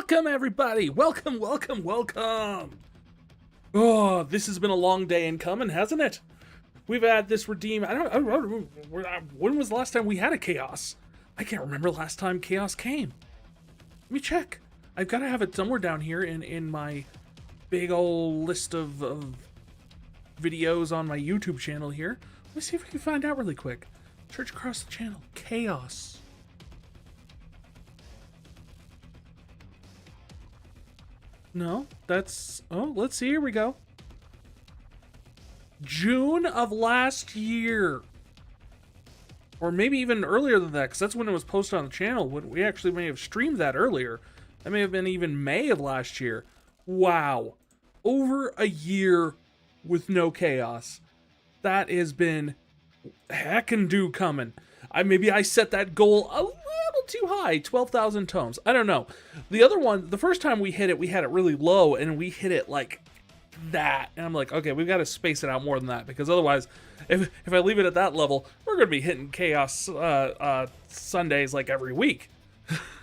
Welcome, everybody. Welcome, welcome, welcome. Oh, this has been a long day in coming, hasn't it? We've had this redeem. I don't. When was the last time we had a chaos? I can't remember the last time chaos came. Let me check. I've got to have it somewhere down here in my big old list of videos on my YouTube channel here. Let me see if we can find out really quick. Search across the channel. Chaos. No, that's... Oh, let's see. Here we go. June of last year. Or maybe even earlier than that, because that's when it was posted on the channel. We actually may have streamed that earlier. That may have been even May of last year. Wow. Over a year with no chaos. That has been heckin' coming. Maybe I set that goal a little too high, 12,000 tomes. I don't know. The other one, the first time we hit it, we had it really low, and we hit it like that. And I'm like, okay, we've got to space it out more than that, because otherwise, if I leave it at that level, we're going to be hitting chaos Sundays like every week.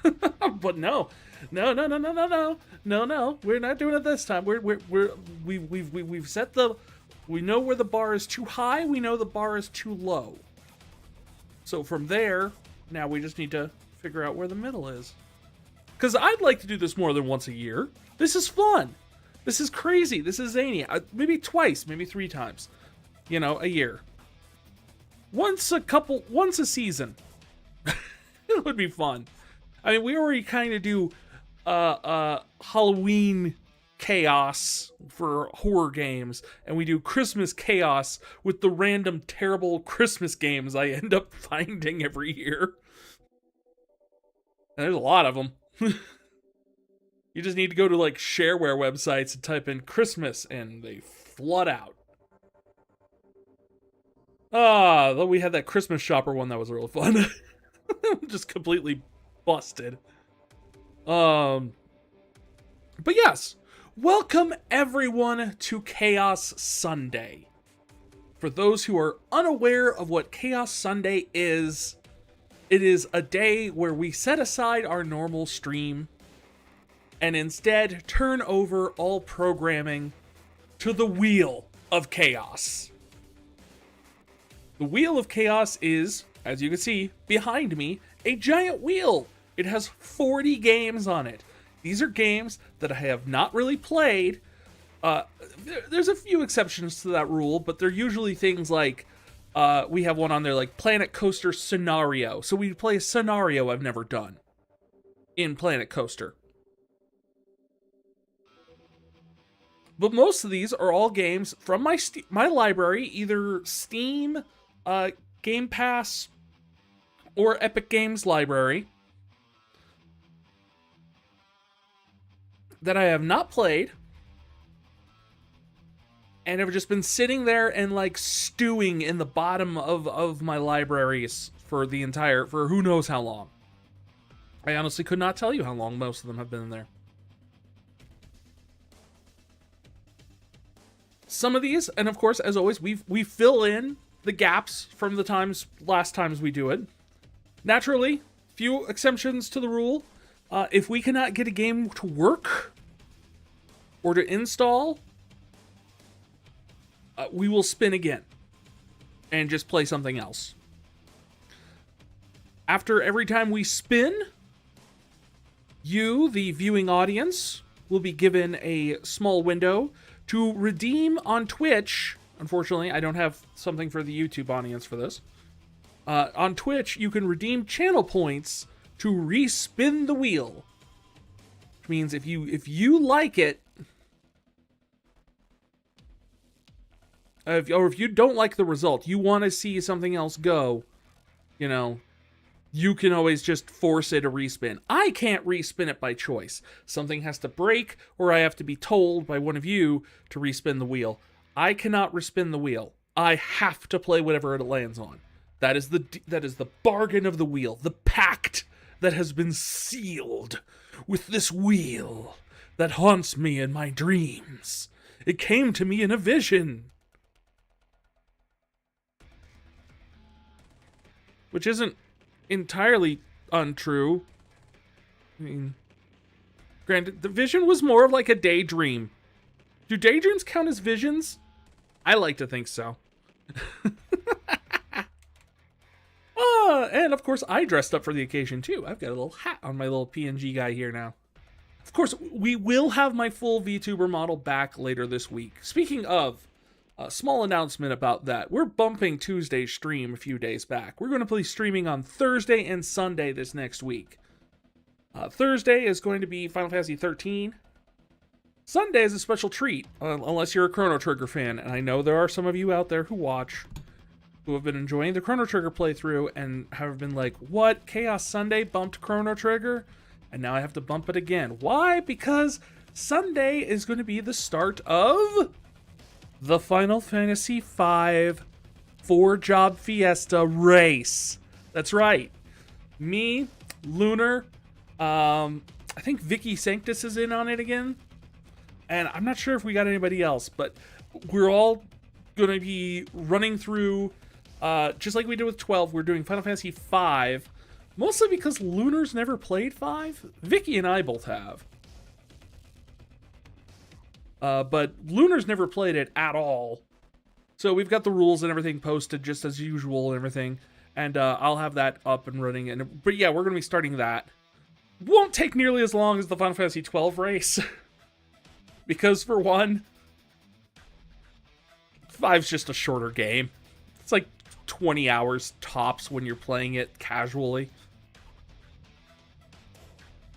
But no, we're not doing it this time. We've set the, we know where the bar is too high. We know the bar is too low. So from there, now we just need to figure out where the middle is. Because I'd like to do this more than once a year. This is fun. This is crazy. This is zany. Maybe twice, maybe 3 times. You know, a year. Once a season. It would be fun. I mean, we already kind of do Halloween chaos for horror games, and we do Christmas chaos with the random terrible Christmas games I end up finding every year. And there's a lot of them. You just need to go to like shareware websites and type in Christmas and they flood out. Though we had that Christmas shopper one that was real fun. Just completely busted. But yes, welcome everyone to Chaos Sunday. For those who are unaware of what Chaos Sunday is, it is a day where we set aside our normal stream and instead turn over all programming to the Wheel of Chaos. The Wheel of Chaos is, as you can see behind me, a giant wheel. It has 40 games on it. These are games that I have not really played. There's a few exceptions to that rule, but they're usually things like, we have one on there like Planet Coaster Scenario. So we play a scenario I've never done in Planet Coaster. But most of these are all games from my library, either Steam, Game Pass, or Epic Games library, that I have not played, and have just been sitting there and like stewing in the bottom of my libraries for who knows how long. I honestly could not tell you how long most of them have been in there. Some of these, and of course, as always, we fill in the gaps from the last times we do it. Naturally, few exceptions to the rule. If we cannot get a game to work or to install, we will spin again and just play something else. After every time we spin, you, the viewing audience, will be given a small window to redeem on Twitch. Unfortunately, I don't have something for the YouTube audience for this. On Twitch, you can redeem channel points to respin the wheel. Which means if you like it, or if you don't like the result, you want to see something else go, you know, you can always just force it to respin. I can't respin it by choice. Something has to break, or I have to be told by one of you to respin the wheel. I cannot respin the wheel. I have to play whatever it lands on. That is the bargain of the wheel, the pact that has been sealed with this wheel that haunts me in my dreams. It came to me in a vision. Which isn't entirely untrue. I mean, Granted, the vision was more of like a daydream. Do daydreams count as visions? I like to think so. And of course, I dressed up for the occasion too. I've got a little hat on my little PNG guy here now. Of course, we will have my full VTuber model back later this week. Speaking of, a small announcement about that. We're bumping Tuesday's stream a few days back. We're going to be streaming on Thursday and Sunday this next week. Thursday is going to be Final Fantasy 13. Sunday is a special treat, unless you're a Chrono Trigger fan. And I know there are some of you out there who watch, who have been enjoying the Chrono Trigger playthrough and have been like, what? Chaos Sunday bumped Chrono Trigger? And now I have to bump it again. Why? Because Sunday is going to be the start of the Final Fantasy V 4-job fiesta race. That's right. Me, Lunar, I think Vicky Sanctus is in on it again. And I'm not sure if we got anybody else, but we're all going to be running through, just like we did with 12, we're doing Final Fantasy V, mostly because Lunar's never played 5. Vicky and I both have. But Lunar's never played it at all. So we've got the rules and everything posted just as usual and everything. And I'll have that up and running. But yeah, we're going to be starting that. Won't take nearly as long as the Final Fantasy 12 race. Because for one, 5's just a shorter game. It's like 20 hours tops when you're playing it casually.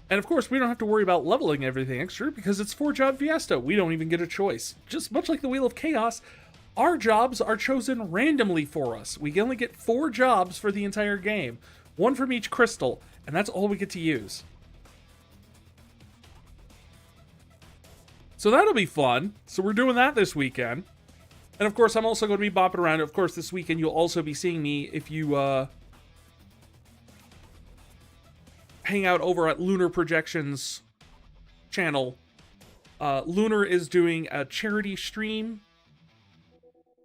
And of course, we don't have to worry about leveling everything extra because it's 4-job fiesta. We don't even get a choice. Just much like the Wheel of Chaos, our jobs are chosen randomly for us. We only get 4 jobs for the entire game. 1 from each crystal, and that's all we get to use. So that'll be fun. So we're doing that this weekend. And of course, I'm also going to be bopping around. Of course, this weekend you'll also be seeing me if you hang out over at Lunar Projections channel. Lunar is doing a charity stream.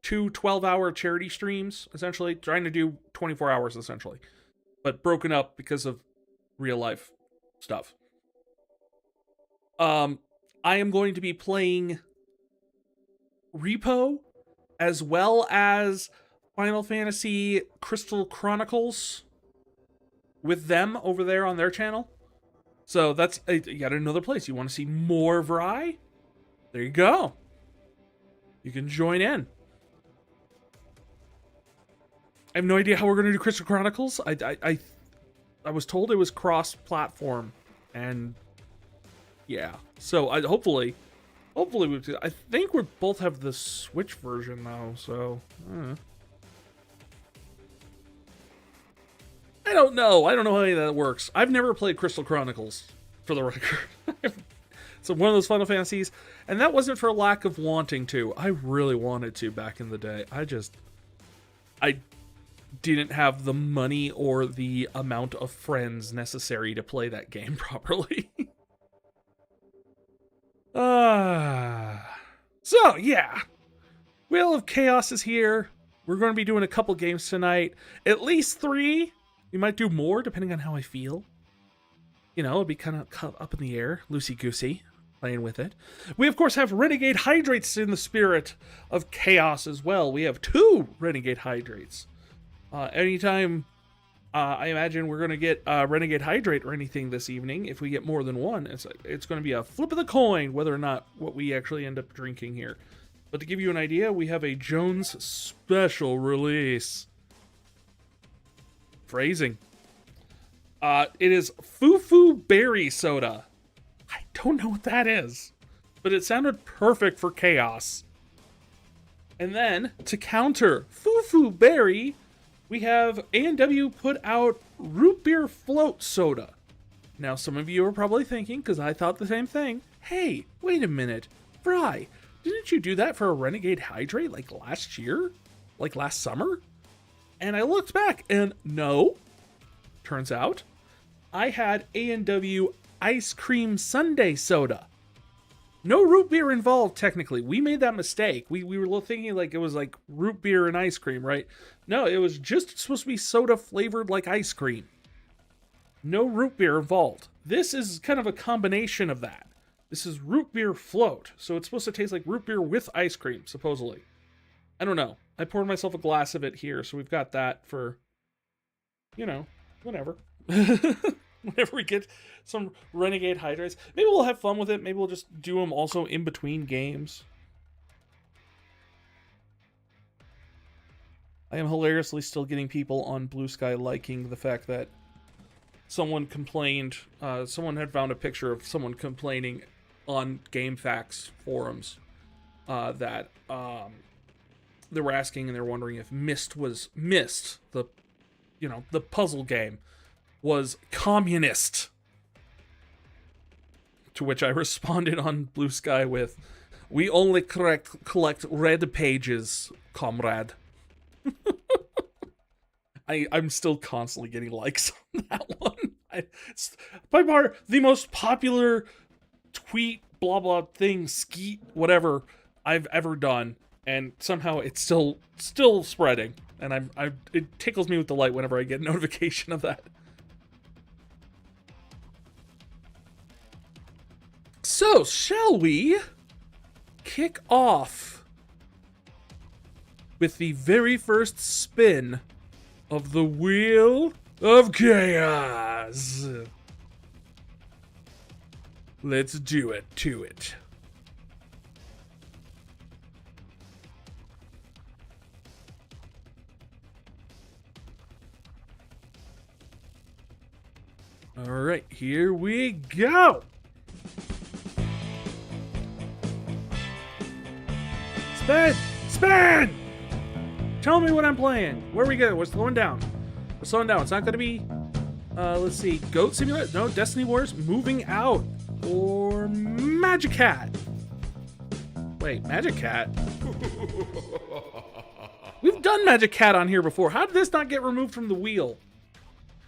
2 12-hour charity streams, essentially. Trying to do 24 hours, essentially. But broken up because of real life stuff. I am going to be playing Repo, as well as Final Fantasy Crystal Chronicles with them over there on their channel. So that's yet another place. You want to see more Vry? There you go. You can join in. I have no idea how we're going to do Crystal Chronicles. I was told it was cross-platform, and yeah. So hopefully I think we both have the Switch version now. So I don't know. I don't know how any of that works. I've never played Crystal Chronicles, for the record. It's one of those Final Fantasies, and that wasn't for lack of wanting to. I really wanted to back in the day. I didn't have the money or the amount of friends necessary to play that game properly. So yeah, Wheel of Chaos is here. We're going to be doing a couple games tonight, at least 3. We might do more depending on how I feel. You know, it'll be kind of up in the air, loosey-goosey, playing with it. We of course have Renegade Hydrates in the spirit of chaos as well. We have 2 Renegade Hydrates. Anytime I imagine we're going to get Renegade Hydrate or anything this evening, if we get more than one, it's going to be a flip of the coin whether or not what we actually end up drinking here. But to give you an idea, we have a Jones special release. Phrasing. It is Foo Berry Soda. I don't know what that is, but it sounded perfect for chaos. And then, to counter Foo Berry, we have A&W put out Root Beer Float Soda. Now, some of you are probably thinking, because I thought the same thing, hey, wait a minute, Fry, didn't you do that for a Renegade Hydrate like last year? Like last summer? And I looked back, and no. Turns out, I had A&W Ice Cream Sundae Soda. No root beer involved, technically. We made that mistake. We were thinking like it was like root beer and ice cream, right? No, it was just supposed to be soda flavored like ice cream. No root beer involved. This is kind of a combination of that. This is root beer float, so it's supposed to taste like root beer with ice cream, supposedly. I don't know. I poured myself a glass of it here, so we've got that for, you know, whenever. Whenever we get some Renegade Hydrates. Maybe we'll have fun with it. Maybe we'll just do them also in between games. I am hilariously still getting people on Blue Sky liking the fact that someone complained, someone had found a picture of someone complaining on GameFAQs forums that they were asking and they're wondering if Myst, the, you know, the puzzle game, was communist. To which I responded on Blue Sky with, "We only collect red pages, comrade." I'm still constantly getting likes on that one. It's by far the most popular tweet, blah blah thing, skeet, whatever I've ever done, and somehow it's still spreading, and it tickles me with delight whenever I get a notification of that. So, shall we kick off with the very first spin of the Wheel of Chaos? Let's do it to it. All right, here we go. Spin! Spin! Tell me what I'm playing. Where we go? We're slowing down. We're slowing down. It's not going to be, let's see, Goat Simulator? No, Destiny Wars, Moving Out, or Magic Cat. Wait, Magic Cat? We've done Magic Cat on here before. How did this not get removed from the wheel?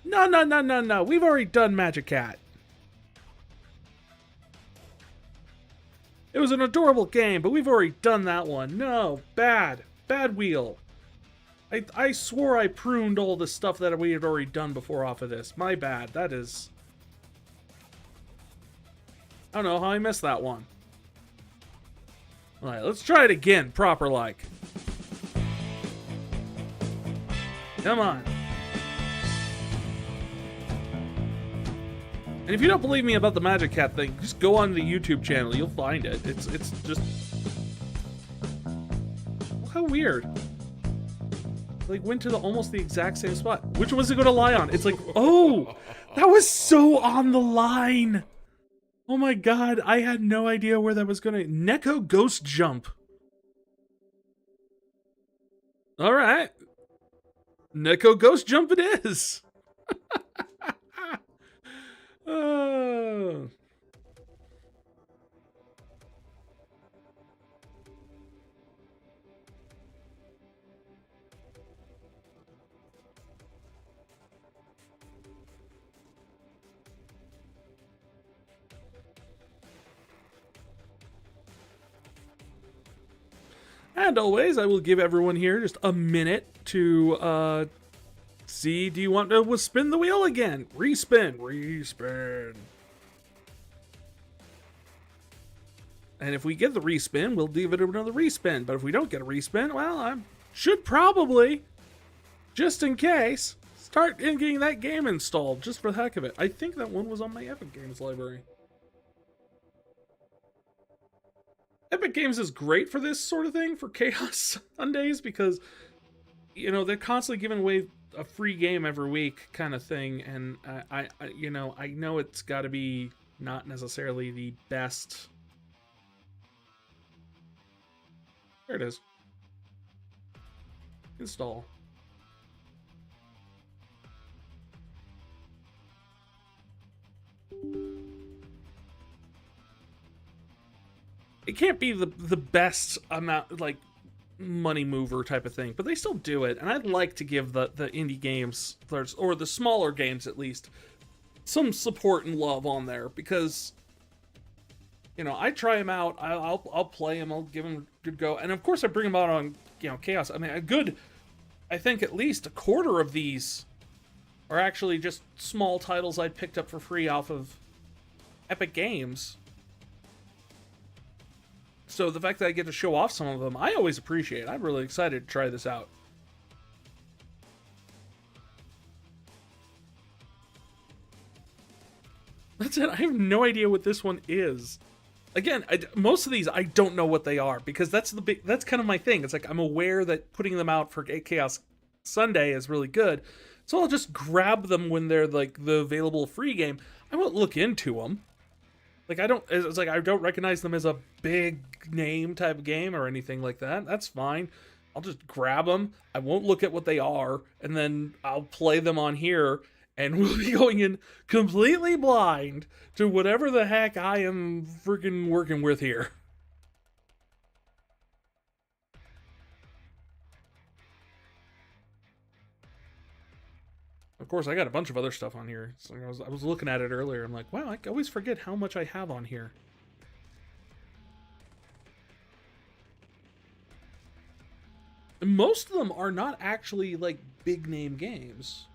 No, no, no, no, no. We've already done Magic Cat. It was an adorable game, but we've already done that one. No, bad. Bad wheel. I swore I pruned all the stuff that we had already done before off of this. My bad. That is... I don't know how I missed that one. Alright, let's try it again, proper like. Come on. And if you don't believe me about the Magic Cat thing, just go on the YouTube channel. You'll find it. It's just... How weird. Like, went to almost the exact same spot. Which was it going to lie on? It's like, oh! That was so on the line! Oh my god, I had no idea where that was going to... Neko Ghost Jump. Alright. Neko Ghost Jump it is! And always, I will give everyone here just a minute to see, do you want to spin the wheel again? Respin, respin. And if we get the respin, we'll give it another respin. But if we don't get a respin, well, I should probably, just in case, start getting that game installed, just for the heck of it. I think that one was on my Epic Games library. Epic Games is great for this sort of thing, for Chaos Sundays, because, you know, they're constantly giving away a free game every week kind of thing, and I know it's got to be not necessarily the best. There it is. Install. It can't be the best amount, like, money mover type of thing, but they still do it, and I'd like to give the indie games, or the smaller games at least, some support and love on there, because, you know, I try them out, I'll play them, I'll give them a good go, and of course I bring them out on, you know, Chaos. I mean, I think at least a quarter of these are actually just small titles I picked up for free off of Epic Games. So the fact that I get to show off some of them, I always appreciate. I'm really excited to try this out. That's it. I have no idea what this one is. Again, most of these I don't know what they are, because that's kind of my thing. It's like I'm aware that putting them out for Chaos Sunday is really good, so I'll just grab them when they're like the available free game. I won't look into them. Like I don't recognize them as a big name type game or anything like that. That's fine. I'll just grab them. I won't look at what they are, and then I'll play them on here. And we'll be going in completely blind to whatever the heck I am freaking working with here. Of course, I got a bunch of other stuff on here. So I was looking at it earlier. I'm like, wow, I always forget how much I have on here. And most of them are not actually like big name games.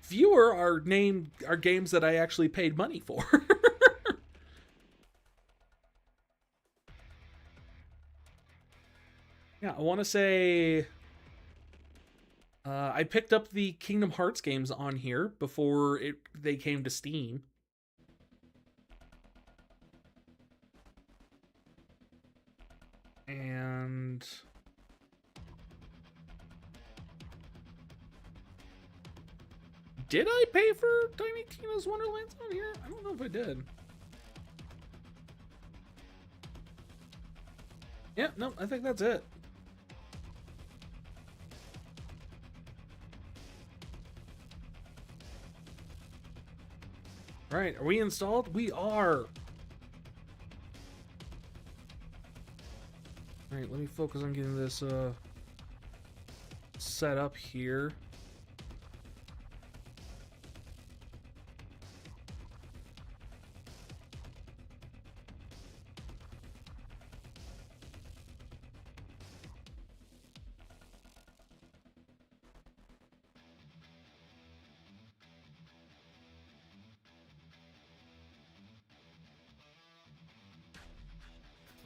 Fewer are games that I actually paid money for. Yeah, I want to say I picked up the Kingdom Hearts games on here before they came to Steam. And did I pay for Tiny Tina's Wonderlands on here? I don't know if I did. Yeah, no, I think that's it. All right, are we installed? We are. All right, let me focus on getting this set up here.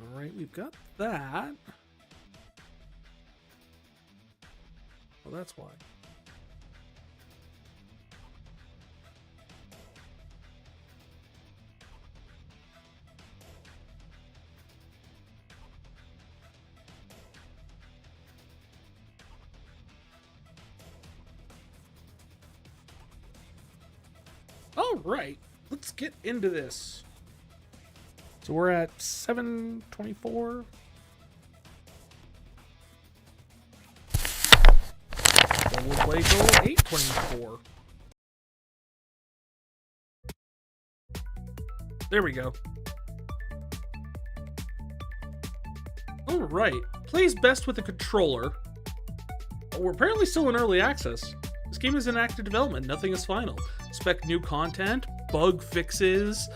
All right, we've got that. Well, that's why. All right, let's get into this. So we're at 7:24. So we'll play till 8:24. There we go. All right, plays best with a controller. We're apparently still in early access. This game is in active development. Nothing is final. Expect new content, bug fixes,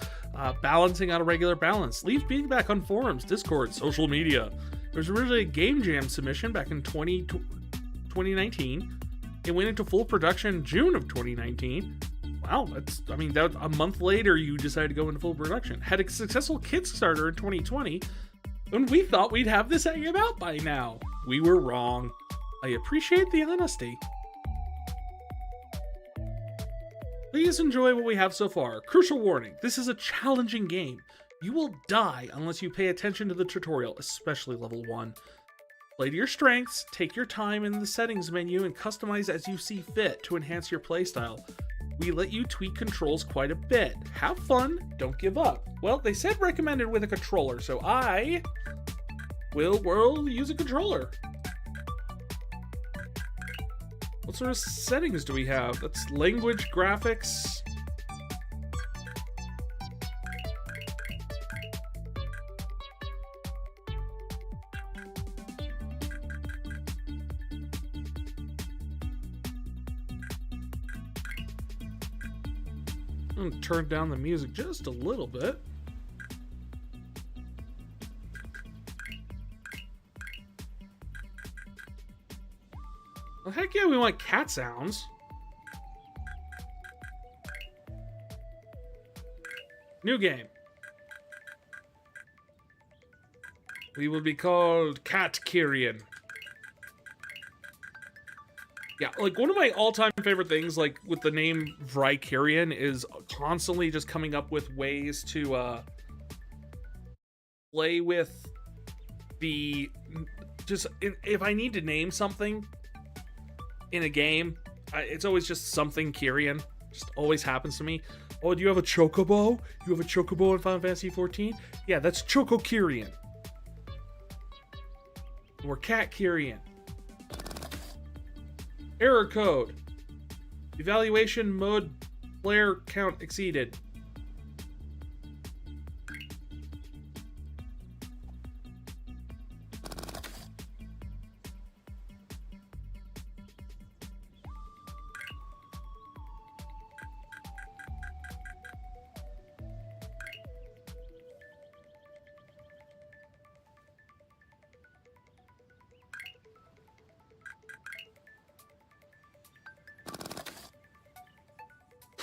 balancing out a regular balance. Leave feedback on forums, Discord, social media. There was originally a Game Jam submission back in 2019. It went into full production in June of 2019. Wow, that a month later you decided to go into full production. Had a successful Kickstarter in 2020, and we thought we'd have this game out by now. We were wrong. I appreciate the honesty. Please enjoy what we have so far. Crucial warning, this is a challenging game. You will die unless you pay attention to the tutorial, especially level 1. Play to your strengths, take your time in the settings menu, and customize as you see fit to enhance your playstyle. We let you tweak controls quite a bit. Have fun, don't give up. Well, they said recommended with a controller, so I will use a controller. What sort of settings do we have? That's language, graphics. I'm gonna turn down the music just a little bit. Well, heck yeah, we want cat sounds. New game. We will be called Cat Kyrian. Yeah, like one of my all-time favorite things, like with the name Vrykirian, is constantly just coming up with ways to play with the if I need to name something in a game, it's always just something Kyrian. Just always happens to me. Oh, do you have a chocobo? You have a chocobo in Final Fantasy 14? Yeah, that's Choco Kyrian. Or Cat Kyrian. Error code. Evaluation mode player count exceeded.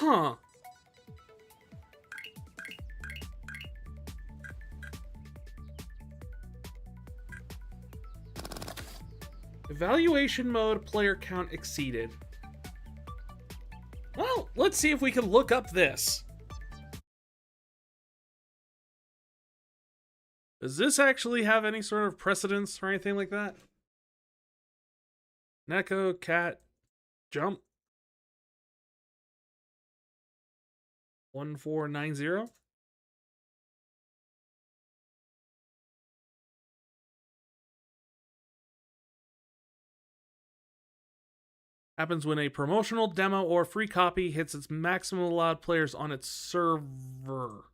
Huh. Evaluation mode player count exceeded. Well, let's see if we can look up this. Does this actually have any sort of precedence or anything like that? Neko, cat, jump. 1490. Happens when a promotional demo or free copy hits its maximum allowed players on its server.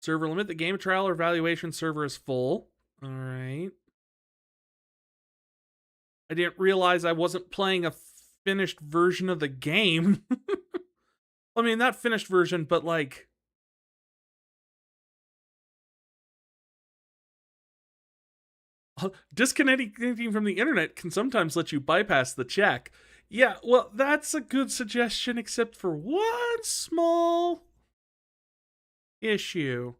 Server limit. The game trial or evaluation server is full. All right. I didn't realize I wasn't playing a finished version of the game. I mean, not finished version, but like... disconnecting from the internet can sometimes let you bypass the check. Yeah, well, that's a good suggestion, except for one small issue.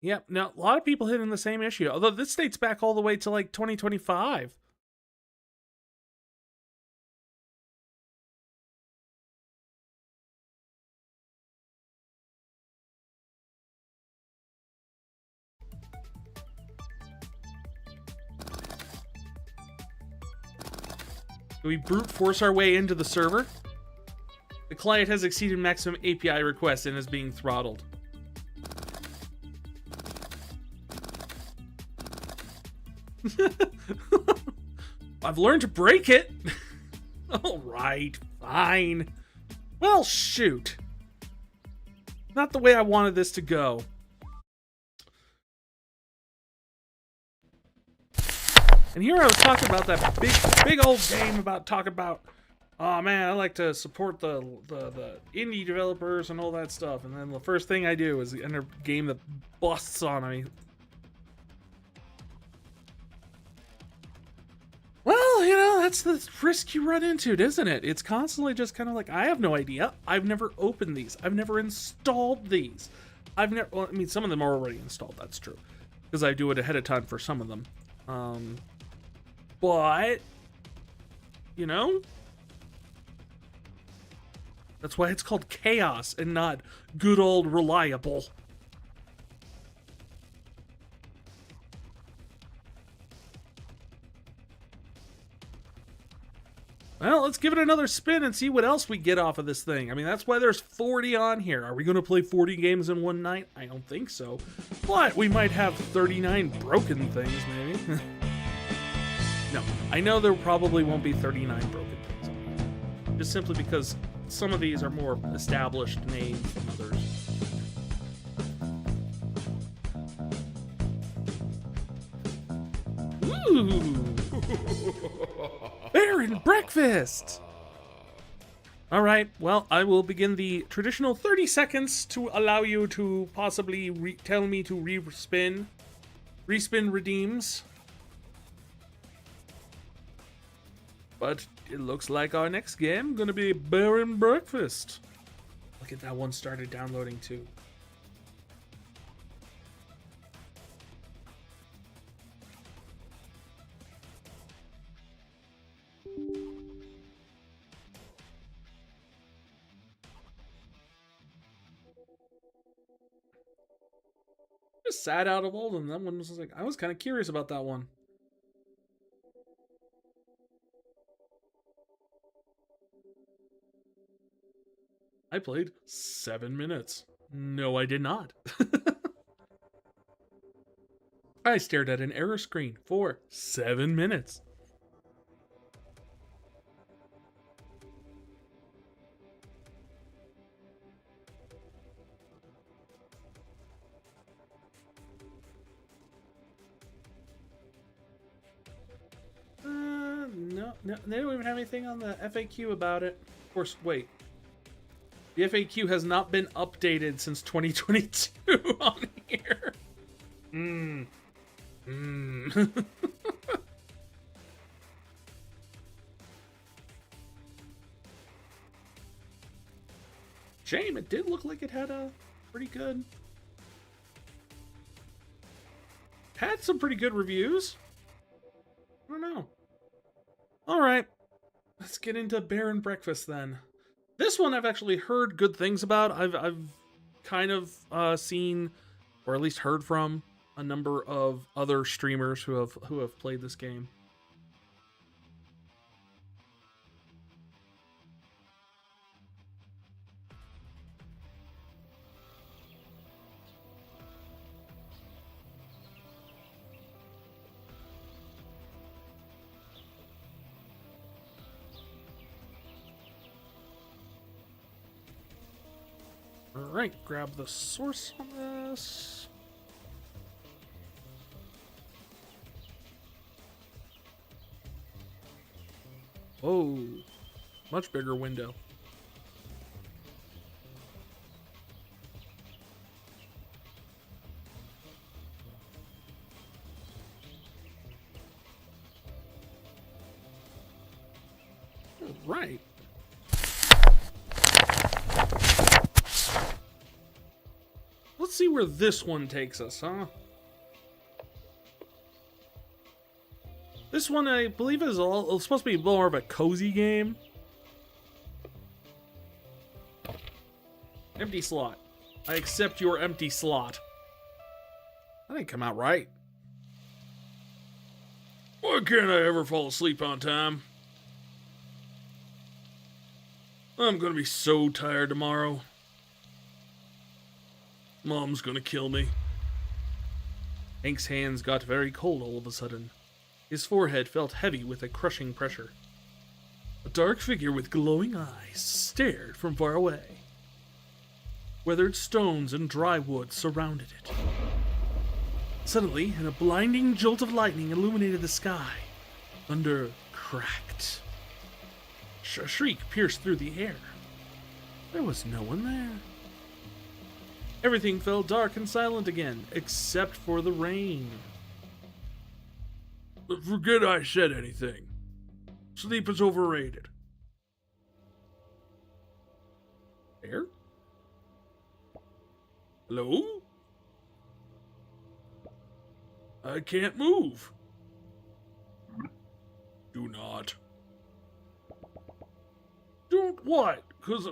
Yep, now a lot of people hitting the same issue, although this dates back all the way to like 2025. Do we brute force our way into the server? The client has exceeded maximum API requests and is being throttled. I've learned to break it. All right, fine. Well, shoot. Not the way I wanted this to go. And here I was talking about that big old game about talking about, oh man, I like to support the indie developers and all that stuff. And then the first thing I do is enter a game that busts on me. Well, you know, that's the risk you run into, isn't it? It's constantly just kind of like, I have no idea. I've never opened these. I've never installed these. Well, I mean, some of them are already installed, that's true. Because I do it ahead of time for some of them. But, you know, that's why it's called chaos and not good old reliable. Well, let's give it another spin and see what else we get off of this thing. I mean, that's why there's 40 on here. Are we going to play 40 games in one night? I don't think so. But we might have 39 broken things, maybe. No, I know there probably won't be 39 broken things on here. Just simply because some of these are more established names than others. Ooh! Baron Breakfast! Alright, well, I will begin the traditional 30 seconds to allow you to possibly tell me to respin. Respin redeems. But it looks like our next game gonna be Baron Breakfast. Look at that one started downloading too. Just sad out of all of them. That one was like, I was kind of curious about that one. I played 7 minutes. No, I did not. I stared at an error screen for 7 minutes. No, they don't even have anything on the FAQ about it. Of course, wait. The FAQ has not been updated since 2022 on here. Shame, it did look like it had a pretty good... Had some pretty good reviews. I don't know. Alright, let's get into Baron Breakfast then. This one I've actually heard good things about. I've kind of seen, or at least heard from, a number of other streamers who have played this game. Alright, grab the source on this. Oh, much bigger window. Right. Let's see where this one takes us, huh? This one, I believe, is it's supposed to be more of a cozy game. Empty slot. I accept your empty slot. That didn't come out right. Why can't I ever fall asleep on time? I'm gonna be so tired tomorrow. Mom's gonna kill me. Hank's hands got very cold all of a sudden. His forehead felt heavy with a crushing pressure. A dark figure with glowing eyes stared from far away. Weathered stones and dry wood surrounded it. Suddenly, a blinding jolt of lightning illuminated the sky. Thunder cracked. A shriek pierced through the air. There was no one there. Everything fell dark and silent again, except for the rain. Forget I said anything. Sleep is overrated. There? Hello? I can't move. Do not. Don't what? Because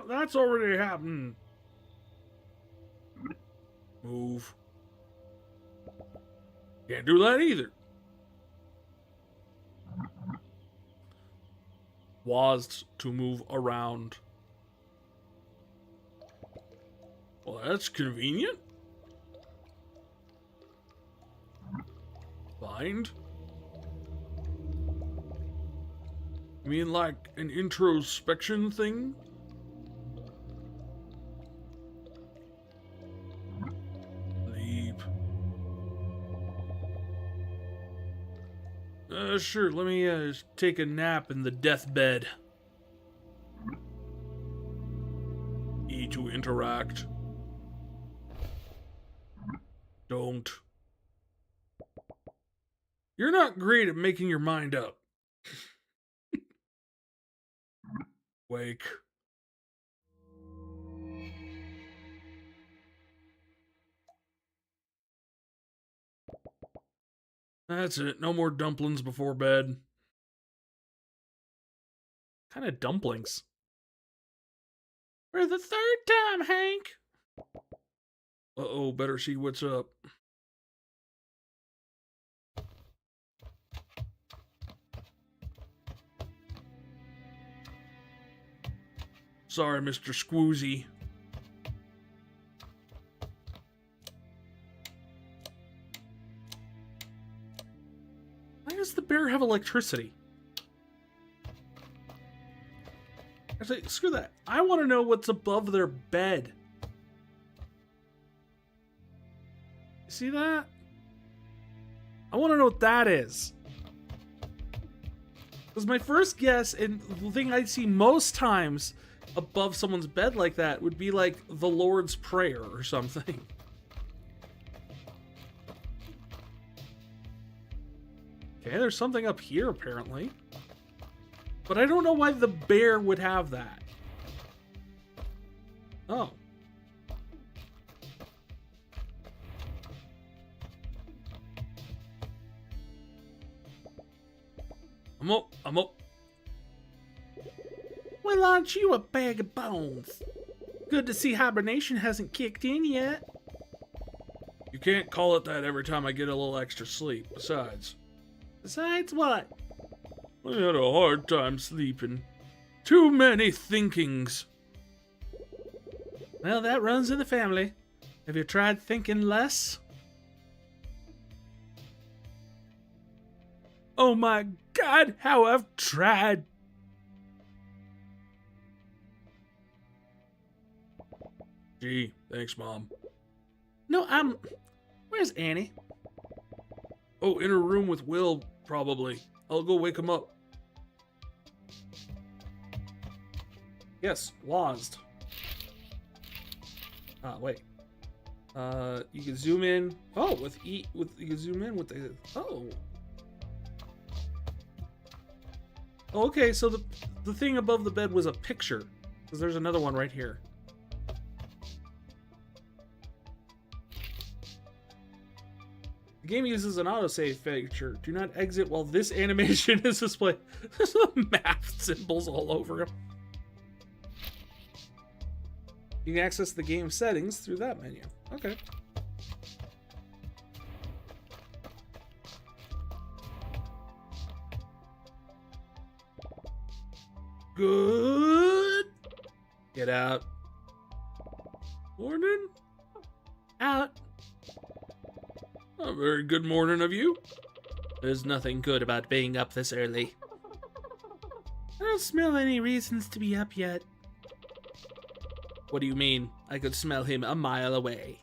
that's already happened. Move. Can't do that either. WASD to move around. Well, that's convenient. Find? You mean like an introspection thing? Leap. Sure, let me take a nap in the deathbed. E to interact. Don't. You're not great at making your mind up. Wake. That's it. No more dumplings before bed. What kind of dumplings? For the third time, Hank. Uh-oh, better see what's up. Sorry, Mr. Squoozy. Why does the bear have electricity? Actually, screw that. I want to know what's above their bed. You see that? I want to know what that is. Because my first guess, and the thing I see most times above someone's bed like that, would be like the Lord's Prayer or something. Okay, there's something up here apparently. But I don't know why the bear would have that. Oh. I'm up. Well, aren't you a bag of bones? Good to see hibernation hasn't kicked in yet. You can't call it that every time I get a little extra sleep. Besides what? I had a hard time sleeping. Too many thinkings. Well, that runs in the family. Have you tried thinking less? Oh my God, how I've tried. Gee, thanks, Mom. No, where's Annie? Oh, in her room with Will, probably. I'll go wake him up. Yes, WASD. Ah, wait. You can zoom in. Oh, you can zoom in with the. Oh. Okay, so the thing above the bed was a picture, because there's another one right here. The game uses an autosave feature. Do not exit while this animation is displayed. There's math symbols all over him. You can access the game settings through that menu. Okay. Good. Get out. Morning. Out. A very good morning of you. There's nothing good about being up this early. I don't smell any reasons to be up yet. What do you mean? I could smell him a mile away.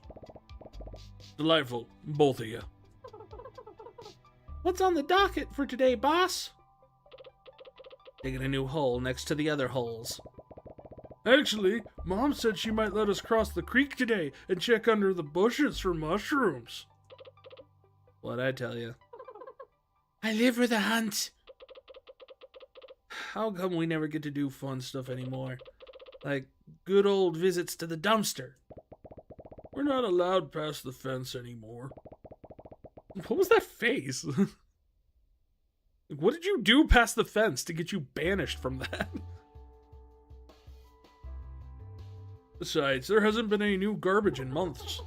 Delightful, both of you. What's on the docket for today, boss? Digging a new hole next to the other holes. Actually, Mom said she might let us cross the creek today and check under the bushes for mushrooms. What'd I tell you? I live for the hunt. How come we never get to do fun stuff anymore? Like good old visits to the dumpster. We're not allowed past the fence anymore. What was that face? What did you do past the fence to get you banished from that? Besides, there hasn't been any new garbage in months.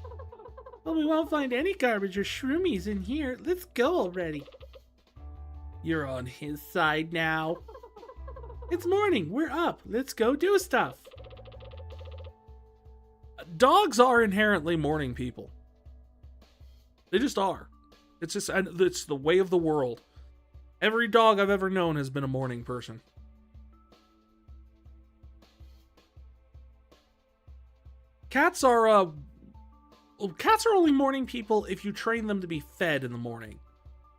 Well, we won't find any garbage or shroomies in here. Let's go already. You're on his side now. It's morning. We're up. Let's go do stuff. Dogs are inherently morning people. They just are. It's the way of the world. Every dog I've ever known has been a morning person. Cats are only morning people if you train them to be fed in the morning.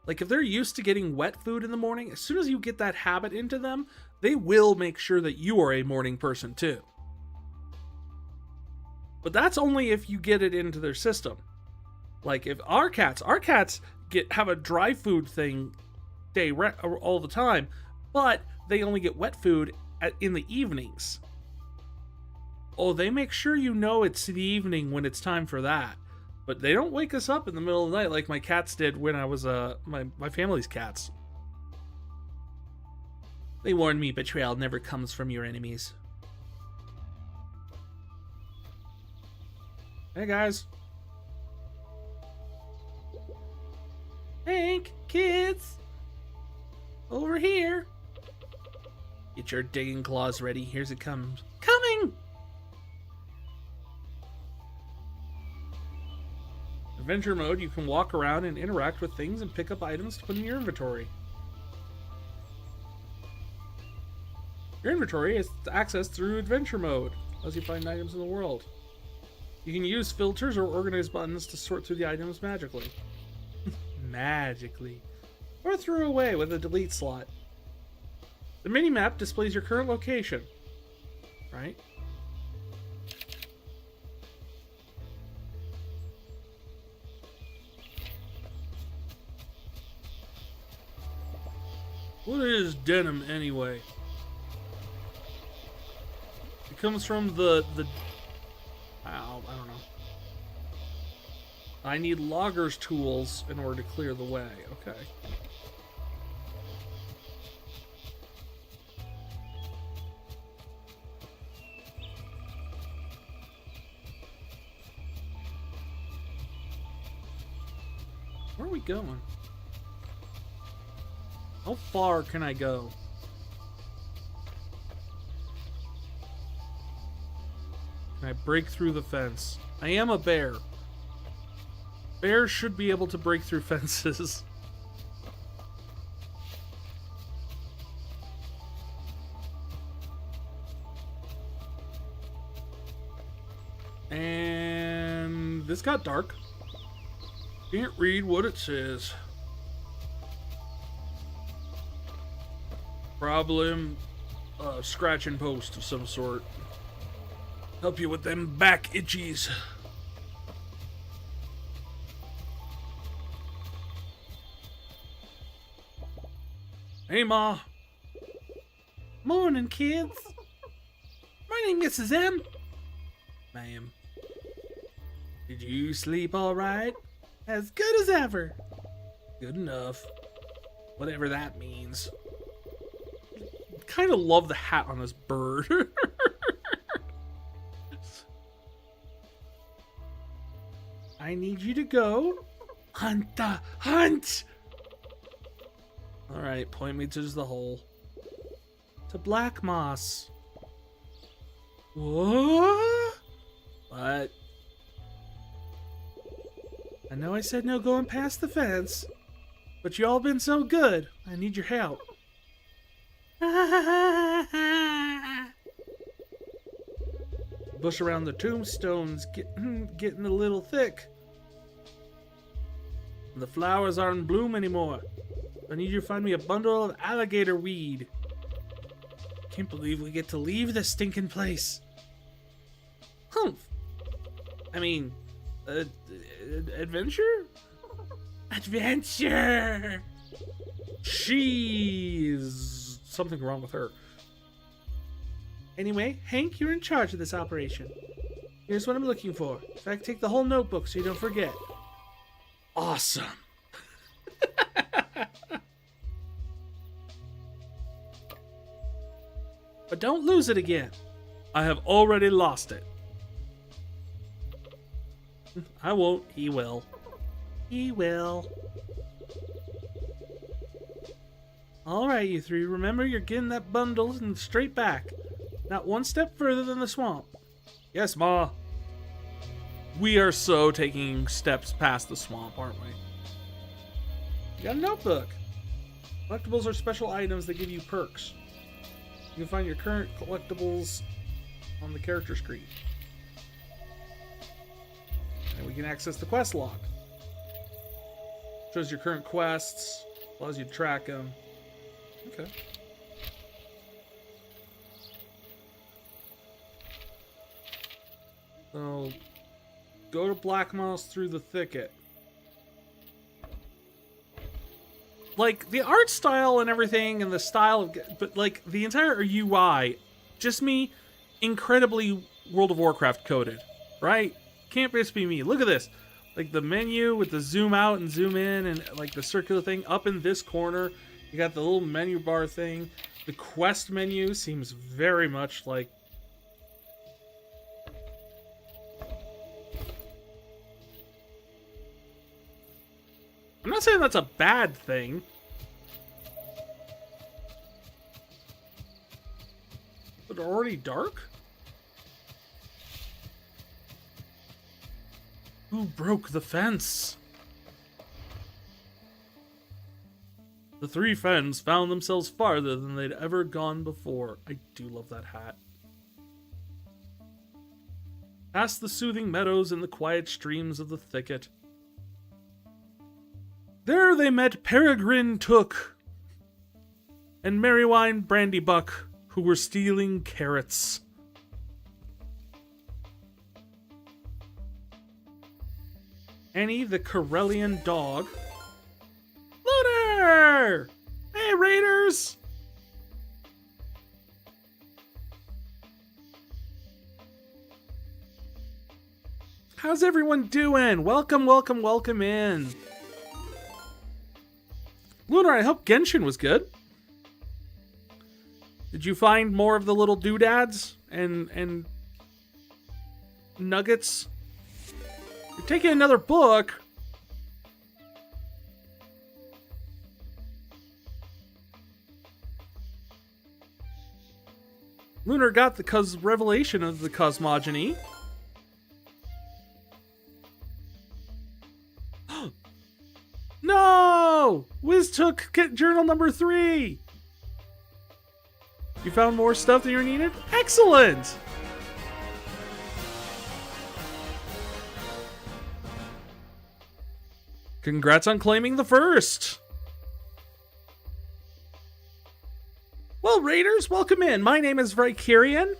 Like, if they're used to getting wet food in the morning, as soon as you get that habit into them, they will make sure that you are a morning person too. But that's only if you get it into their system. Like, if our cats have a dry food thing all the time, but they only get wet food in the evenings. Oh, they make sure you know it's the evening when it's time for that. But they don't wake us up in the middle of the night like my cats did when I was my family's cats. They warned me betrayal never comes from your enemies. Hey guys. Hank, kids. Over here. Get your digging claws ready. Here's it comes. Coming! Adventure mode, you can walk around and interact with things and pick up items to put in your inventory. Your inventory is accessed through adventure mode as you find items in the world. You can use filters or organize buttons to sort through the items magically. Magically. Or throw away with a delete slot. The minimap displays your current location. Right? What is denim anyway? It comes from the I don't know. I need logger's tools in order to clear the way. Okay. Where are we going? How far can I go? Can I break through the fence? I am a bear. Bears should be able to break through fences. And this got dark. Can't read what it says. Problem, scratching post of some sort. Help you with them back itchies. Hey, Ma. Morning, kids. Morning, Mrs. M. Ma'am. Did you sleep all right? As good as ever. Good enough. Whatever that means. Kind of love the hat on this bird. I need you to go hunt the hunt. All right, point me to the hole. To Black Moss. What? What? I know I said no going past the fence, but you all been so good. I need your help. Bush around the tombstones getting a little thick. The flowers aren't in bloom anymore. I need you to find me a bundle of alligator weed. Can't believe we get to leave this stinking place. Humph. I mean, adventure? Adventure! She's... something wrong with her. Anyway, Hank, you're in charge of this operation. Here's what I'm looking for. In fact, take the whole notebook so you don't forget. Awesome. But don't lose it again. I have already lost it. I won't. He will. He will. Alright, you three. Remember, you're getting that bundle and straight back. Not one step further than the swamp. Yes, Ma. We are so taking steps past the swamp, aren't we? You got a notebook. Collectibles are special items that give you perks. You can find your current collectibles on the character screen. And we can access the quest log. Shows your current quests, allows you to track them. Okay. So, go to Black Moss through the thicket. Like, the art style and everything, and the style of... But, like, the entire UI, just me, incredibly World of Warcraft coded, right? Can't just be me. Look at this. Like, the menu with the zoom out and zoom in, and, like, the circular thing up in this corner. You got the little menu bar thing. The quest menu seems very much like... I'm not saying that's a bad thing. But already dark? Who broke the fence? The three friends found themselves farther than they'd ever gone before. I do love that hat. Past the soothing meadows and the quiet streams of the thicket. There they met Peregrine Took and Merrywine Brandybuck, who were stealing carrots. Annie the Corellian dog. Lunar! Hey, Raiders! How's everyone doing? Welcome, welcome, welcome in. Lunar, I hope Genshin was good. Did you find more of the little doodads and nuggets? You're taking another book. Lunar got the revelation of the cosmogony. No! Wiz took journal number 3. You found more stuff that you needed? Excellent! Congrats on claiming the first. Well, Raiders, welcome in. My name is Vicarian,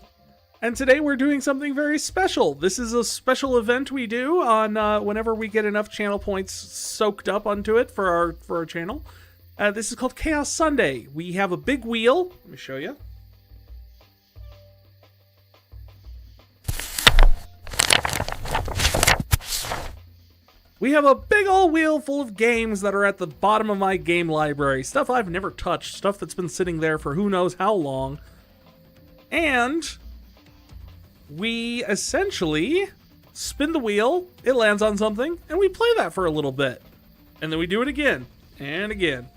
and today we're doing something very special. This is a special event we do on whenever we get enough channel points soaked up onto it for our channel. This is called Chaos Sunday. We have a big wheel. Let me show you. We have a big old wheel full of games that are at the bottom of my game library. Stuff I've never touched. Stuff that's been sitting there for who knows how long. And we essentially spin the wheel, it lands on something, and we play that for a little bit. And then we do it again, and again.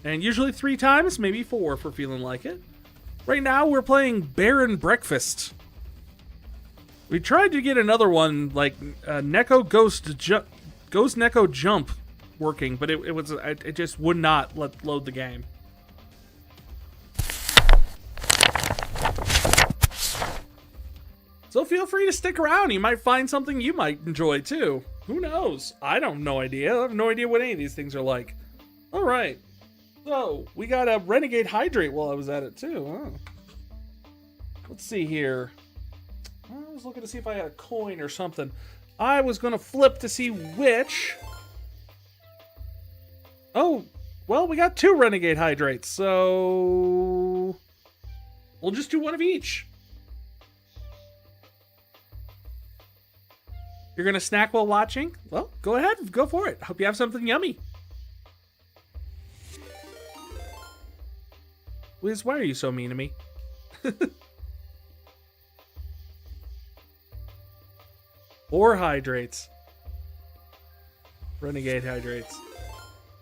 And usually 3 times, maybe 4 if we're feeling like it. Right now, we're playing Bear and Breakfast. We tried to get another one, like Neko Ghost Neko Jump working, but it just would not load the game. So feel free to stick around. You might find something you might enjoy too. Who knows? I don't no idea. I have no idea what any of these things are like. All right. So we got a Renegade Hydrate while I was at it too. Huh? Let's see here. I was looking to see if I had a coin or something. I was going to flip to see which. Oh, well, we got 2 Renegade Hydrates, so we'll just do one of each. You're going to snack while watching? Well, go ahead. Go for it. Hope you have something yummy. Wiz, why are you so mean to me? Or hydrates. Renegade Hydrates.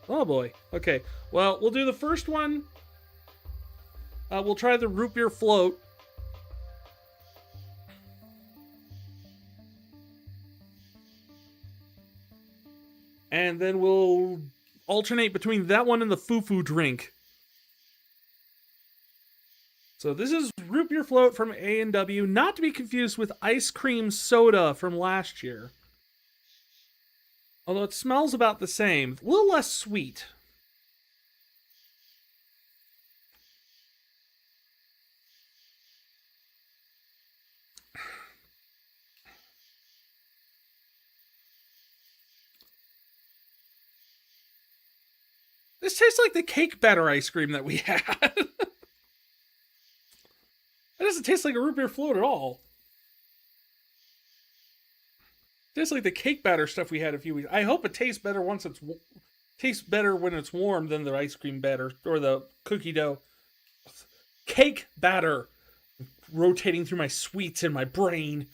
Oh boy. Okay. Well, we'll do the first one We'll try the root beer float. And then we'll alternate between that one and the foo-foo drink. So this is root beer float from A&W, not to be confused with ice cream soda from last year. Although it smells about the same, a little less sweet. This tastes like the cake batter ice cream that we had. It doesn't taste like a root beer float at all. It tastes like the cake batter stuff we had a few weeks. I hope it tastes better when it's warm than the ice cream batter or the cookie dough. Cake batter rotating through my sweets in my brain.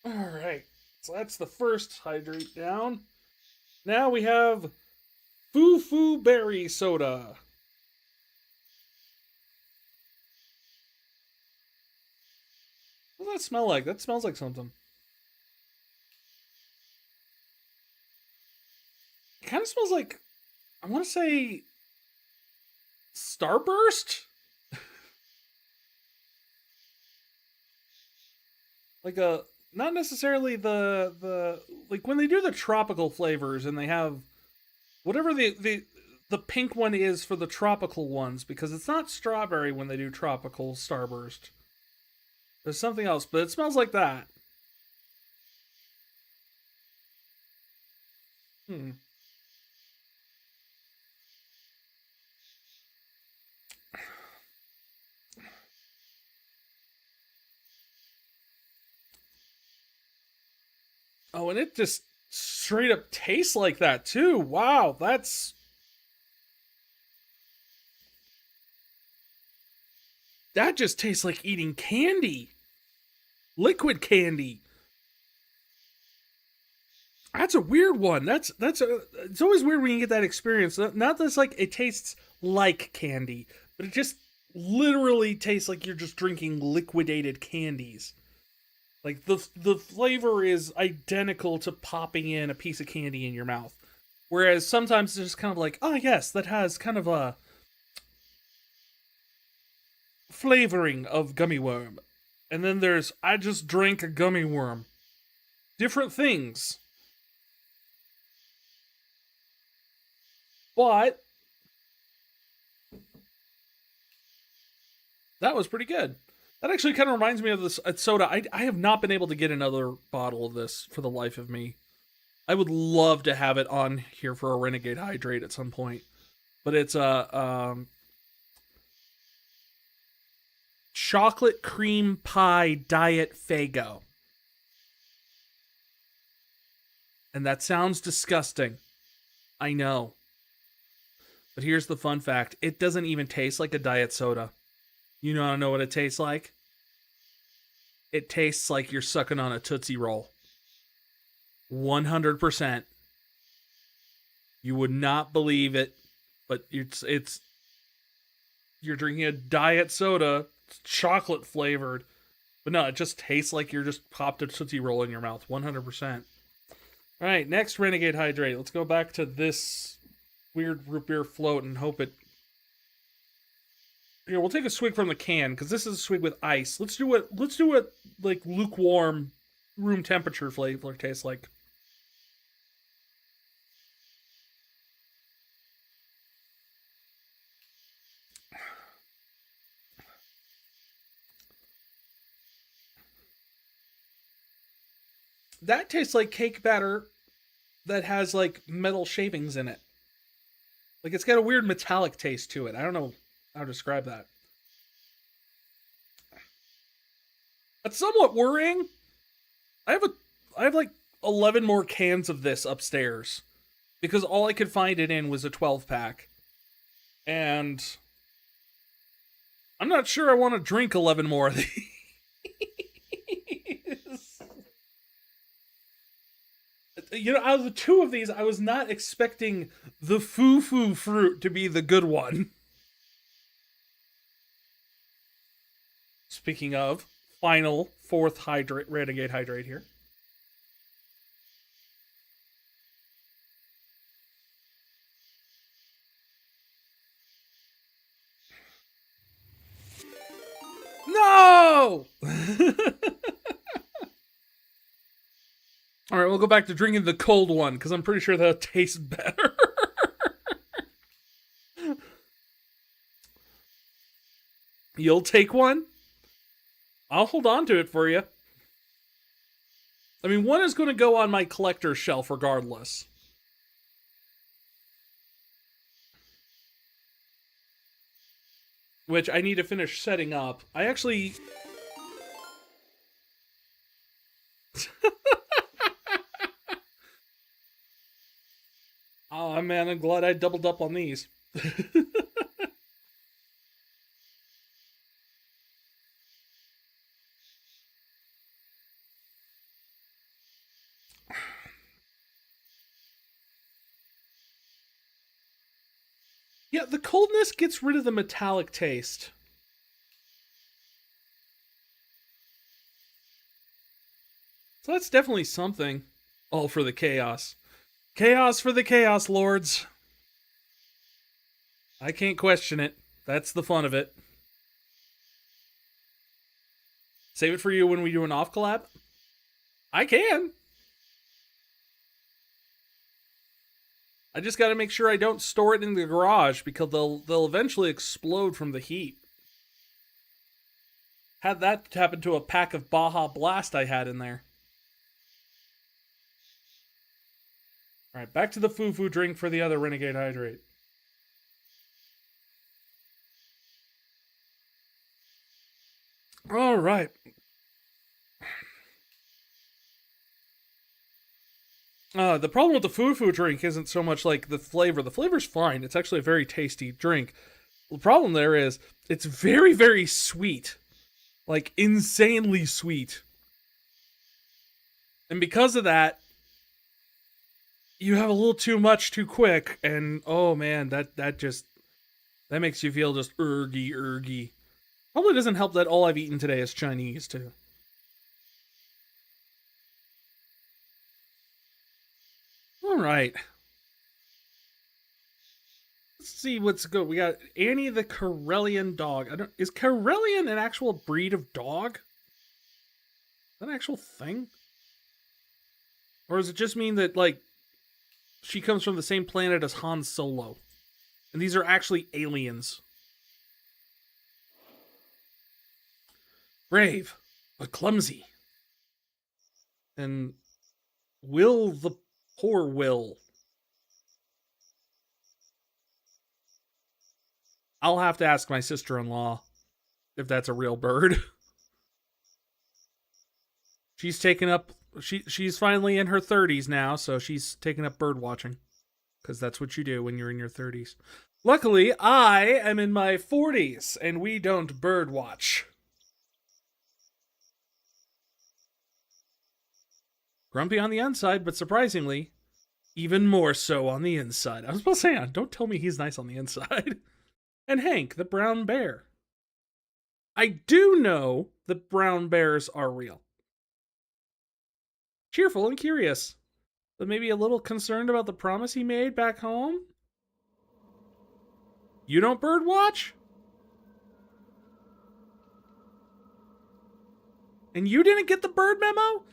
All right, so that's the first hydrate down. Now we have foo-foo berry soda. What does that smell like? That smells like something. It kind of smells like, I want to say, Starburst? Like a, not necessarily the like when they do the tropical flavors and they have whatever the pink one is for the tropical ones, because it's not strawberry when they do tropical Starburst. There's something else, but it smells like that. Oh, and it just straight up tastes like that too. Wow, that just tastes like eating candy. Liquid candy. That's a weird one. It's always weird when you get that experience. Not that it's like it tastes like candy, but it just literally tastes like you're just drinking liquidated candies. Like the flavor is identical to popping in a piece of candy in your mouth. Whereas sometimes it's just kind of like, oh yes, that has kind of a flavoring of gummy worm. And then there's, I just drank a gummy worm. Different things. But that was pretty good. That actually kind of reminds me of this soda. I have not been able to get another bottle of this for the life of me. I would love to have it on here for a Renegade Hydrate at some point. But it's a chocolate cream pie diet Faygo. And that sounds disgusting. I know. But here's the fun fact. It doesn't even taste like a diet soda. You want to know what it tastes like? It tastes like you're sucking on a Tootsie Roll. 100%. You would not believe it, but you're drinking a diet soda, it's chocolate flavored. But no, it just tastes like you're just popped a Tootsie Roll in your mouth. 100%. All right, next Renegade Hydrate. Let's go back to this weird root beer float and hope it... Here, we'll take a swig from the can, because this is a swig with ice. Let's do what like lukewarm room temperature flavor tastes like. That tastes like cake batter that has like metal shavings in it. Like it's got a weird metallic taste to it. I don't know how to describe that. That's somewhat worrying. I have like 11 more cans of this upstairs because all I could find it in was a 12 pack. And I'm not sure I want to drink 11 more of these. you know, out of the two of these, I was not expecting the foo-foo fruit to be the good one. Speaking of, final fourth hydrate, renegade hydrate here. No! All right, we'll go back to drinking the cold one because I'm pretty sure that tastes better. You'll take one? I'll hold on to it for you. I mean, one is going to go on my collector's shelf regardless. Which I need to finish setting up. I actually... Oh man, I'm glad I doubled up on these. Yeah, the coldness gets rid of the metallic taste. So that's definitely something. All for the chaos. Chaos for the Chaos Lords. I can't question it. That's the fun of it. Save it for you when we do an off collab? I can. I just got to make sure I don't store it in the garage because they'll eventually explode from the heat. Had that happen to a pack of Baja Blast I had in there. All right, back to the foo-foo drink for the other Renegade Hydrate. All right. The problem with the foo-foo drink isn't so much like the flavor. The flavor's fine. It's actually a very tasty drink. The problem there is it's very, very sweet. Like, insanely sweet. And because of that, you have a little too much too quick, and oh man, that makes you feel just ergy. Probably doesn't help that all I've eaten today is Chinese, too. Alright. Let's see what's good. We got Annie the Karelian dog. Is Karelian an actual breed of dog? Is that an actual thing? Or does it just mean that, like, she comes from the same planet as Han Solo? And these are actually aliens. Brave, but clumsy. And Will the poor Will. I'll have to ask my sister-in-law if that's a real bird. She's taken up... She's finally in her 30s now, so she's taken up bird watching. Because that's what you do when you're in your 30s. Luckily, I am in my 40s, and we don't bird watch. Grumpy on the outside, but surprisingly, even more so on the inside. I was about to say, don't tell me he's nice on the inside. And Hank, the brown bear. I do know that brown bears are real. Cheerful and curious, but maybe a little concerned about the promise he made back home? You don't bird watch? And you didn't get the bird memo?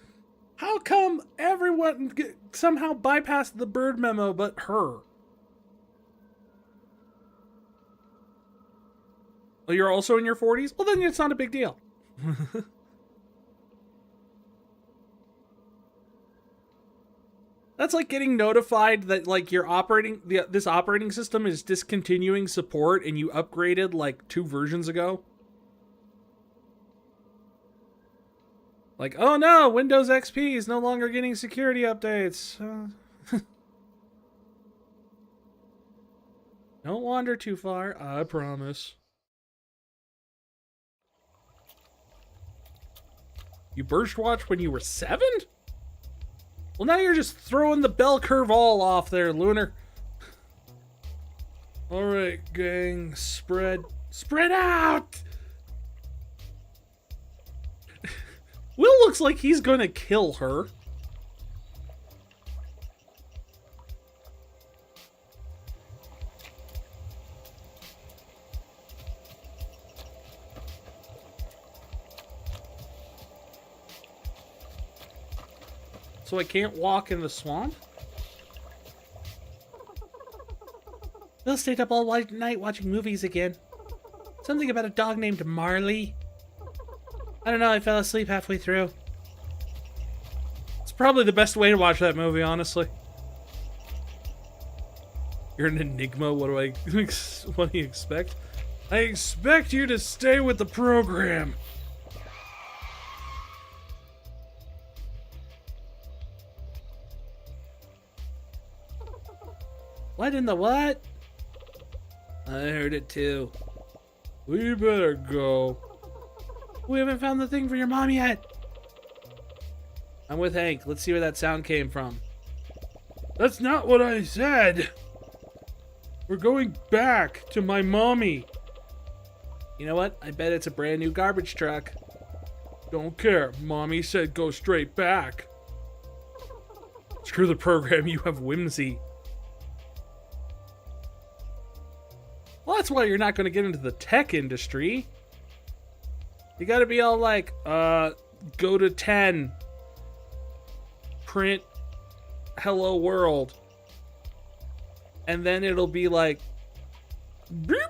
How come everyone somehow bypassed the bird memo but her? Well, you're also in your 40s? Well, then it's not a big deal. That's like getting notified that, like, your this operating system is discontinuing support and you upgraded like 2 versions ago. Like, oh no, Windows XP is no longer getting security updates. Don't wander too far, I promise. You burst watched when you were 7? Well, now you're just throwing the bell curve all off there, Lunar. Alright, gang, spread out! Will looks like he's gonna kill her. So I can't walk in the swamp? Will stayed up all night watching movies again. Something about a dog named Marley. I don't know, I fell asleep halfway through. It's probably the best way to watch that movie, honestly. You're an enigma, what do you expect? I expect you to stay with the program. What in the what? I heard it too. We better go. We haven't found the thing for your mom yet. I'm with Hank. Let's see where that sound came from. That's not what I said. We're going back to my mommy. You know what? I bet it's a brand new garbage truck. Don't care. Mommy said go straight back. Screw the program. You have whimsy. Well, that's why you're not going to get into the tech industry. You got to be all like, go to 10. Print hello world. And then it'll be like, boopy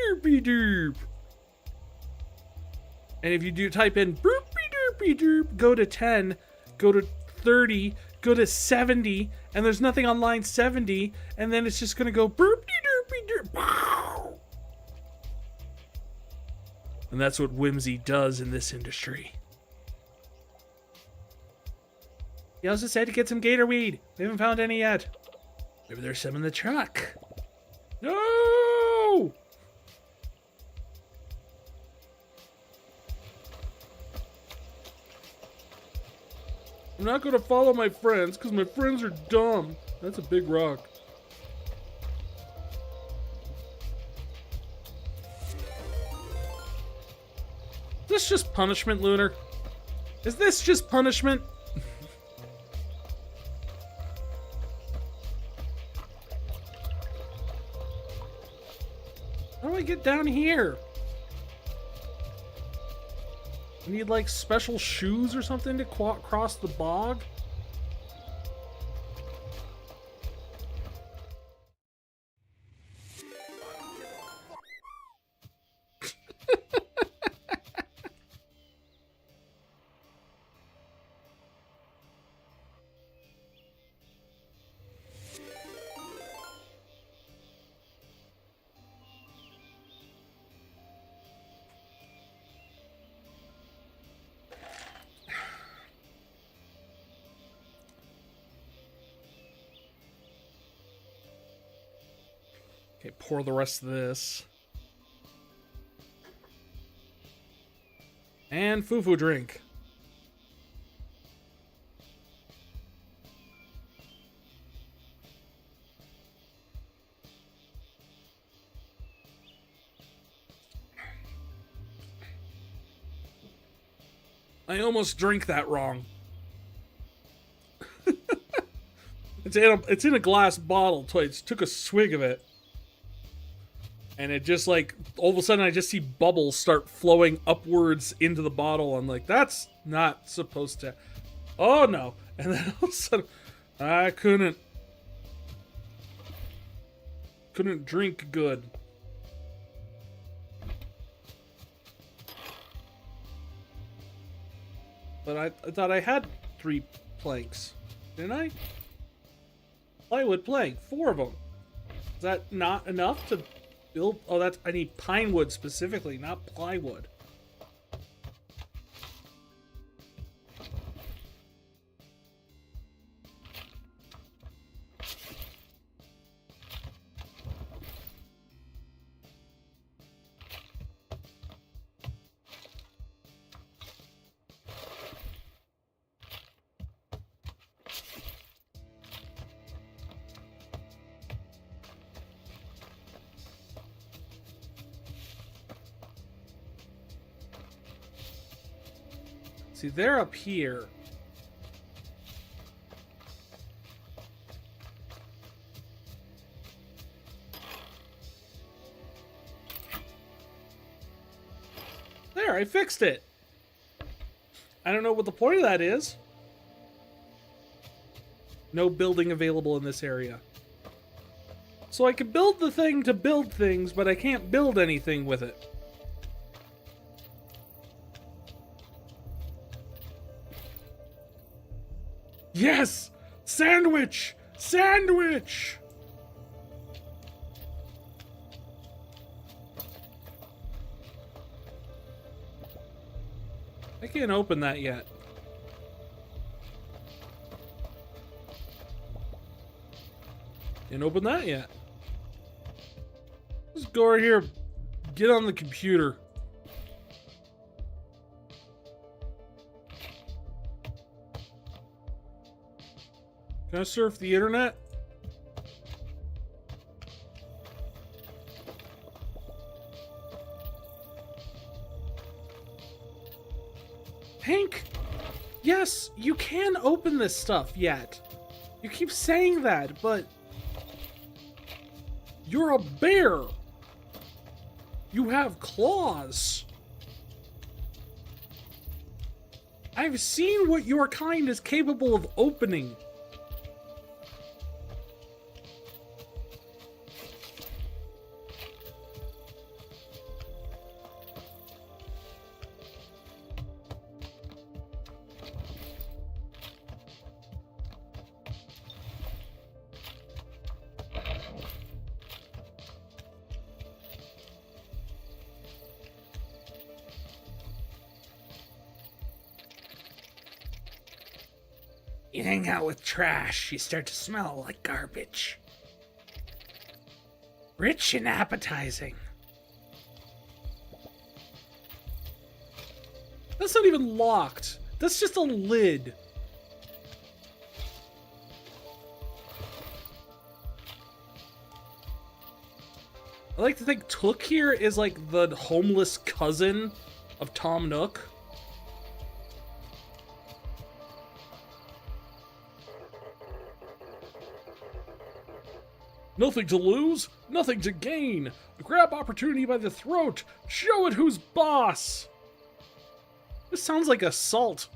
doopy doop. And if you do type in boopy doopy doop, go to 10, go to 30, go to 70, and there's nothing on line 70, and then it's just going to go boopy doopy doop. And that's what whimsy does in this industry. He also said to get some gator weed. We haven't found any yet. Maybe there's some in the truck. No! I'm not going to follow my friends because my friends are dumb. That's a big rock. Is this just punishment, Lunar? Is this just punishment? How do I get down here? I need like special shoes or something to cross the bog? Okay, pour the rest of this. And foo-foo drink. I almost drank that wrong. It's in a glass bottle, so I just took a swig of it. And it just like, all of a sudden I just see bubbles start flowing upwards into the bottle. I'm like, that's not supposed to. Oh no. And then all of a sudden, I couldn't drink good. But I thought I had 3 planks. Didn't I? Plywood plank, 4 of them. Is that not enough to build? Oh, that's, I need pine wood specifically, not plywood. See, they're up here. There, I fixed it. I don't know what the point of that is. No building available in this area. So I can build the thing to build things, but I can't build anything with it. Yes! Sandwich! Sandwich! I can't open that yet. Can't open that yet. Let's go over here. Get on the computer. Can I surf the internet? Hank! Yes, you can open this stuff yet. You keep saying that, but... You're a bear! You have claws! I've seen what your kind is capable of opening. You hang out with trash, you start to smell like garbage. Rich and appetizing. That's not even locked. That's just a lid. I like to think Took here is like the homeless cousin of Tom Nook. Nothing to lose, nothing to gain. Grab opportunity by the throat. Show it who's boss. This sounds like assault.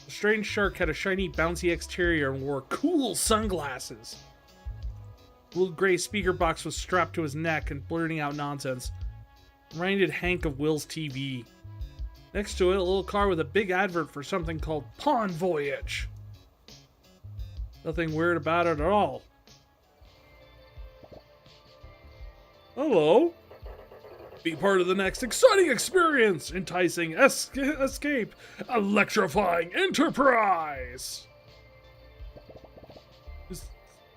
The strange shark had a shiny, bouncy exterior and wore cool sunglasses. A little gray speaker box was strapped to his neck and blurting out nonsense. Reminded Hank of Will's TV. Next to it, a little car with a big advert for something called Pawn Voyage. Nothing weird about it at all. Hello. Be part of the next exciting experience, enticing escape, electrifying enterprise. Is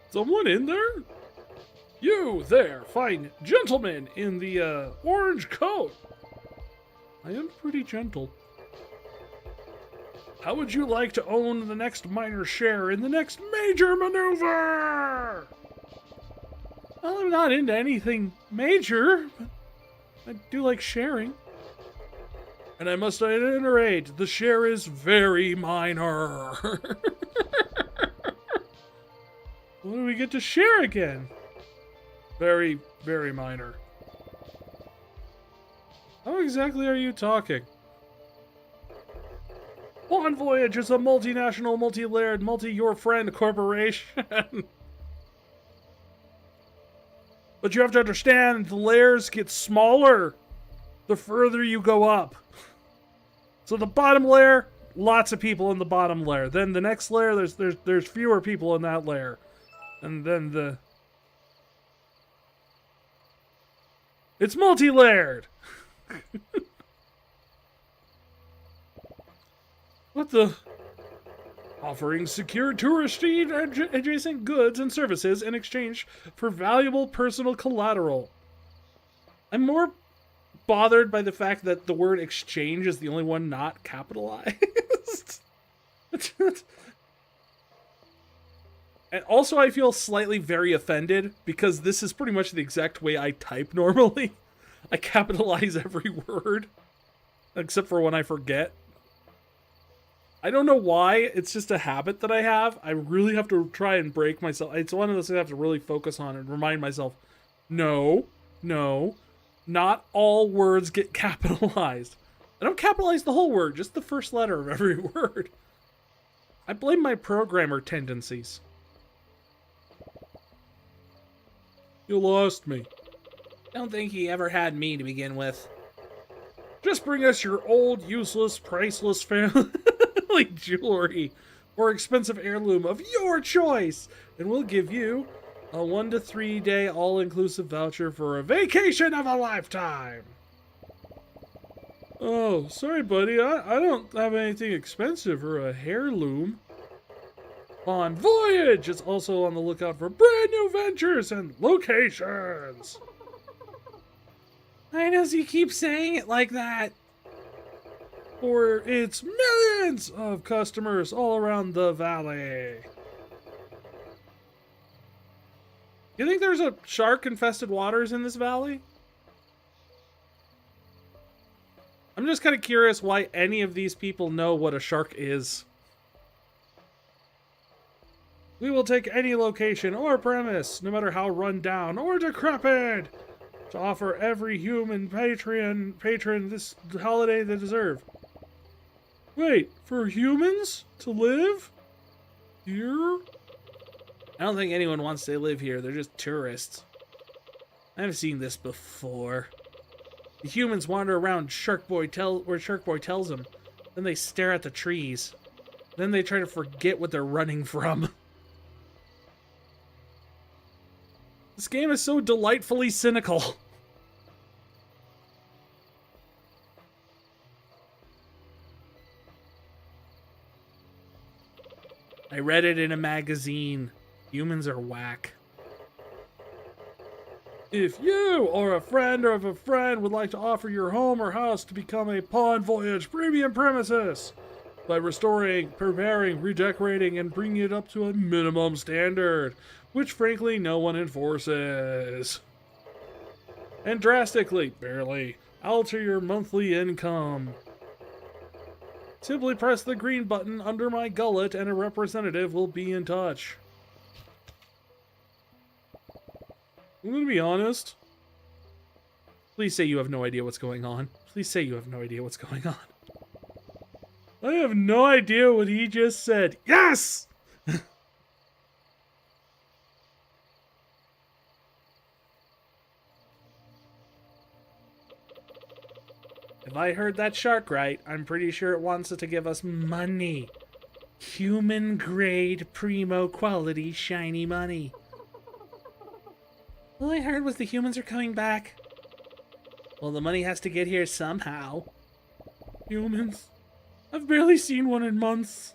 someone in there? You there, fine gentleman in the orange coat. I am pretty gentle. How would you like to own the next minor share in the next major maneuver? Well, I'm not into anything major, but I do like sharing. And I must reiterate, the share is very minor. What do we get to share again? Very, very minor. How exactly are you talking? Pawn Voyage is a multinational, multi-layered, multi-your-friend corporation. But you have to understand, the layers get smaller the further you go up. So the bottom layer, lots of people in the bottom layer. Then the next layer, there's fewer people in that layer. And then the... It's multi-layered! What the? Offering secure touristy adjacent goods and services in exchange for valuable personal collateral. I'm more bothered by the fact that the word exchange is the only one not capitalized. And also I feel slightly very offended because this is pretty much the exact way I type normally. I capitalize every word, except for when I forget. I don't know why. It's just a habit that I have. I really have to try and break myself. It's one of those things I have to really focus on and remind myself, no, not all words get capitalized. I don't capitalize the whole word, just the first letter of every word. I blame my programmer tendencies. You lost me. Don't think he ever had me to begin with. Just bring us your old, useless, priceless family jewelry or expensive heirloom of your choice, and we'll give you a 1 to 3 day all-inclusive voucher for a vacation of a lifetime. Oh, sorry, buddy. I don't have anything expensive or a heirloom. On Voyage is also on the lookout for brand new ventures and locations. Why does he keep saying it like that? For its millions of customers all around the valley. You think there's a shark-infested waters in this valley? I'm just kind of curious why any of these people know what a shark is. We will take any location or premise, no matter how run down or decrepit, to offer every human patron this holiday they deserve. Wait, for humans to live here? I don't think anyone wants to live here. They're just tourists. I've seen this before. The humans wander around where Shark Boy tells them. Then they stare at the trees. Then they try to forget what they're running from. This game is so delightfully cynical. I read it in a magazine. Humans are whack. If you or a friend of a friend would like to offer your home or house to become a Pawn Voyage premium premises by restoring, preparing, redecorating, and bringing it up to a minimum standard, which frankly no one enforces, and drastically, barely, alter your monthly income, simply press the green button under my gullet and a representative will be in touch. I'm gonna be honest. Please say you have no idea what's going on. Please say you have no idea what's going on. I have no idea what he just said. Yes! If I heard that shark right, I'm pretty sure it wants to give us money. Human grade, primo quality, shiny money. All I heard was the humans are coming back. Well, the money has to get here somehow. Humans? I've barely seen one in months.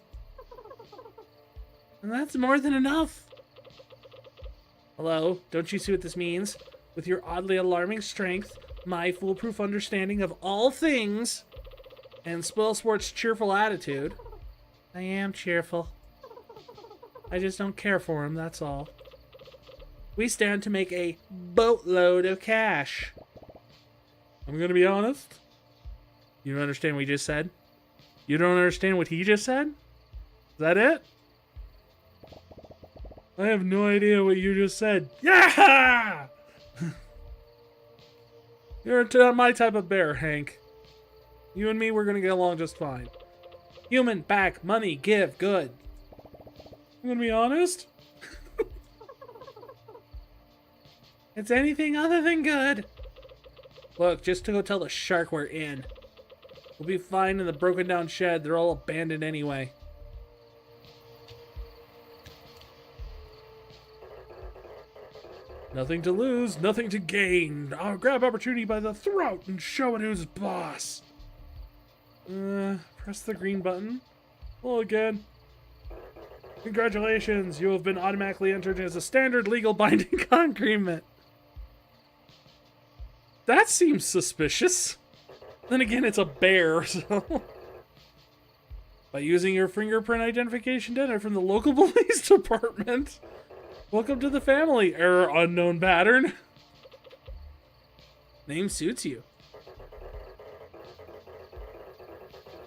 And that's more than enough. Hello, don't you see what this means? With your oddly alarming strength, my foolproof understanding of all things, and Spoilsport's cheerful attitude. I am cheerful. I just don't care for him, that's all. We stand to make a boatload of cash. I'm gonna be honest. You don't understand what he just said? You don't understand what he just said? Is that it? I have no idea what you just said. Yeah! You're my type of bear, Hank. You and me, we're gonna get along just fine. Human, back, money, give, good. I'm gonna be honest. It's anything other than good. Look, just to go tell the shark we're in. We'll be fine in the broken down shed. They're all abandoned anyway. Nothing to lose, nothing to gain. I'll grab opportunity by the throat and show it who's boss. Press the green button. Hello again. Congratulations, you have been automatically entered as a standard legal binding agreement. That seems suspicious. Then again, it's a bear, so... By using your fingerprint identification data from the local police department. Welcome to the family, error unknown pattern. Name suits you.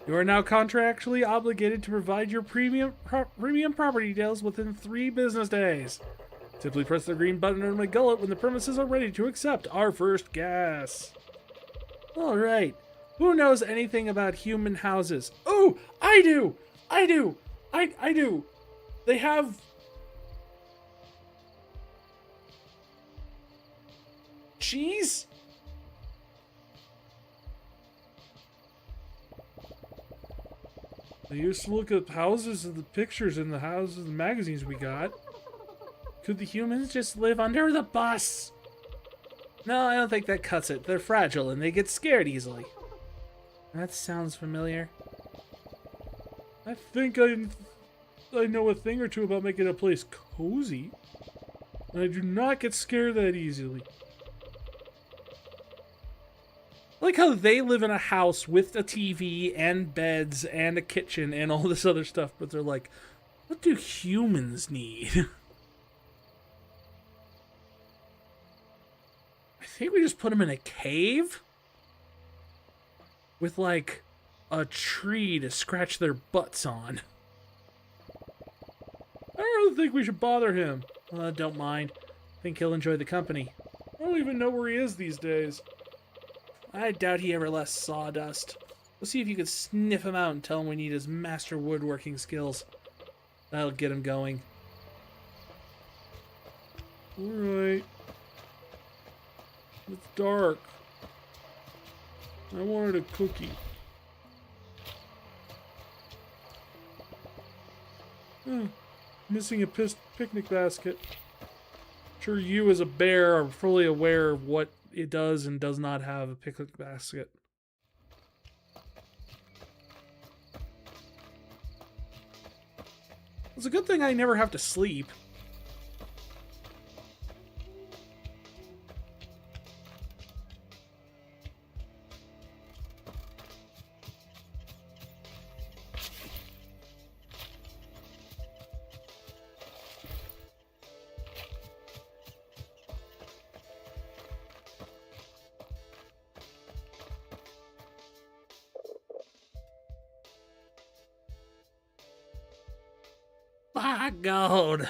You are now contractually obligated to provide your premium property details within 3 business days. Simply press the green button on my gullet when the premises are ready to accept our first gas. All right. Who knows anything about human houses? Oh, I do. I do. I do. They have cheese? I used to look at houses and the pictures in the houses and the magazines we got. Could the humans just live under the bus? No, I don't think that cuts it. They're fragile and they get scared easily. That sounds familiar. I think I know a thing or two about making a place cozy. And I do not get scared that easily. I like how they live in a house with a TV and beds and a kitchen and all this other stuff, but they're like, what do humans need? I think we just put them in a cave with like a tree to scratch their butts on. I don't really think we should bother him. Don't mind. I think he'll enjoy the company. I don't even know where he is these days. I doubt he ever left sawdust. We'll see if you can sniff him out and tell him we need his master woodworking skills. That'll get him going. Alright. It's dark. I wanted a cookie. Missing a picnic basket. Sure, you as a bear are fully aware of what it does and does not have a picnic basket. It's a good thing I never have to sleep. My God,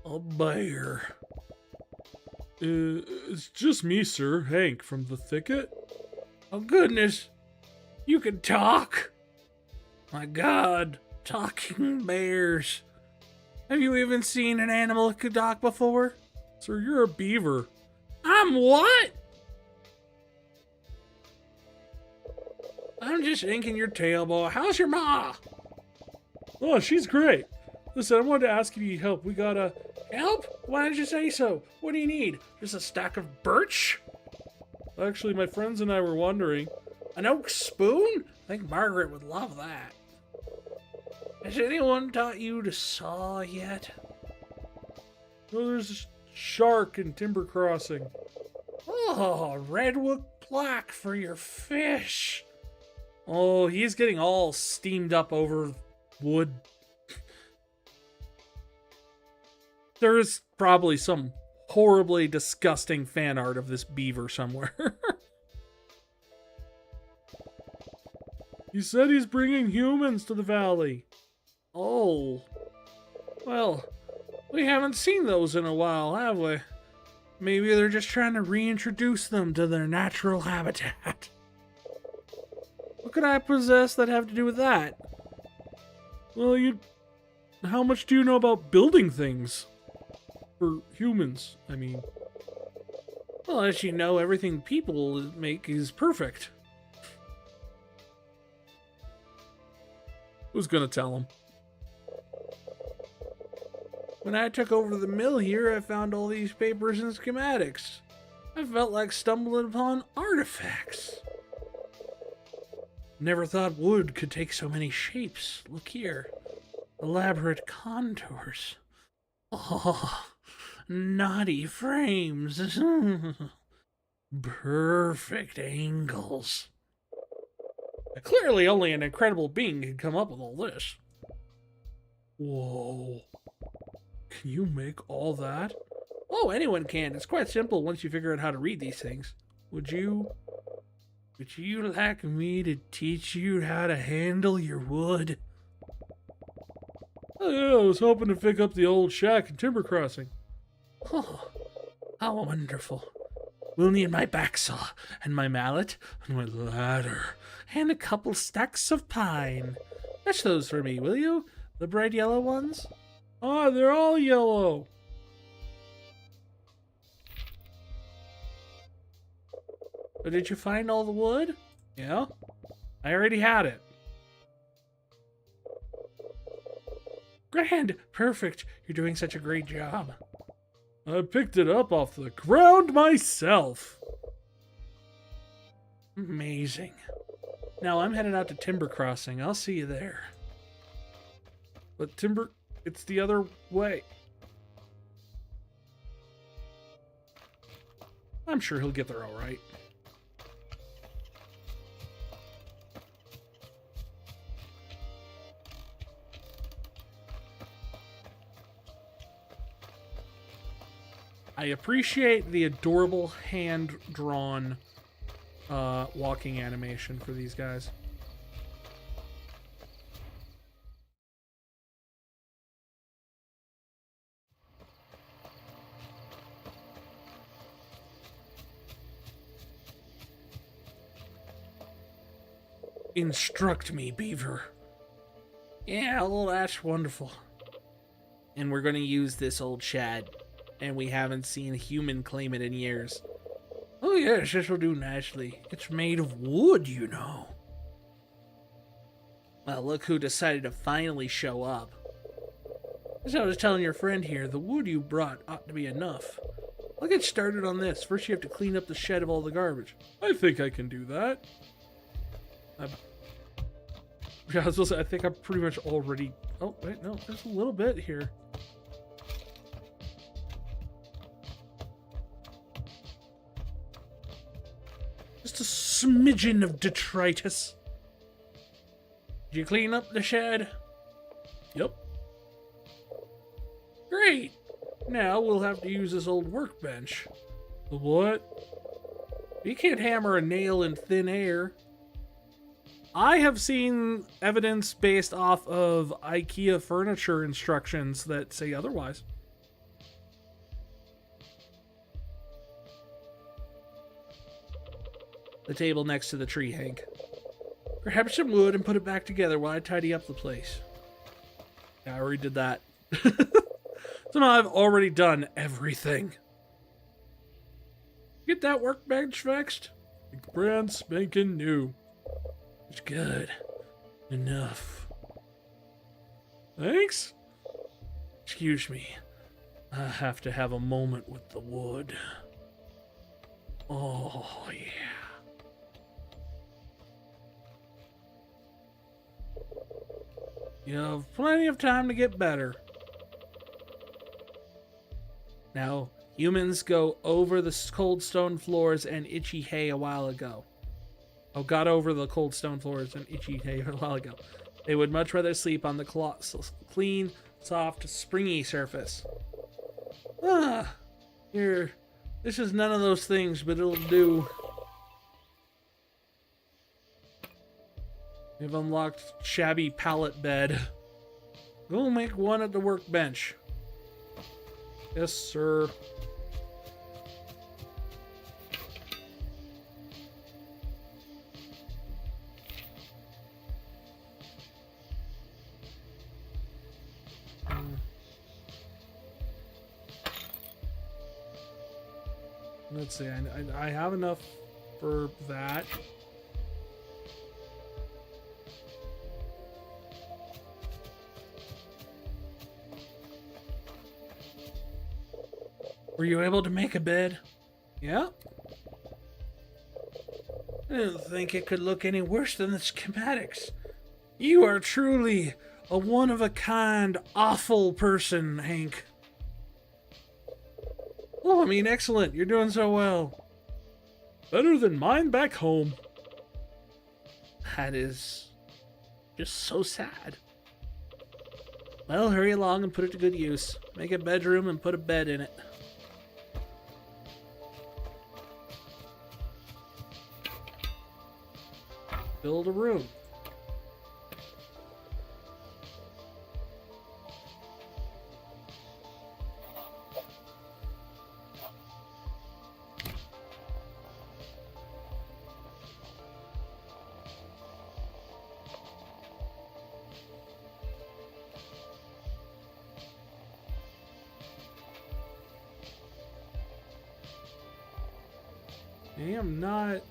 a bear. It's just me, sir, Hank, from the thicket. Oh, goodness. You can talk? My God, talking bears. Have you even seen an animal that could talk before? Sir, you're a beaver. I'm what? I'm just inking your tail, boy. How's your ma? Oh, she's great. Listen, I wanted to ask if you need help. We gotta... Help? Why did you say so? What do you need? Just a stack of birch? Actually, my friends and I were wondering. An oak spoon? I think Margaret would love that. Has anyone taught you to saw yet? Oh, there's a shark in Timber Crossing. Oh, redwood plaque for your fish. Oh, he's getting all steamed up over wood. There is probably some horribly disgusting fan art of this beaver somewhere. He said he's bringing humans to the valley. Oh. Well, we haven't seen those in a while, have we? Maybe they're just trying to reintroduce them to their natural habitat. What could I possess that have to do with that? Well, how much do you know about building things? For humans, I mean. Well, as you know, everything people make is perfect. Who's gonna tell him? When I took over the mill here, I found all these papers and schematics. I felt like stumbling upon artifacts. Never thought wood could take so many shapes. Look here. Elaborate contours. Oh, naughty frames. Perfect angles. Clearly only an incredible being could come up with all this. Whoa. Can you make all that? Oh, anyone can. It's quite simple once you figure out how to read these things. would you like me to teach you how to handle your wood? Oh, yeah, I was hoping to pick up the old shack in Timber Crossing. Oh, how wonderful. We'll need my back saw, and my mallet, and my ladder, and a couple stacks of pine. Fetch those for me, will you? The bright yellow ones? Ah, they're all yellow. But did you find all the wood? Yeah? I already had it. Grand! Perfect! You're doing such a great job. I picked it up off the ground myself. Amazing. Now I'm heading out to Timber Crossing. I'll see you there. But it's the other way. I'm sure he'll get there all right. I appreciate the adorable hand-drawn walking animation for these guys. Instruct me, Beaver. Yeah, well, that's wonderful. And we're going to use this old shad. And we haven't seen a human claim it in years. Oh yes, this will do nicely. It's made of wood, you know. Well, look who decided to finally show up. As I was telling your friend here, the wood you brought ought to be enough. I'll get started on this. First you have to clean up the shed of all the garbage. I think I can do that. Yeah, I was supposed to say, I think I'm pretty much already... Oh, wait, no, there's a little bit here. Just a smidgen of detritus. Did you clean up the shed? Yep. Great. Now we'll have to use this old workbench. The what? You can't hammer a nail in thin air. I have seen evidence based off of IKEA furniture instructions that say otherwise. The table next to the tree, Hank. Grab some wood and put it back together while I tidy up the place. Yeah, I already did that. So now I've already done everything. Get that workbench fixed? Brand spanking new. It's good. Enough. Thanks? Excuse me. I have to have a moment with the wood. Oh, yeah. You have plenty of time to get better. Now, humans go over the cold stone floors and itchy hay a while ago. Oh, got over the cold stone floors and itchy hay a while ago. They would much rather sleep on the clean, soft, springy surface. Here. This is none of those things, but it'll do. We've unlocked shabby pallet bed. Go make one at the workbench. Yes, sir. Let's see, I have enough for that. Were you able to make a bed? Yeah? I didn't think it could look any worse than the schematics. You are truly a one-of-a-kind, awful person, Hank. Oh, I mean, excellent. You're doing so well. Better than mine back home. That is just so sad. Well, hurry along and put it to good use. Make a bedroom and put a bed in it. Build a room. I am not...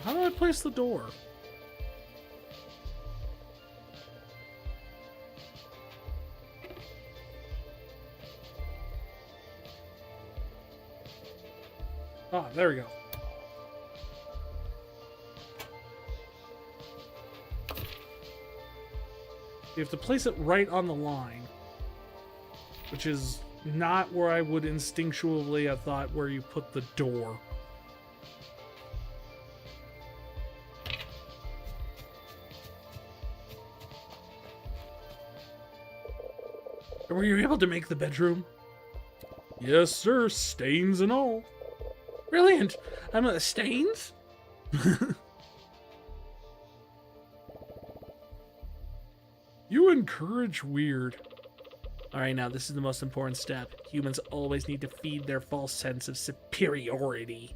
How do I place the door? Ah, there we go. You have to place it right on the line, which is not where I would instinctually have thought where you put the door. Were you able to make the bedroom? Yes, sir. Stains and all. Brilliant. I'm stains? You encourage weird. Alright, now this is the most important step. Humans always need to feed their false sense of superiority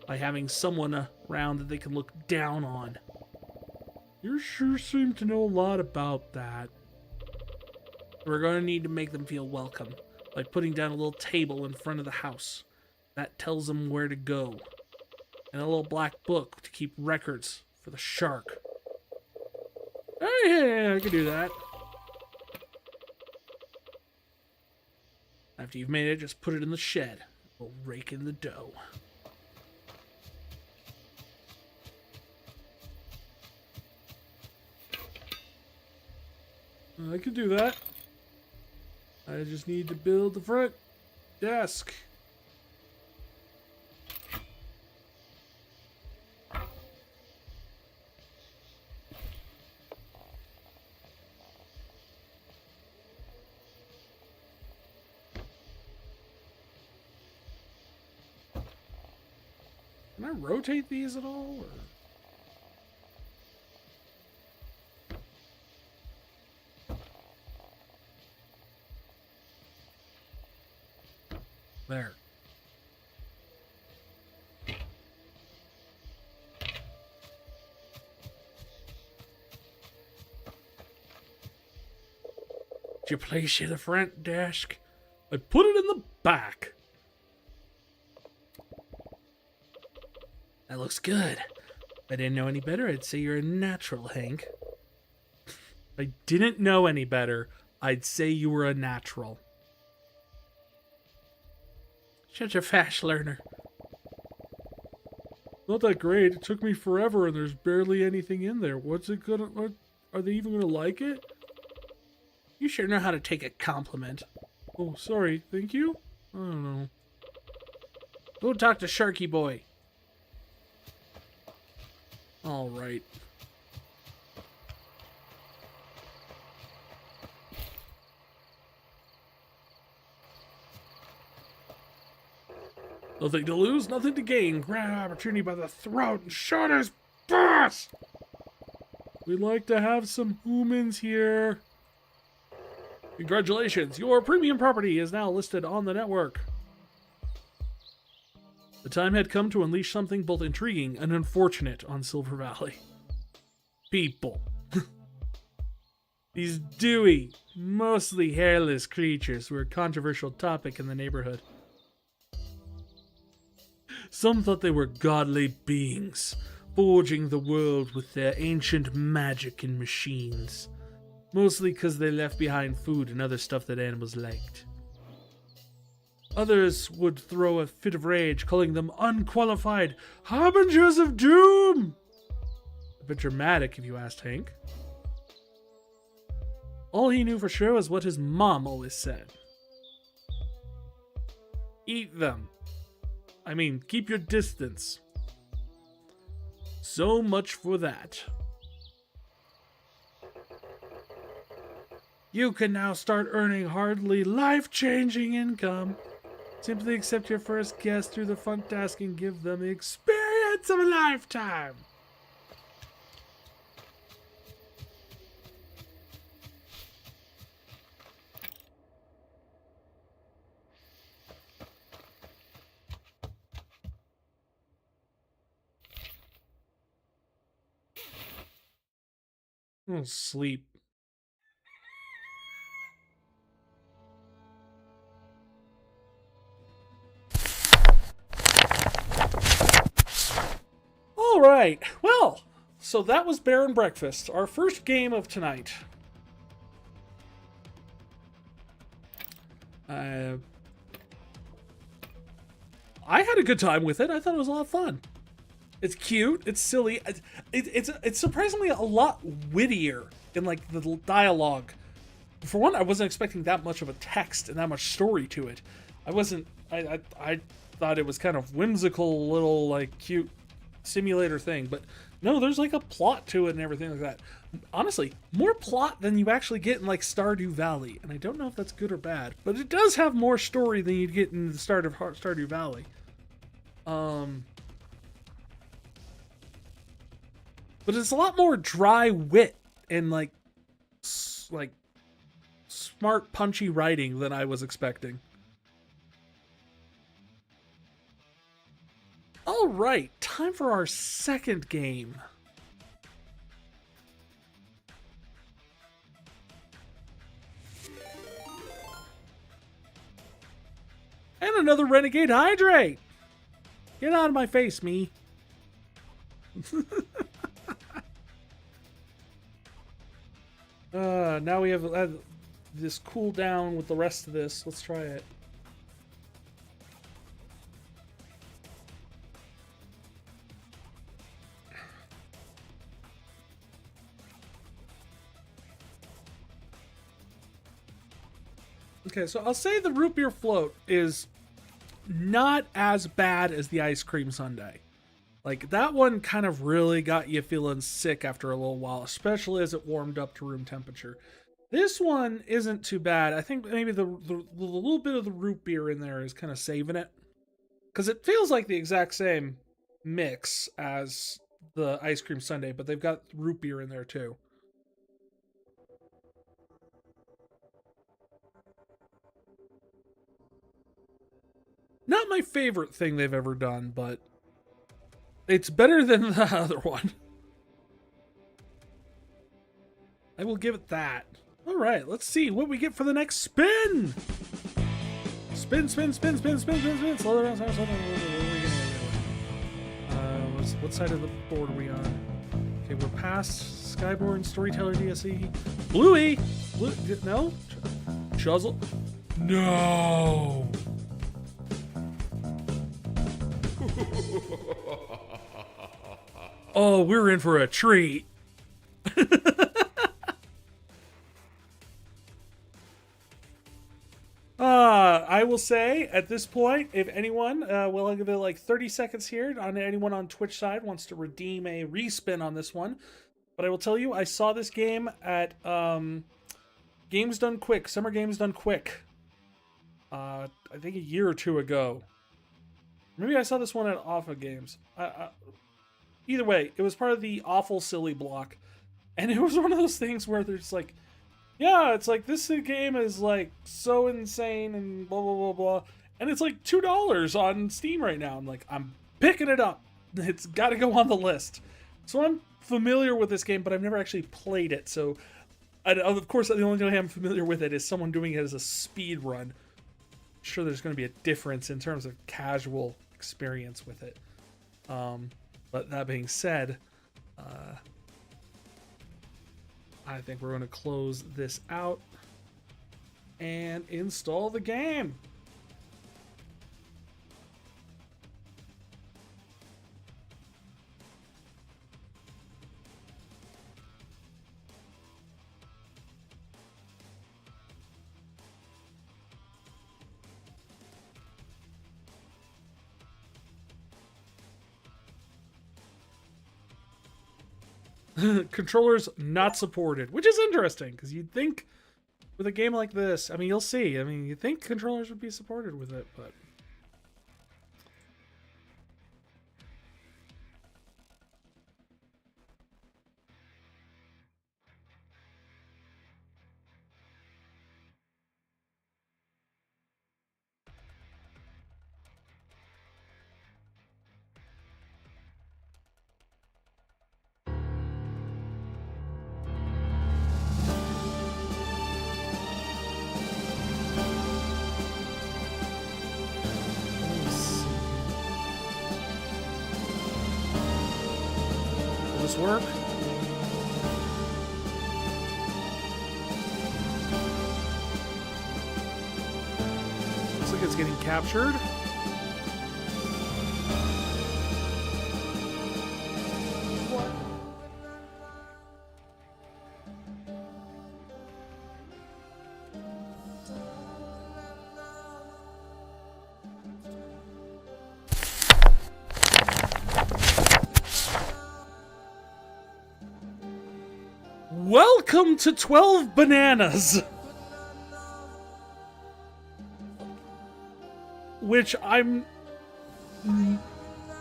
by having someone around that they can look down on. You sure seem to know a lot about that. We're going to need to make them feel welcome by putting down a little table in front of the house that tells them where to go, and a little black book to keep records for the shark. Oh yeah, I can do that. After you've made it, just put it in the shed. We'll rake in the dough. I can do that. I just need to build the front desk. Can I rotate these at all? Or? There. Did you place the front desk? I put it in the back. That looks good. If I didn't know any better, I'd say you're a natural, Hank. If I didn't know any better, I'd say you were a natural. Such a fast learner. Not that great. It took me forever and there's barely anything in there. What's it gonna... What, are they even gonna like it? You sure know how to take a compliment. Oh, sorry. Thank you? I don't know. Go talk to Sharky Boy. Alright. Nothing to lose, nothing to gain. Grab opportunity by the throat and shut his boss! We'd like to have some humans here. Congratulations, your premium property is now listed on the network. The time had come to unleash something both intriguing and unfortunate on Silver Valley. People. These dewy, mostly hairless creatures were a controversial topic in the neighborhood. Some thought they were godly beings, forging the world with their ancient magic and machines. Mostly because they left behind food and other stuff that animals liked. Others would throw a fit of rage, calling them unqualified harbingers of doom. A bit dramatic, if you asked Hank. All he knew for sure was what his mom always said. eat them. I mean, keep your distance. So much for that. You can now start earning hardly life-changing income. Simply accept your first guest through the front desk and give them the experience of a lifetime. I'll sleep. All right. Well, so that was Bear and Breakfast, our first game of tonight. I had a good time with it. I thought it was a lot of fun. It's cute. It's silly. It's surprisingly a lot wittier in like the dialogue. For one, I wasn't expecting that much of a text and that much story to it. I thought it was kind of whimsical, little like cute simulator thing, but no, there's like a plot to it and everything like that. Honestly, more plot than you actually get in like Stardew Valley, and I don't know if that's good or bad, but it does have more story than you'd get in the start of Stardew Valley. But it's a lot more dry wit and like smart, punchy writing than I was expecting. All right, time for our second game. And another Renegade Hydrate! Get out of my face, me. Now we have this cooldown with the rest of this. Let's try it. Okay, so I'll say the root beer float is not as bad as the ice cream sundae. Like, that one kind of really got you feeling sick after a little while, especially as it warmed up to room temperature. This one isn't too bad. I think maybe the little bit of the root beer in there is kind of saving it. Because it feels like the exact same mix as the ice cream sundae, but they've got root beer in there too. Not my favorite thing they've ever done, but it's better than the other one. I will give it that. All right, let's see what we get for the next spin. Spin, spin, spin, spin, spin, spin, spin. Slow down, slow down, slow down. What side of the board are we on? Okay, we're past Skyborn, Storyteller, DSE. Bluey! No? Chuzzle? No! Oh, we're in for a treat. I will say at this point, if anyone, I'll give it like 30 seconds here on anyone on Twitch side wants to redeem a respin on this one. But I will tell you, I saw this game at Games Done Quick, Summer Games Done Quick. I think a year or two ago. Maybe I saw this one at Alpha Games. Either way, it was part of the Awful Silly block. And it was one of those things where there's like, yeah, it's like this game is like so insane and blah, blah, blah, blah. And it's like $2 on Steam right now. I'm like, I'm picking it up. It's got to go on the list. So I'm familiar with this game, but I've never actually played it. So, of course, the only way I'm familiar with it is someone doing it as a speed run. I'm sure there's going to be a difference in terms of casual experience with it. But that being said, I think we're going to close this out and install the game. Controllers not supported, which is interesting because you'd think with a game like this, I mean, you'll see. I mean, you think controllers would be supported with it, but let me see. Will this work? Looks like it's getting captured. Welcome to 12 Bananas! Which I'm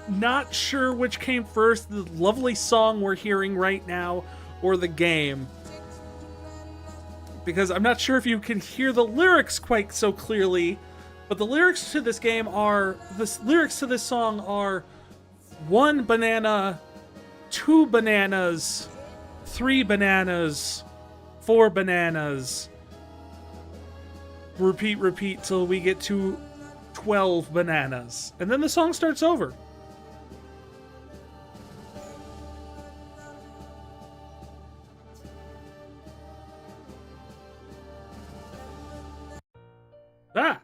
not sure which came first, the lovely song we're hearing right now or the game. Because I'm not sure if you can hear the lyrics quite so clearly, but the lyrics to this game are, the lyrics to this song are 1 banana, 2 bananas, 3 bananas, 4 bananas. Repeat, repeat till we get to 12 bananas. And then the song starts over. Ah!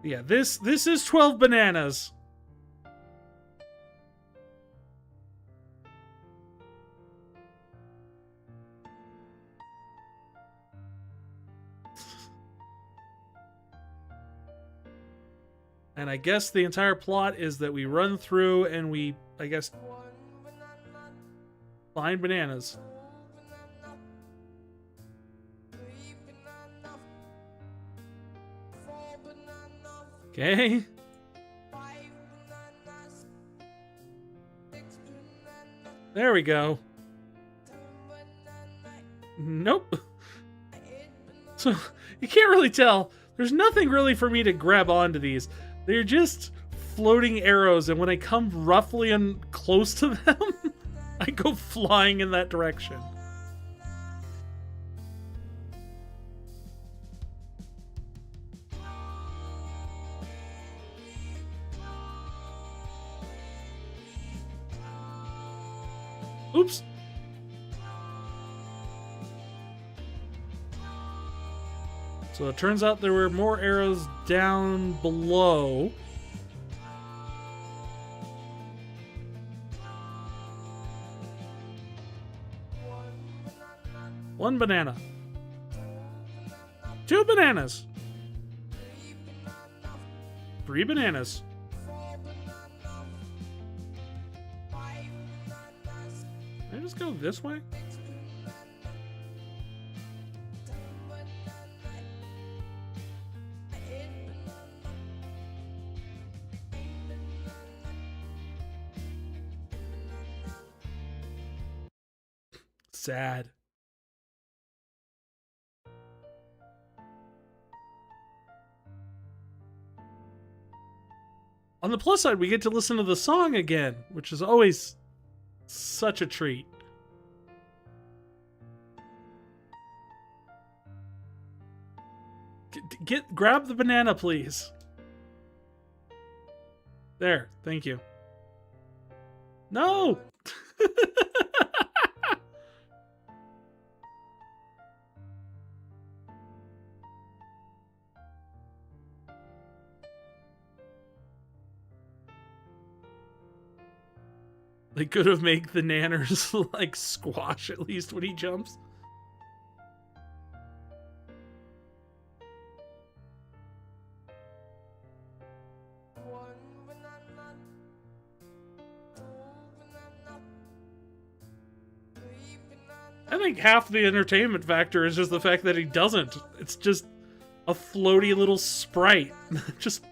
Yeah, this is 12 bananas. And I guess the entire plot is that we run through and we, I guess, find bananas. Okay. There we go. Nope. So, you can't really tell. There's nothing really for me to grab onto these. They're just floating arrows, and when I come roughly and close to them, I go flying in that direction. Oops. So it turns out there were more arrows down below. One banana. 2 bananas. 3 bananas. Can I just go this way? Sad. On the plus side, we get to listen to the song again, which is always such a treat. Grab the banana, please. There, thank you. No! They could have made the nanners like squash at least when he jumps. I think half the entertainment factor is just the fact that he doesn't. It's just a floaty little sprite. Just...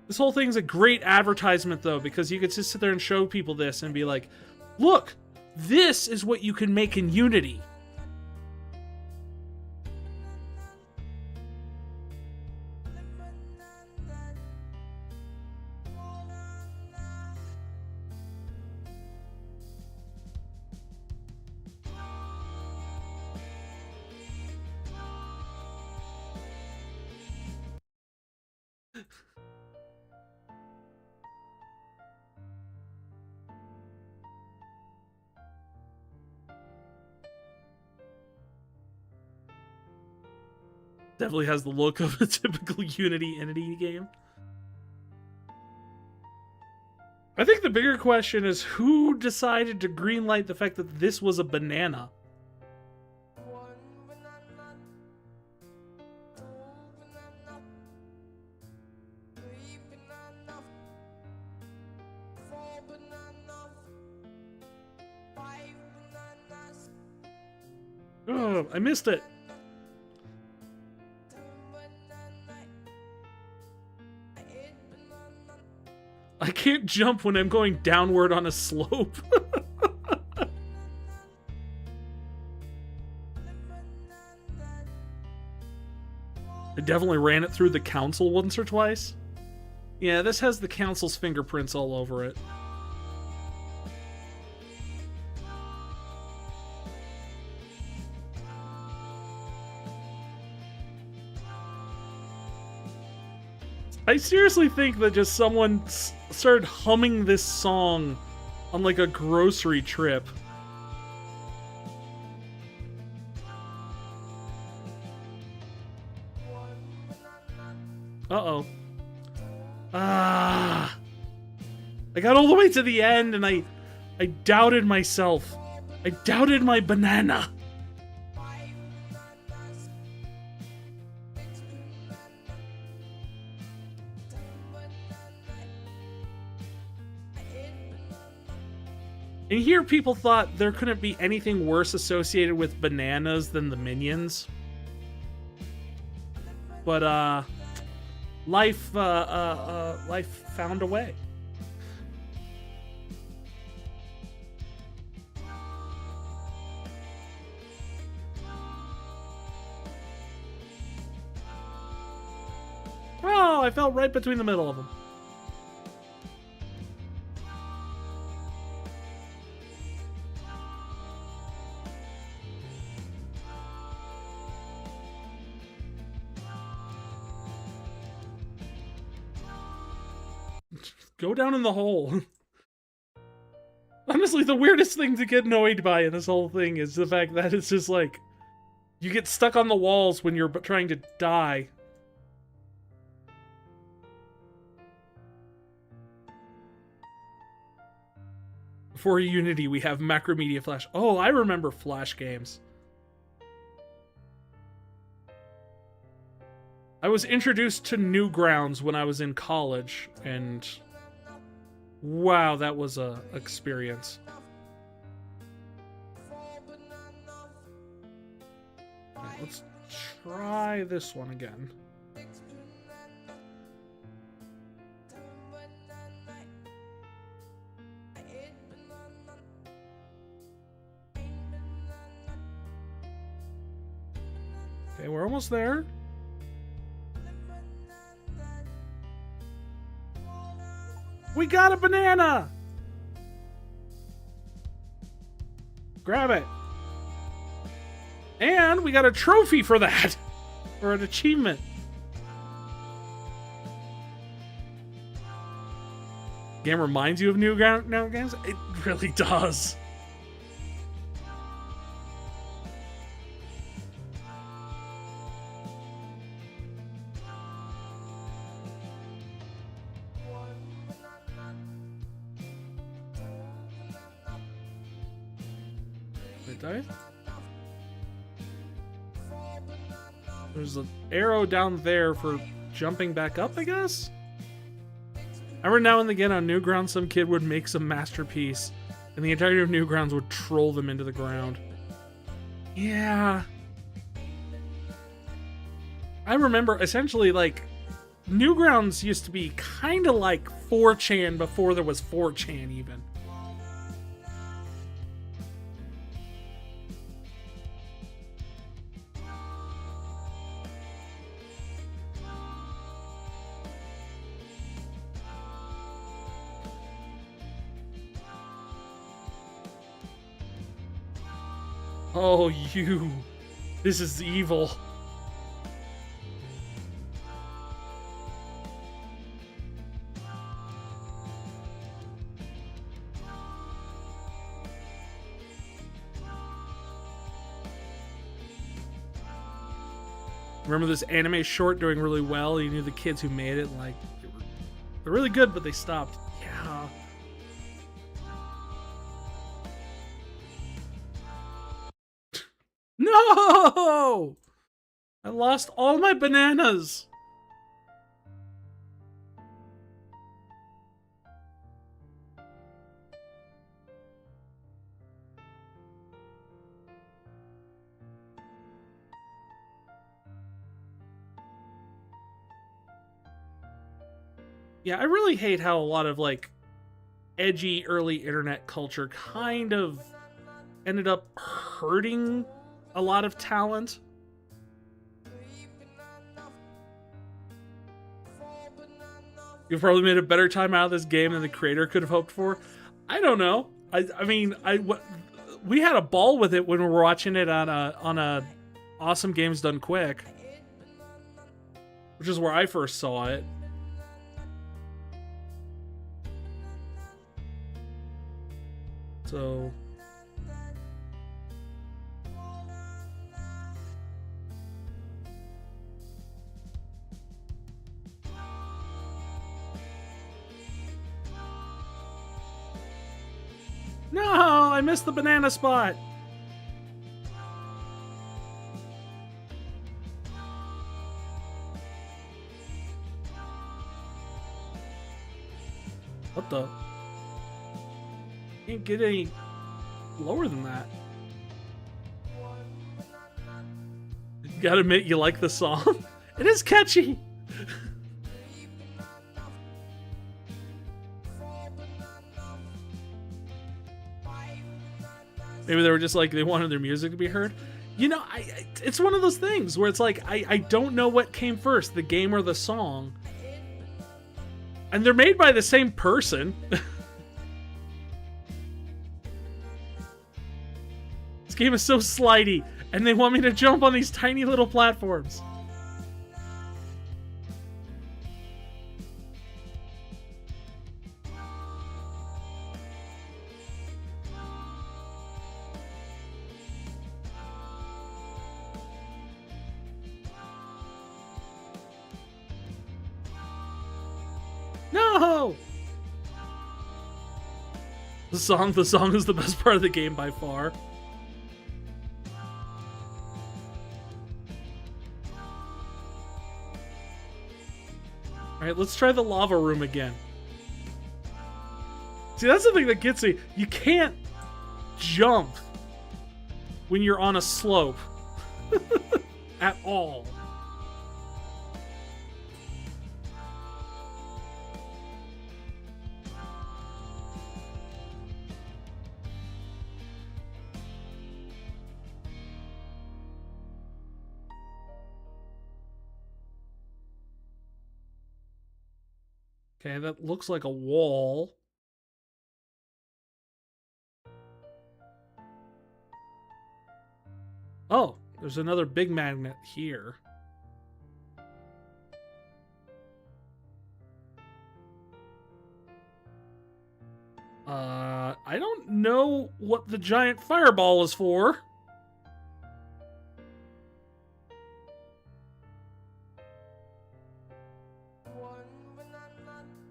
This whole thing's a great advertisement, though, because you could just sit there and show people this and be like, look, this is what you can make in Unity. Definitely has the look of a typical Unity entity game. I think the bigger question is who decided to greenlight the fact that this was a banana? Oh, I missed it. I can't jump when I'm going downward on a slope. I definitely ran it through the council once or twice. Yeah, this has the council's fingerprints all over it. I seriously think that just someone started humming this song on like a grocery trip. Uh-oh. Ah. I got all the way to the end and I doubted myself. I doubted my banana. And here people thought there couldn't be anything worse associated with bananas than the Minions. But, life found a way. Oh, I fell right between the middle of them. Go down in the hole. Honestly, the weirdest thing to get annoyed by in this whole thing is the fact that it's just like, you get stuck on the walls when you're trying to die. For Unity, we have Macromedia Flash. Oh, I remember Flash games. I was introduced to Newgrounds when I was in college, and wow, that was a experience. Right, let's try this one again. Okay, we're almost there. We got a banana! Grab it. And we got a trophy for that. Or an achievement. Game reminds you of Newgrounds games? It really does. There's an arrow down there for jumping back up, I guess? Every now and again on Newgrounds, some kid would make some masterpiece and the entirety of Newgrounds would troll them into the ground. Yeah. I remember, essentially, like, Newgrounds used to be kind of like 4chan before there was 4chan, even. Oh, you. This is evil. Remember this anime short doing really well? You knew the kids who made it, like, they're really good, but they stopped. Yeah. No! I lost all my bananas. Yeah, I really hate how a lot of, like, edgy early internet culture kind of ended up hurting a lot of talent. You've probably made a better time out of this game than the creator could have hoped for. I don't know. I mean, we had a ball with it when we were watching it on a Awesome Games Done Quick, which is where I first saw it. So no, I missed the banana spot. What the? Can't get any lower than that. You gotta admit, you like the song. It is catchy. Maybe they were just like, they wanted their music to be heard. You know, it's one of those things where it's like, I don't know what came first, the game or the song. And they're made by the same person. This game is so slidey, and they want me to jump on these tiny little platforms. No! The song is the best part of the game by far. Alright, let's try the lava room again. See, that's the thing that gets me. You can't jump when you're on a slope. At all. Okay, that looks like a wall. Oh, there's another big magnet here. I don't know what the giant fireball is for.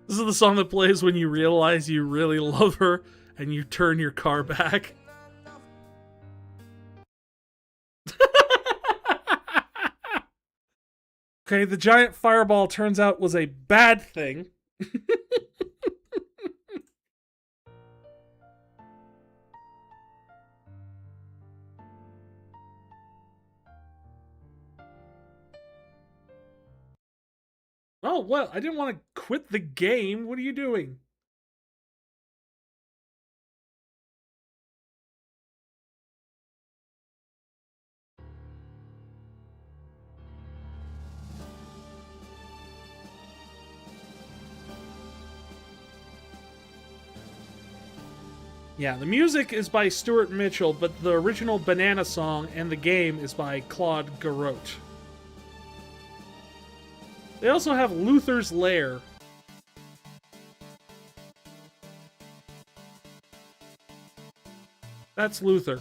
This is the song that plays when you realize you really love her and you turn your car back. Okay, the giant fireball turns out was a bad thing. No, what? I didn't want to quit the game. What are you doing? Yeah, the music is by Stuart Mitchell, but the original Banana song and the game is by Claude Garotte. They also have Luther's Lair. That's Luther.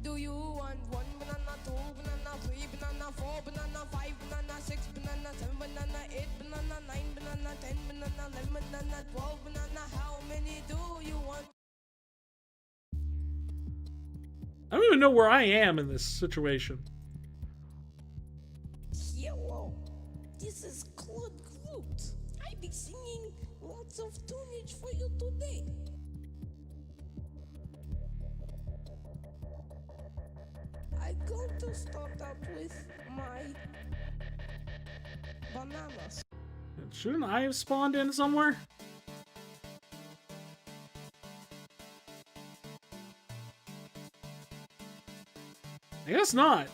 Do you want 1 banana, 2 banana, 3 banana, 4 banana, 5 banana, 6 banana, 7 banana, 8 banana, 9 banana, 10 banana, 11 banana, 12 banana? How many do you want? I don't even know where I am in this situation. Hello, this is Claude Groot. I be singing lots of tunage for you today. I'm going to start out with my bananas. Shouldn't I have spawned in somewhere? I guess not.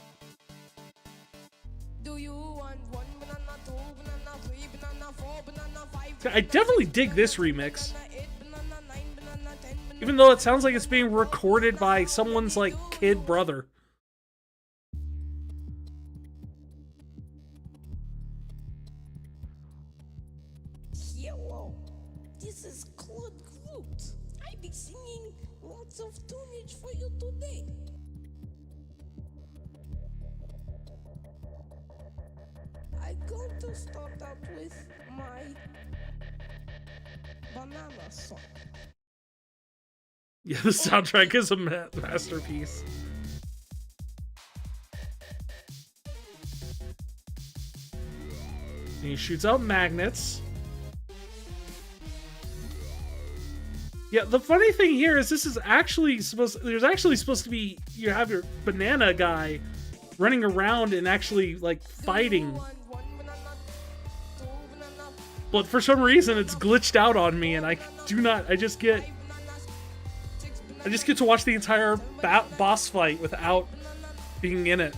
Do you want 1 banana, 2 banana, 3 banana, 4 banana, 5 banana, I definitely dig this remix. 8 banana, 9 banana, 10 banana? Even though it sounds like it's being recorded by someone's, like, kid brother. Hello, this is Claude Groot. I be singing lots of tunage for you today. I'm going to start out with my banana song. Yeah, the soundtrack is a masterpiece. And he shoots out magnets. Yeah, the funny thing here is this is actually there's actually supposed to be, you have your banana guy running around and actually, like, fighting. But for some reason it's glitched out on me and I just get to watch the entire boss fight without being in it.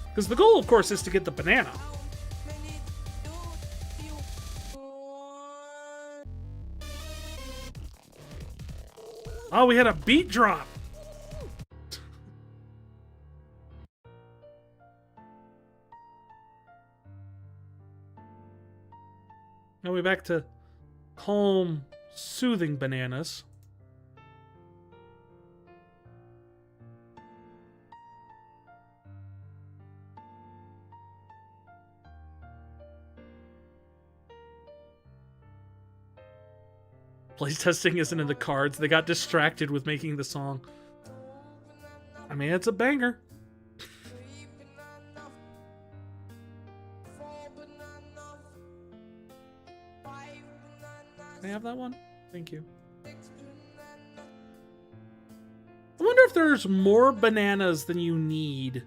Because the goal, of course, is to get the banana. Oh, we had a beat drop. Now we're back to calm, soothing bananas. Playtesting isn't in the cards. They got distracted with making the song. I mean, it's a banger. Can I have that one? Thank you. I wonder if there's more bananas than you need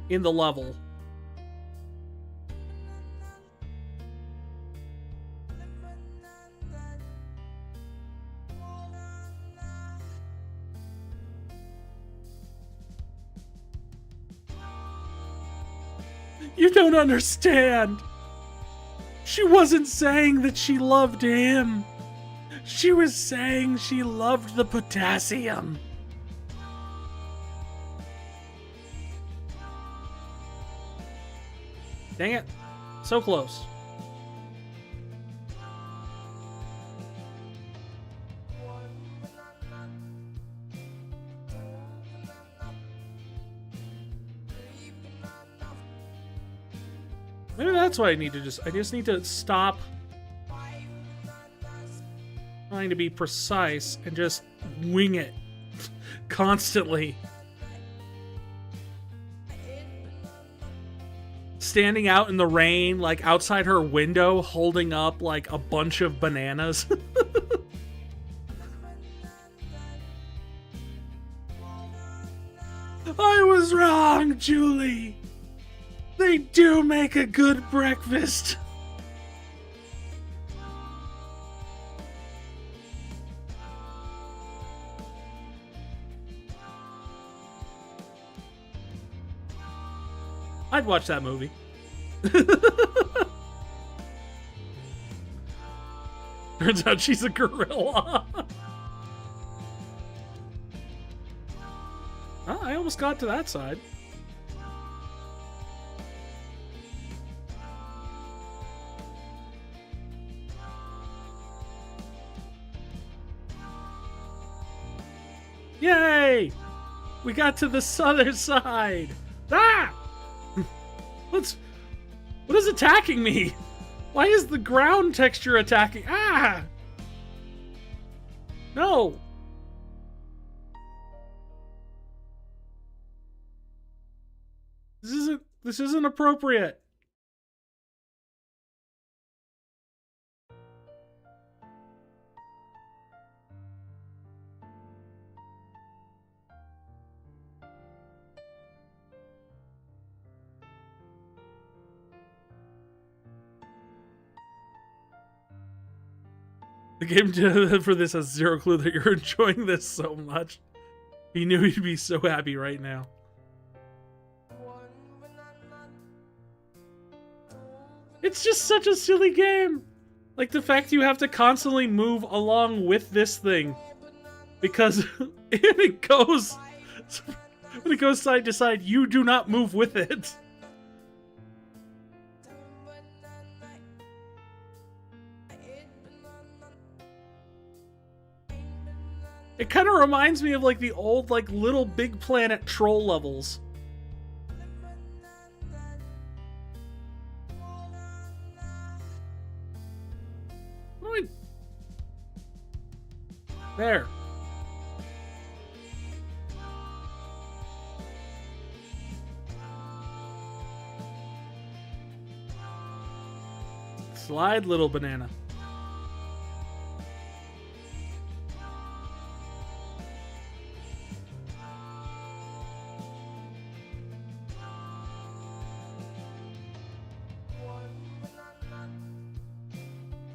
in the level. You don't understand. She wasn't saying that she loved him. She was saying she loved the potassium. Dang it. So close. Maybe that's what I need to I just need to stop trying to be precise and just wing it constantly. Standing out in the rain, like outside her window, holding up like a bunch of bananas. I was wrong, Julie. They do make a good breakfast. I'd watch that movie. Turns out she's a gorilla. Oh, I almost got to that side. Yay! We got to the southern side. Ah! What is attacking me? Why is the ground texture attacking? Ah! No! This isn't appropriate. The game for this has zero clue that you're enjoying this so much. He knew he'd be so happy right now. It's just such a silly game. Like the fact you have to constantly move along with this thing. Because when it goes side to side, you do not move with it. It kind of reminds me of like the old like Little Big Planet troll levels. There. Slide, little banana.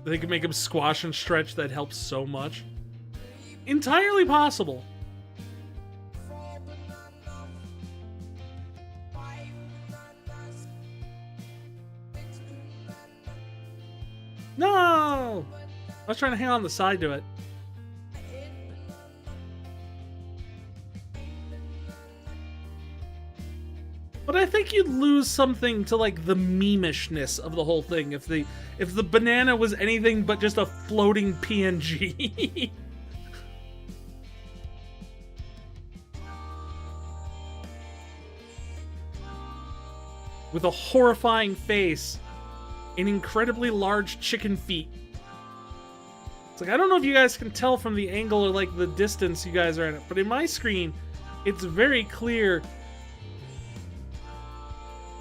They can make him squash and stretch. That helps so much. Entirely possible. No! I was trying to hang on the side to it. But I think you'd lose something to like the memishness of the whole thing if the banana was anything but just a floating PNG. With a horrifying face and incredibly large chicken feet. It's like, I don't know if you guys can tell from the angle or like the distance you guys are at it, but in my screen, it's very clear.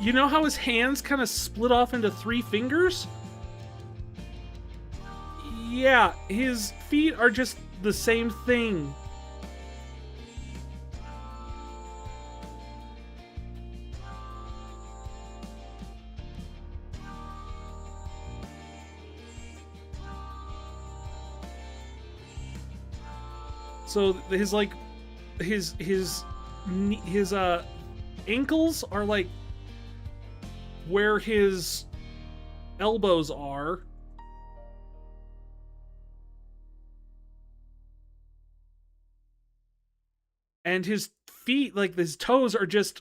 You know how his hands kind of split off into 3 fingers? Yeah, his feet are just the same thing. So his like his ankles are like where his elbows are. And his feet, like his toes, are just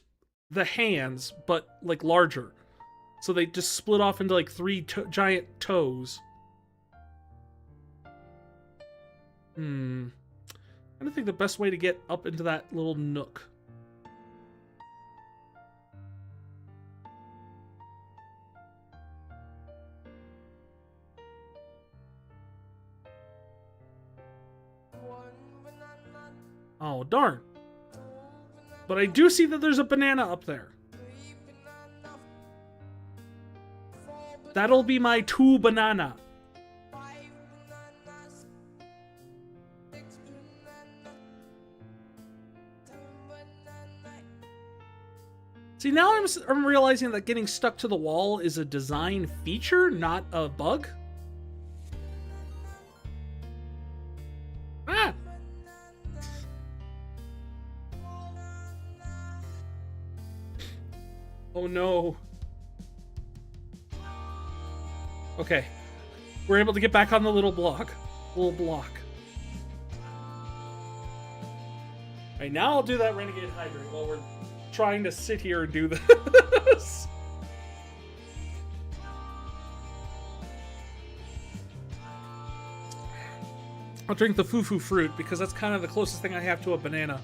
the hands, but like larger. So they just split off into like 3 giant toes. I don't think the best way to get up into that little nook. Oh, darn. But I do see that there's a banana up there. That'll be my 2 banana. See, now I'm realizing that getting stuck to the wall is a design feature, not a bug. Ah! Oh no. Okay. We're able to get back on the little block. Alright, now I'll do that Renegade Hydrant while we're trying to sit here and do this. I'll drink the foo-foo fruit because that's kind of the closest thing I have to a banana.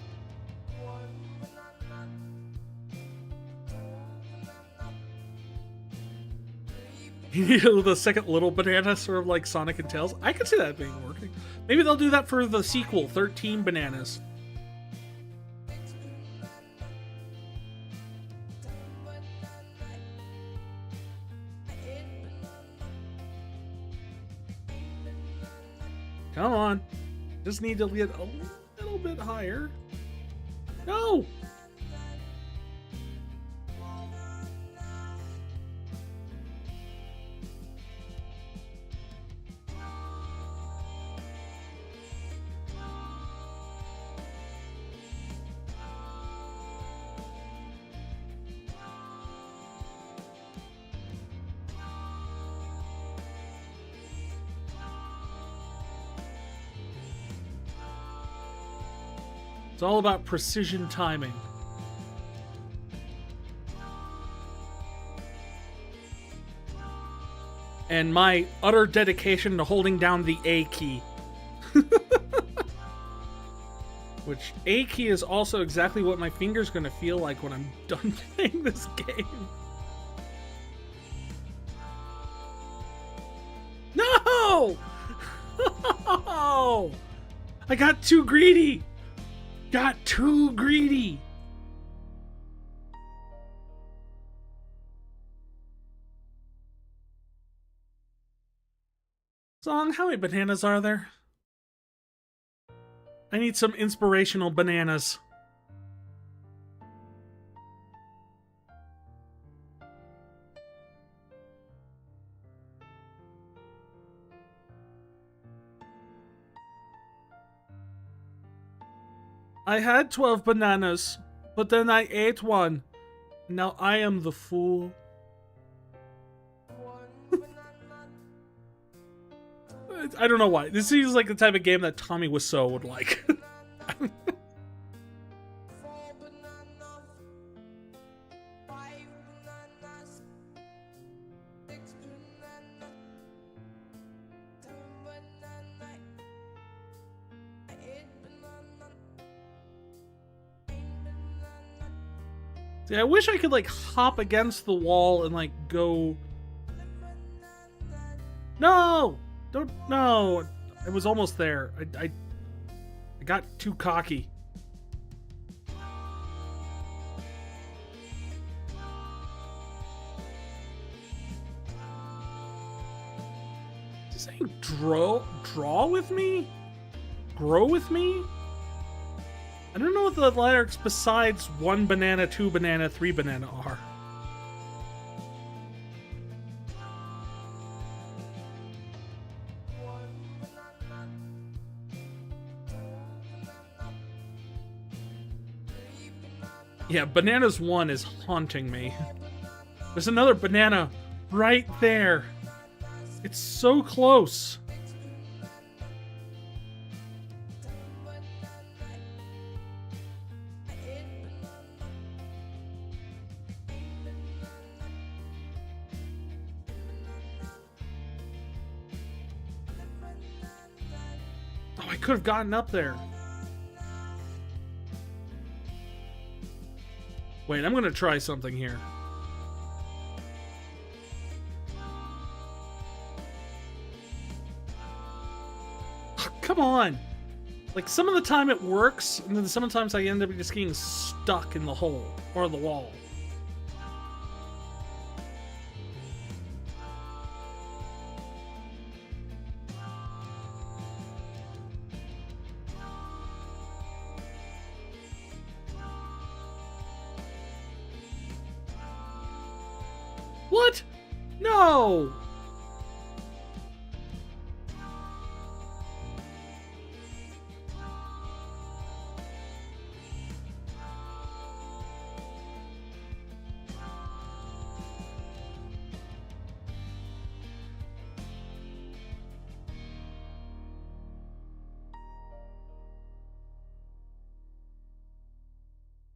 You need the second little banana, sort of like Sonic and Tails. I could see that being working. Maybe they'll do that for the sequel, 13 Bananas. Come on. Just need to get a little bit higher. No! It's all about precision timing. And my utter dedication to holding down the A key. Which A key is also exactly what my finger's gonna feel like when I'm done playing this game. No! No! I got too greedy! Got too greedy! Song, how many bananas are there? I need some inspirational bananas. I had 12 bananas, but then I ate one. Now I am the fool. I don't know why. This seems like the type of game that Tommy Wiseau would like. See, I wish I could like hop against the wall and like go. No! Don't, no! It was almost there. I got too cocky. Is this saying draw with me? Grow with me? I don't know what the lyrics besides 1 banana, 2 banana, 3 banana are. Yeah, bananas 1 is haunting me. There's another banana right there. It's so close. Oh, I could have gotten up there. Wait, I'm gonna try something here. Come on! Like, some of the time it works, and then sometimes I end up just getting stuck in the hole, or the wall. What? No!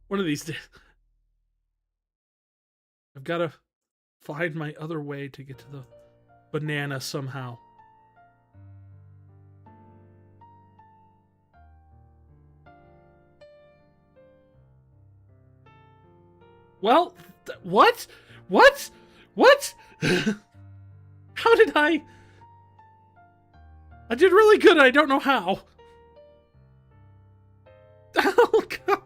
One of these days. I've got to find my other way to get to the banana somehow. Well, what? What? What? How did I did really good. I don't know how. Oh, God.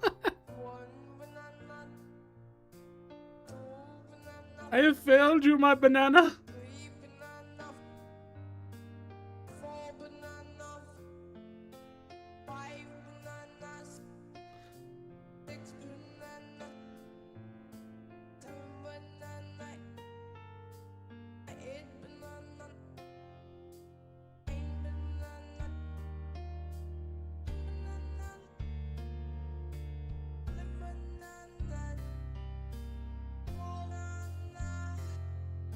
I have failed you, my banana.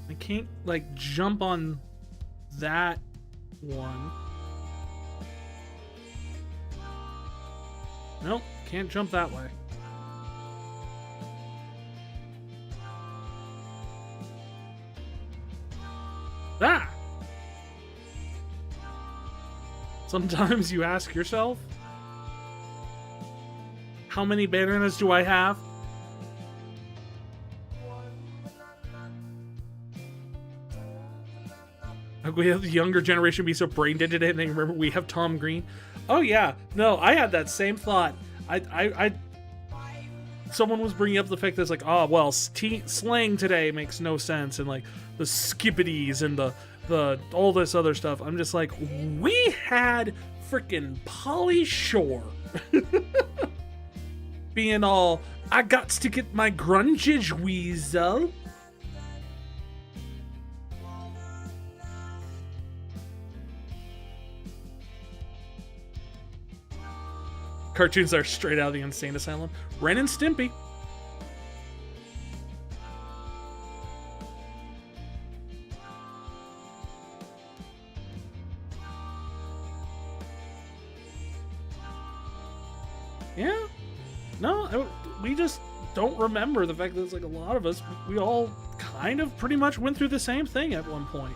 I can't, like, jump on that one. Nope, can't jump that way. Ah! Sometimes you ask yourself, how many bananas do I have? Like, we have the younger generation be so brain dead today, and they remember we have Tom Green. Oh yeah, no, I had that same thought. Someone was bringing up the fact that it's like, oh well, slang today makes no sense, and like the skippities and the all this other stuff. I'm just like, we had freaking Polly Shore being all, I got to get my grungage weasel. Cartoons are straight out of the insane asylum. Ren and Stimpy. Yeah. No, we just don't remember the fact that it's like a lot of us, we all kind of pretty much went through the same thing at one point.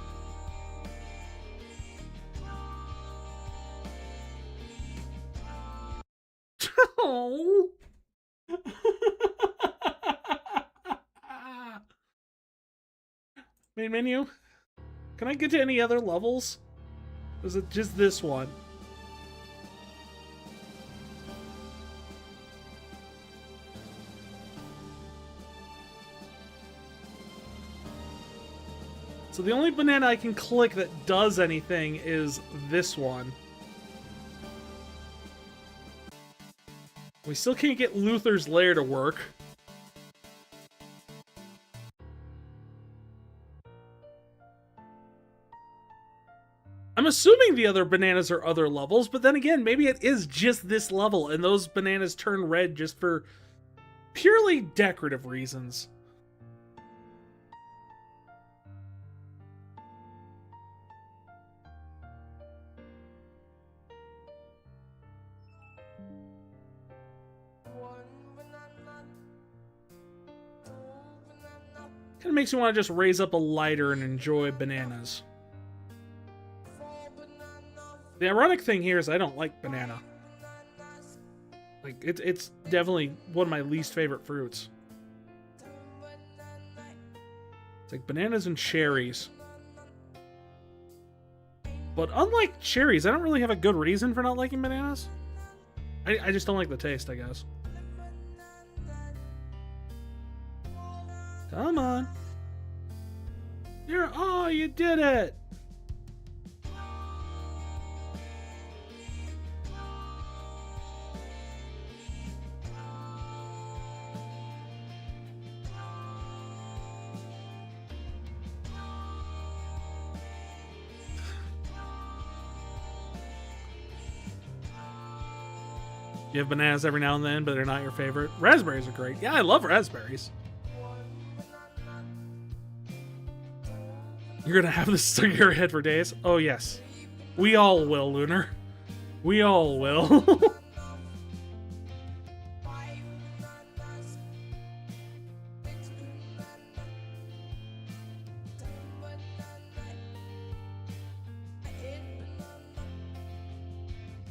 Oh. Main menu. Can I get to any other levels? Or is it just this one? So the only banana I can click that does anything is this one. We still can't get Luther's lair to work. I'm assuming the other bananas are other levels, but then again, maybe it is just this level, and those bananas turn red just for purely decorative reasons. Kind of makes me want to just raise up a lighter and enjoy bananas. The ironic thing here is I don't like banana. Like, it's definitely one of my least favorite fruits. It's like bananas and cherries. But unlike cherries, I don't really have a good reason for not liking bananas. I just don't like the taste, I guess. Come on. Oh, you did it. You have bananas every now and then, but they're not your favorite. Raspberries are great. Yeah, I love raspberries. You're gonna have this stuck in your head for days? Oh, yes. We all will, Lunar. We all will.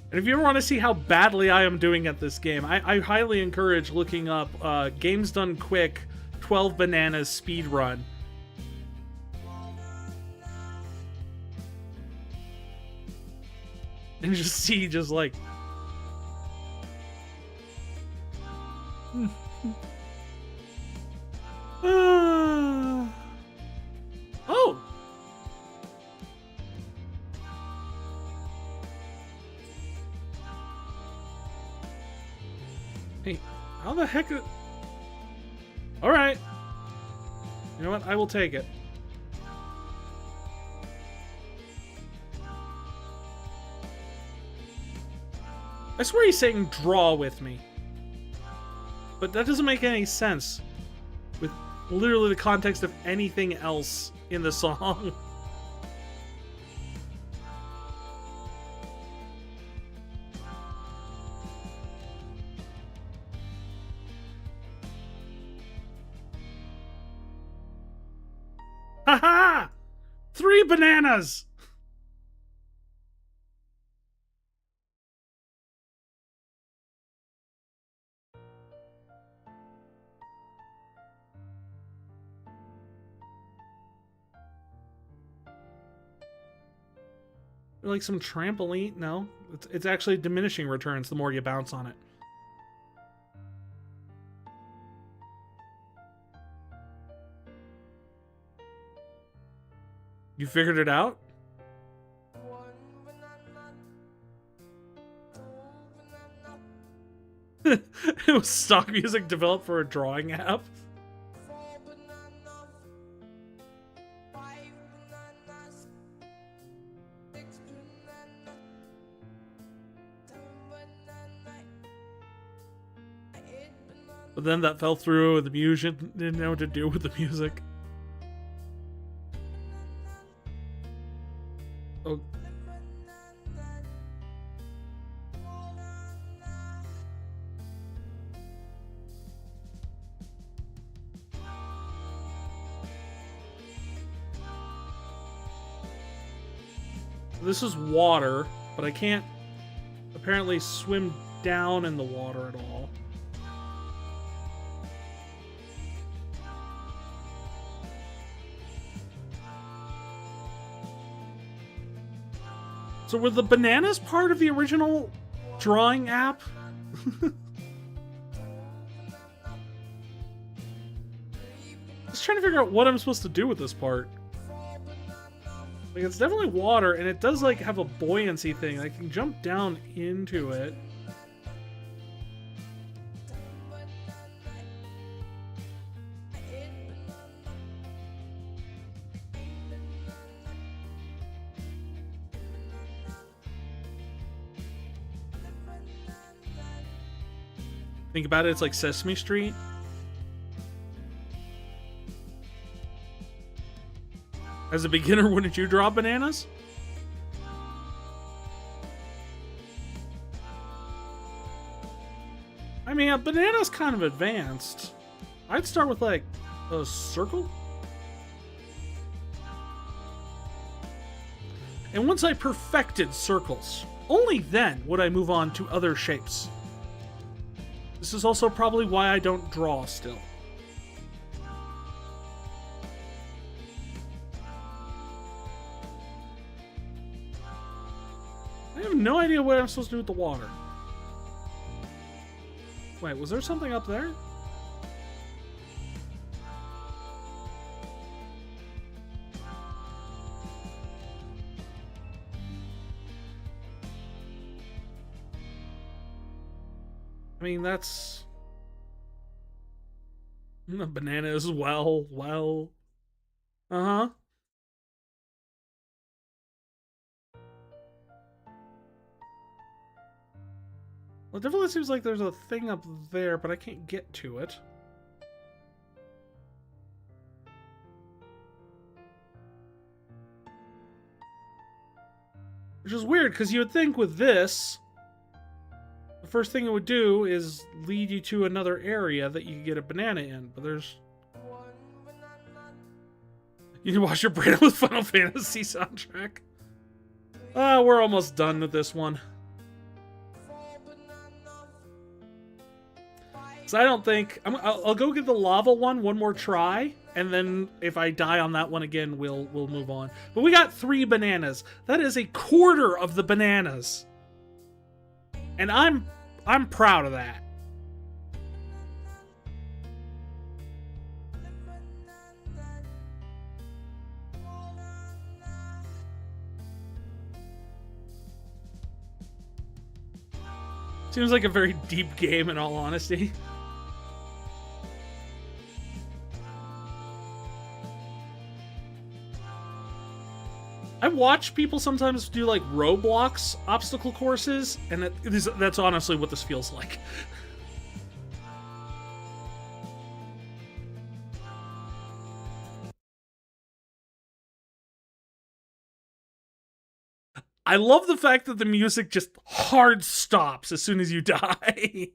And if you ever want to see how badly I am doing at this game, I highly encourage looking up Games Done Quick 12 Bananas speed run. And just see, just like... Oh! Hey, how the heck... Alright. You know what? I will take it. I swear he's saying draw with me. But that doesn't make any sense with literally the context of anything else in the song. Haha! 3 bananas! Like some trampoline? No, it's actually diminishing returns the more you bounce on it. You figured it out? It was stock music developed for a drawing app. But then that fell through, and the musician didn't know what to do with the music. Oh. This is water, but I can't apparently swim down in the water at all. So were the bananas part of the original drawing app? Just trying to figure out what I'm supposed to do with this part. Like, it's definitely water, and it does, like, have a buoyancy thing. I can jump down into it. Think about it, it's like Sesame Street. As a beginner, wouldn't you draw bananas? I mean, a banana's kind of advanced. I'd start with, like, a circle. And once I perfected circles, only then would I move on to other shapes. This is also probably why I don't draw still. I have no idea what I'm supposed to do with the water. Wait, was there something up there? I mean, that's... A banana as well. Uh-huh. Well, it definitely seems like there's a thing up there, but I can't get to it. Which is weird, because you would think with this, the first thing it would do is lead you to another area that you could get a banana in, but there's... You can wash your brain with Final Fantasy soundtrack. We're almost done with this one. So I don't think... I'll go get the lava one more try, and then if I die on that one again, we'll move on. But we got 3 bananas. That is a quarter of the bananas. And I'm proud of that. Seems like a very deep game in all honesty. I watch people sometimes do like Roblox obstacle courses, and that's honestly what this feels like. I love the fact that the music just hard stops as soon as you die.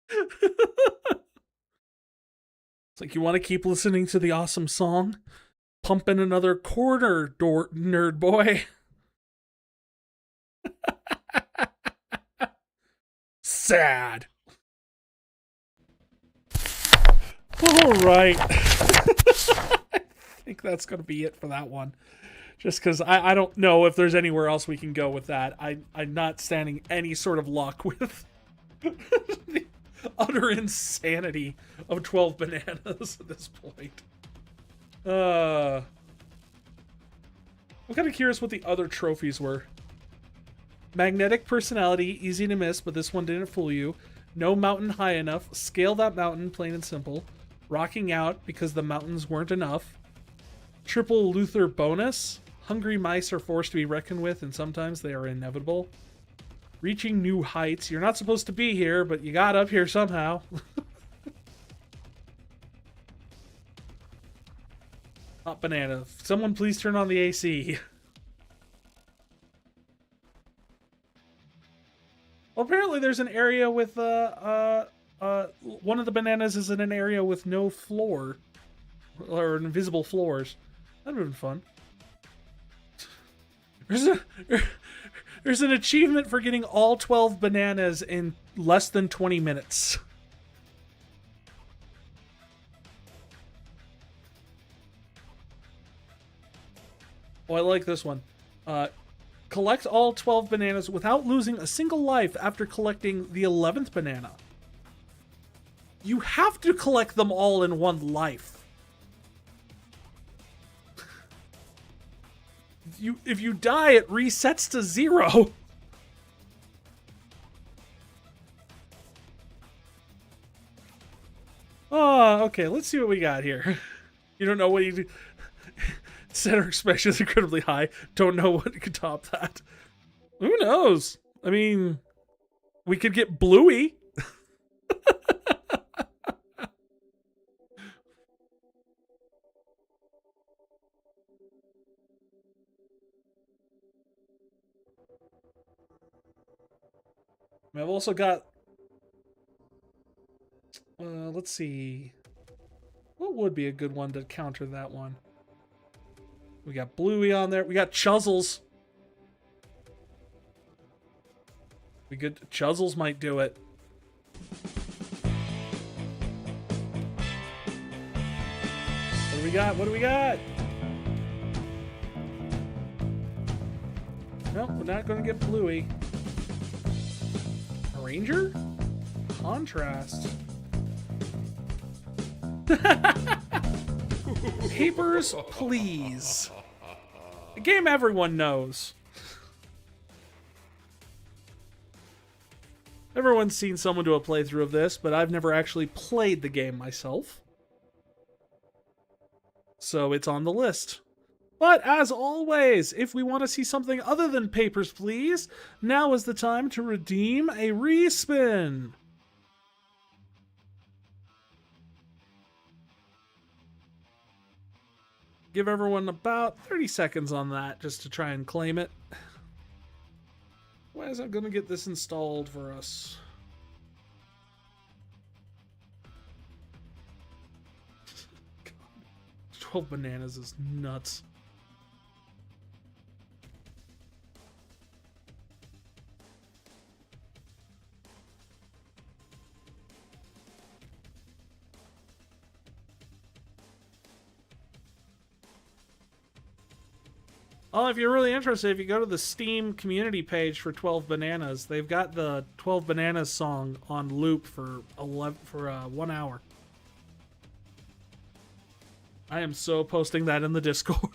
It's like, you want to keep listening to the awesome song? Pump in another quarter, nerd boy. Sad. All right. I think that's going to be it for that one. Just because I don't know if there's anywhere else we can go with that. I'm not standing any sort of luck with the utter insanity of 12 bananas at this point. I'm kind of curious what the other trophies were. Magnetic personality, easy to miss, but this one didn't fool you. No mountain high enough. Scale that mountain, plain and simple. Rocking out because the mountains weren't enough. Triple Luther bonus. Hungry mice are forced to be reckoned with, and sometimes they are inevitable. Reaching new heights. You're not supposed to be here, but you got up here somehow. Hot banana. Someone please turn on the AC. Well, apparently there's an area with, one of the bananas is in an area with no floor. Or invisible floors. That would have been fun. There's an achievement for getting all 12 bananas in less than 20 minutes. Oh, I like this one. Collect all 12 bananas without losing a single life after collecting the 11th banana. You have to collect them all in one life. If you die, it resets to 0. Oh, okay. Let's see what we got here. You don't know what you do. Set our expectations incredibly high. Don't know what could top that. Who knows? I mean, we could get Bluey. I've also got... let's see. What would be a good one to counter that one? We got Bluey on there. We got Chuzzles. We could... Chuzzles might do it. What do we got? What do we got? No, we're not going to get Bluey. Ranger? Contrast. Papers, please. A game everyone knows. Everyone's seen someone do a playthrough of this, but I've never actually played the game myself. So it's on the list. But as always, if we want to see something other than Papers, Please, now is the time to redeem a respin. Give everyone about 30 seconds on that just to try and claim it. Why is it going to get this installed for us? God, 12 bananas is nuts. Oh, if you're really interested, if you go to the Steam community page for 12 Bananas, they've got the 12 Bananas song on loop for 1 hour. I am so posting that in the Discord.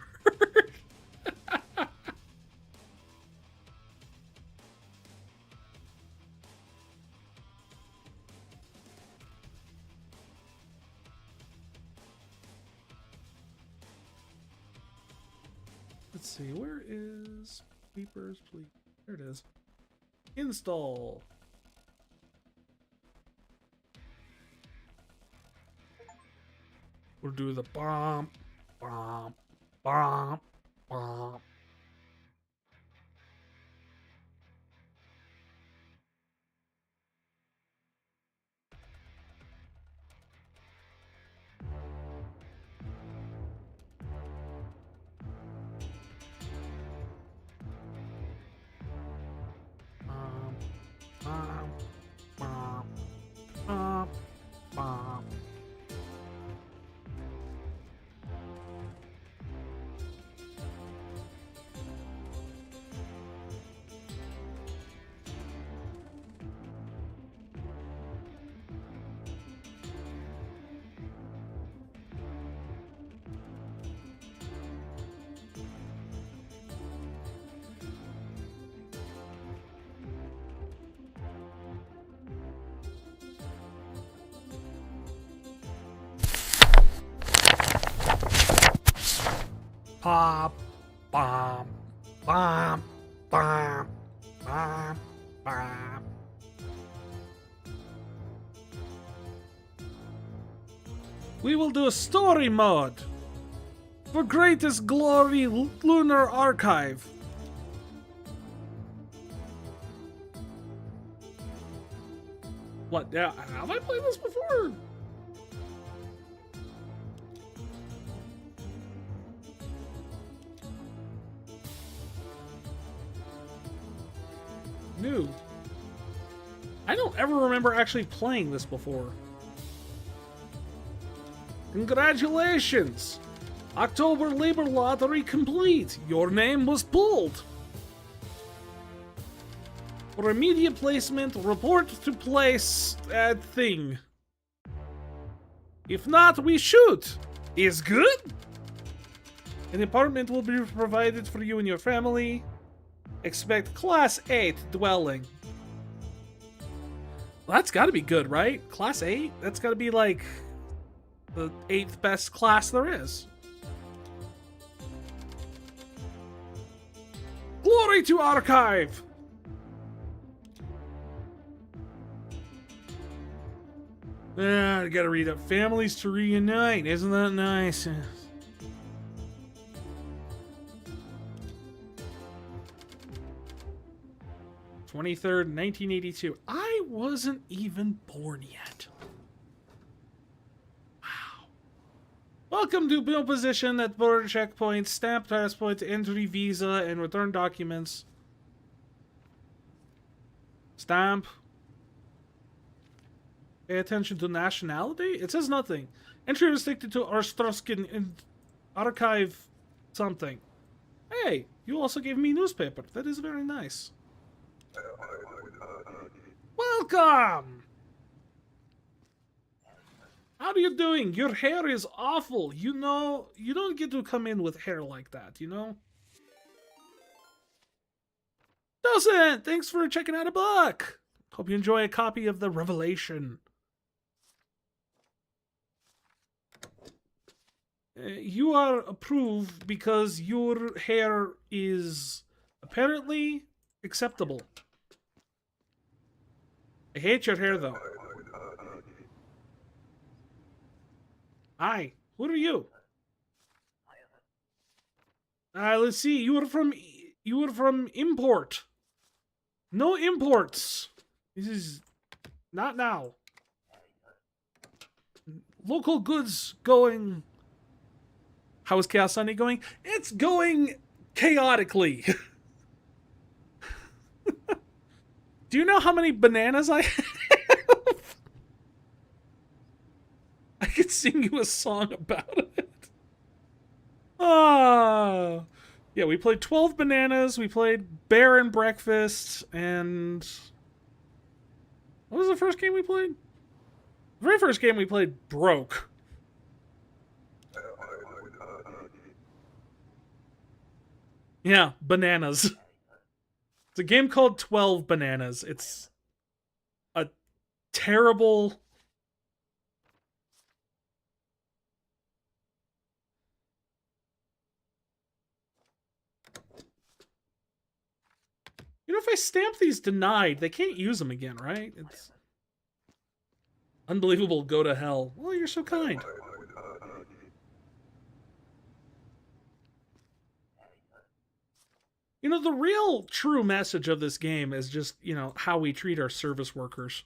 Let's see, where is Papers, Please? There it is. Install. We'll do the bomb, bomb, bomb, bomb. Bomb, bomb, bomb, bomb. Pop, bomb, bomb, bomb, bomb, bomb. We will do a story mode for Greatest Glory Lunar Archive. What? Yeah, have I played this before? New. I don't ever remember actually playing this before. Congratulations! October Labor Lottery complete! Your name was pulled! For immediate placement, report to place at thing. If not, we shoot! Is good? An apartment will be provided for you and your family. Expect Class 8 dwelling. Well, that's gotta be good, right? Class 8? That's gotta be like the 8th best class there is. Glory to Archive! I gotta read up. Families to reunite. Isn't that nice? 23rd, 1982. I wasn't even born yet. Wow. Welcome to Bill Position at border checkpoints, stamp passport, entry visa, and return documents. Stamp. Pay attention to nationality? It says nothing. Entry restricted to Ostroskin in archive something. Hey, you also gave me newspaper. That is very nice. Welcome! How are you doing? Your hair is awful. You know, you don't get to come in with hair like that, you know? Doesn't! Thanks for checking out a book! Hope you enjoy a copy of The Revelation. You are approved because your hair is apparently acceptable. I hate your hair, though. Hi, who are you? Let's see. You were from import. No imports. This is not now. Local goods going. How is Chaos Sunday going? It's going chaotically. Do you know how many bananas I have? I could sing you a song about it. Ah. Yeah, we played 12 bananas, we played Bear and Breakfast, and... What was the first game we played? The very first game we played broke. Yeah, bananas. It's a game called 12 Bananas. It's a terrible... You know, if I stamp these denied, they can't use them again, right? It's unbelievable. Go to hell. Well, you're so kind. You know, the real true message of this game is just, you know, how we treat our service workers.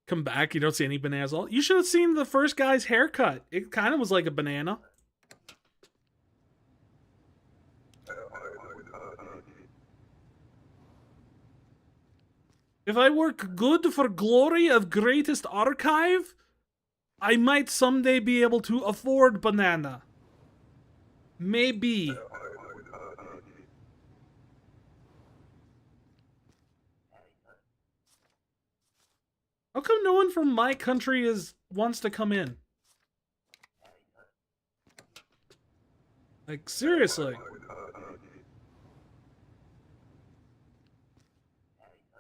Come back, you don't see any bananas. You should have seen the first guy's haircut. It kind of was like a banana. If I work good for glory of greatest archive, I might someday be able to afford banana. Maybe. How come no one from my country wants to come in? Like, seriously.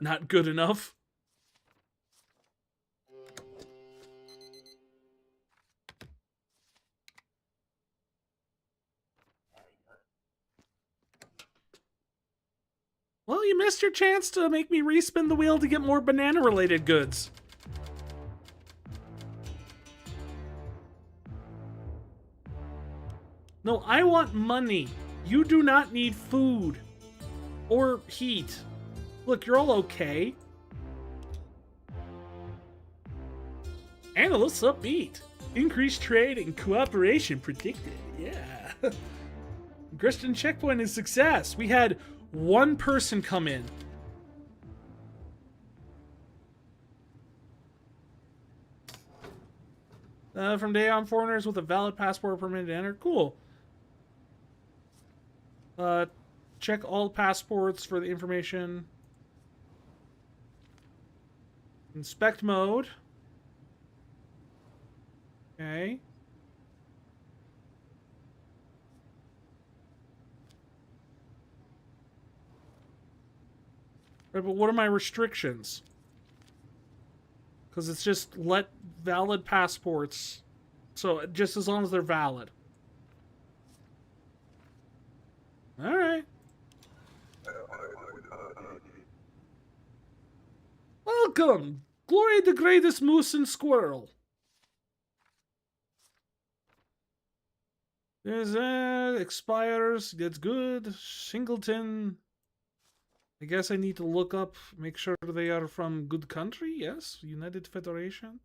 Not good enough? Well, you missed your chance to make me respin the wheel to get more banana-related goods. No, I want money. You do not need food. Or heat. Look, you're all okay. Analysts upbeat. Increased trade and cooperation predicted. Yeah. Griston checkpoint is success. We had one person come in. From day on, foreigners with a valid passport are permitted to enter. Cool. Check all passports for the information. Inspect mode. Okay. Right, but what are my restrictions? Because it's just let valid passports. So just as long as they're valid. Alright. Welcome! Glory the greatest moose and squirrel. There's expires. That's good. Singleton. I guess I need to look up, make sure they are from good country. Yes. United Federation.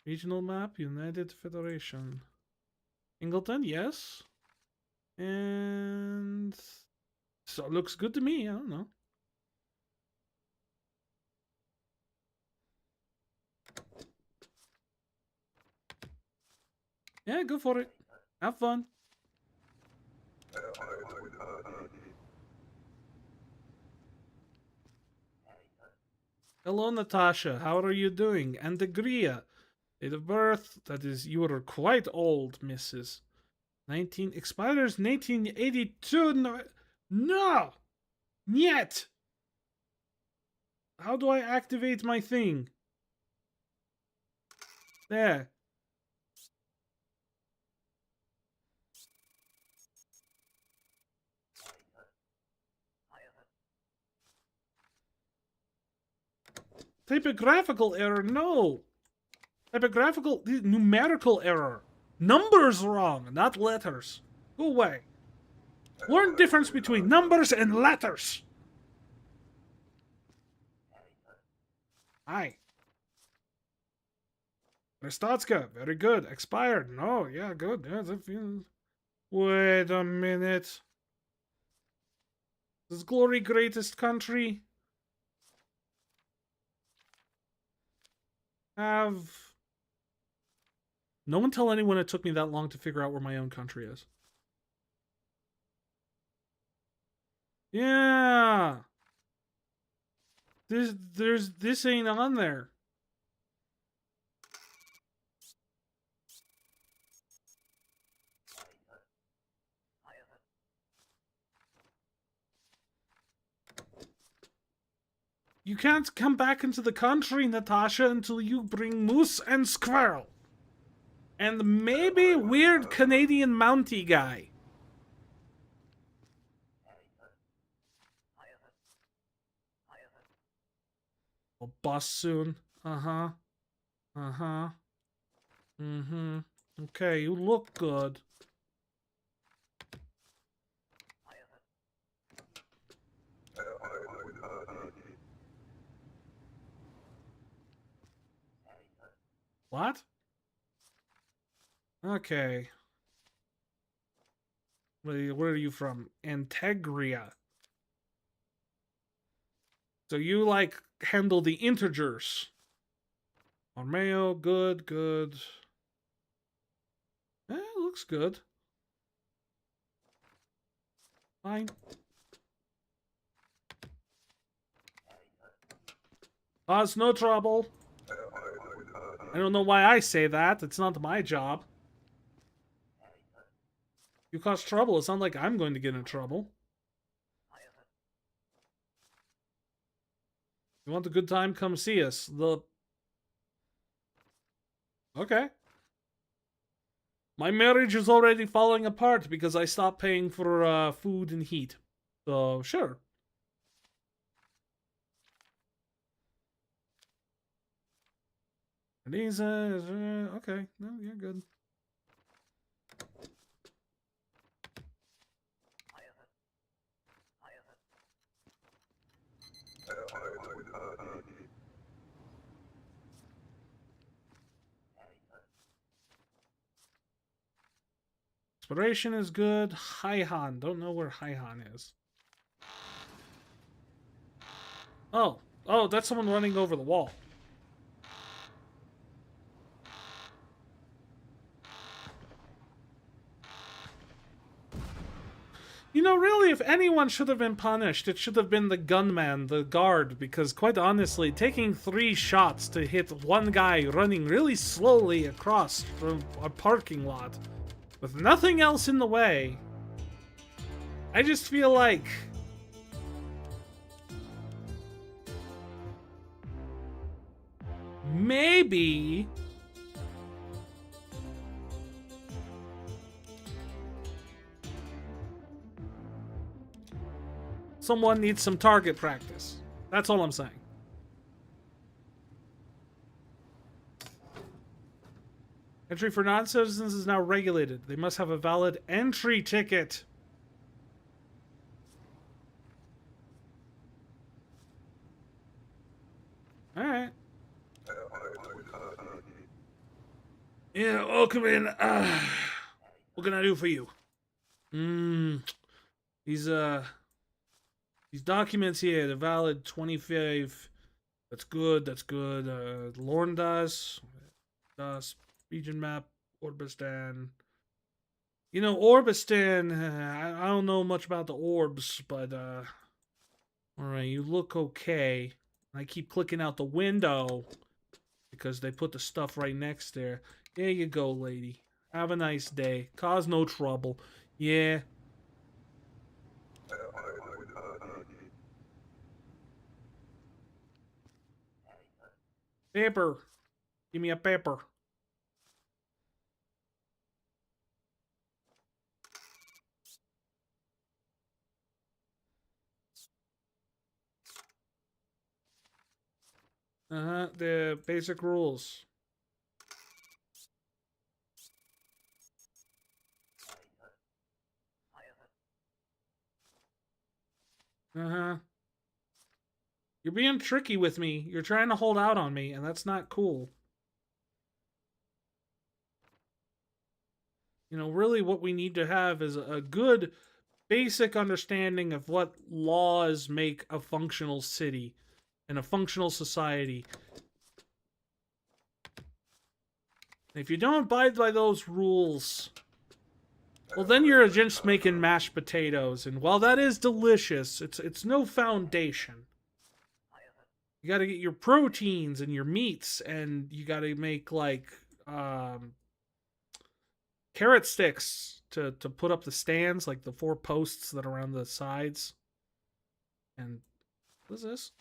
Regional map. United Federation. Singleton. Yes. And so it looks good to me. I don't know. Yeah, go for it. Have fun. Hello, Natasha. How are you doing? And Agria. Date of birth. That is, you are quite old, Mrs. 19 expires 1982. No, No! Yet! How do I activate my thing? There. Typographical error, no! Numerical error. Numbers wrong, not letters. Go away. Learn difference between numbers and letters. Hi. Riff-tastic, very good. Expired. No, yeah, good. Yeah, wait a minute. Is glory greatest country have... No one tell anyone it took me that long to figure out where my own country is. Yeah. This ain't on there. You can't come back into the country, Natasha, until you bring moose and squirrel. And maybe weird Canadian Mountie guy. I'll bust soon. Uh-huh. Uh-huh. Mm-hmm. Okay, you look good. What? Okay. Where are you from? Antegria. So you, like, handle the integers. Armeo, good, good. Looks good. Fine. Cause no trouble. I don't know why I say that. It's not my job. You cause trouble. It's not like I'm going to get in trouble. You want a good time? Come see us. Okay. My marriage is already falling apart because I stopped paying for food and heat. So, sure. These, okay. No, you're good. Inspiration is good. Haihan. Don't know where Haihan is. Oh. Oh, that's someone running over the wall. You know, really, if anyone should have been punished, it should have been the gunman, the guard, because quite honestly, taking 3 shots to hit one guy running really slowly across from a parking lot with nothing else in the way, I just feel like... maybe... someone needs some target practice. That's all I'm saying. Entry for non-citizens is now regulated. They must have a valid entry ticket. Alright. Yeah, welcome in. What can I do for you? These documents here, they're valid 25. That's good, that's good. Lorne does. Region map, Orbistan. You know, Orbistan, I don't know much about the orbs, but, alright, you look okay. I keep clicking out the window because they put the stuff right next there. There you go, lady. Have a nice day. Cause no trouble. Yeah. Paper. Give me a paper. The basic rules. You're being tricky with me. You're trying to hold out on me, and that's not cool. You know, really what we need to have is a good basic understanding of what laws make a functional city and a functional society. If you don't abide by those rules, well, then you're just making mashed potatoes, and while that is delicious, it's no foundation. You got to get your proteins and your meats, and you got to make like carrot sticks to put up the stands, like the 4 posts that are on the sides. And what is this?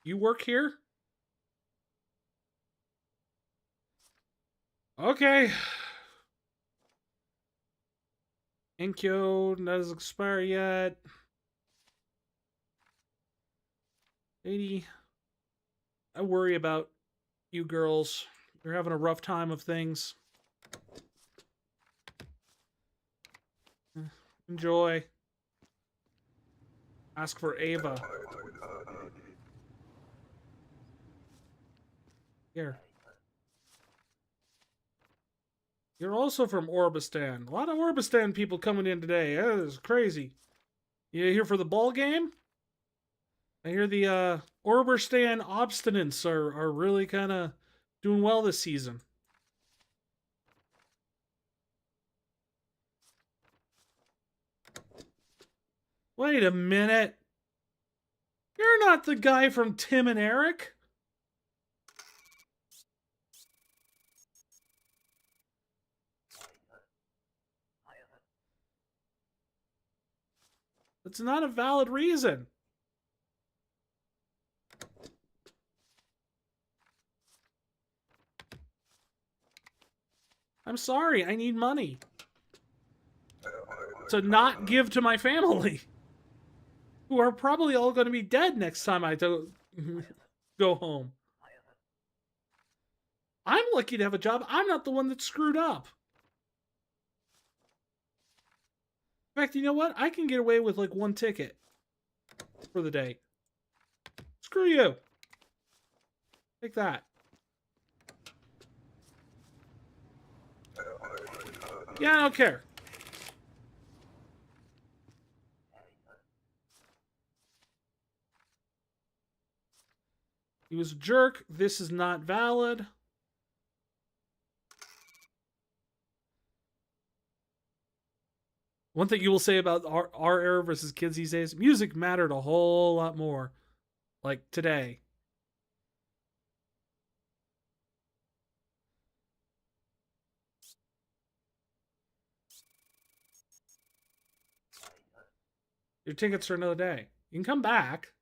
You work here? Okay. Inkyo doesn't expire yet. Lady, I worry about you girls. You're having a rough time of things. Enjoy. Ask for Ava. Here. You're also from Orbistan. A lot of Orbistan people coming in today. That is crazy. You here for the ball game? I hear the Orbistan Obstinants are really kind of doing well this season. Wait a minute. You're not the guy from Tim and Eric? That's not a valid reason. I'm sorry, I need money to not give to my family, who are probably all going to be dead next time I go home. I'm lucky to have a job. I'm not the one that screwed up. In fact, you know what? I can get away with like 1 ticket for the day. Screw you. Take that. Yeah, I don't care. He was a jerk. This is not valid. One thing you will say about our era versus kids these days, music mattered a whole lot more. Like today. Your tickets are another day. You can come back.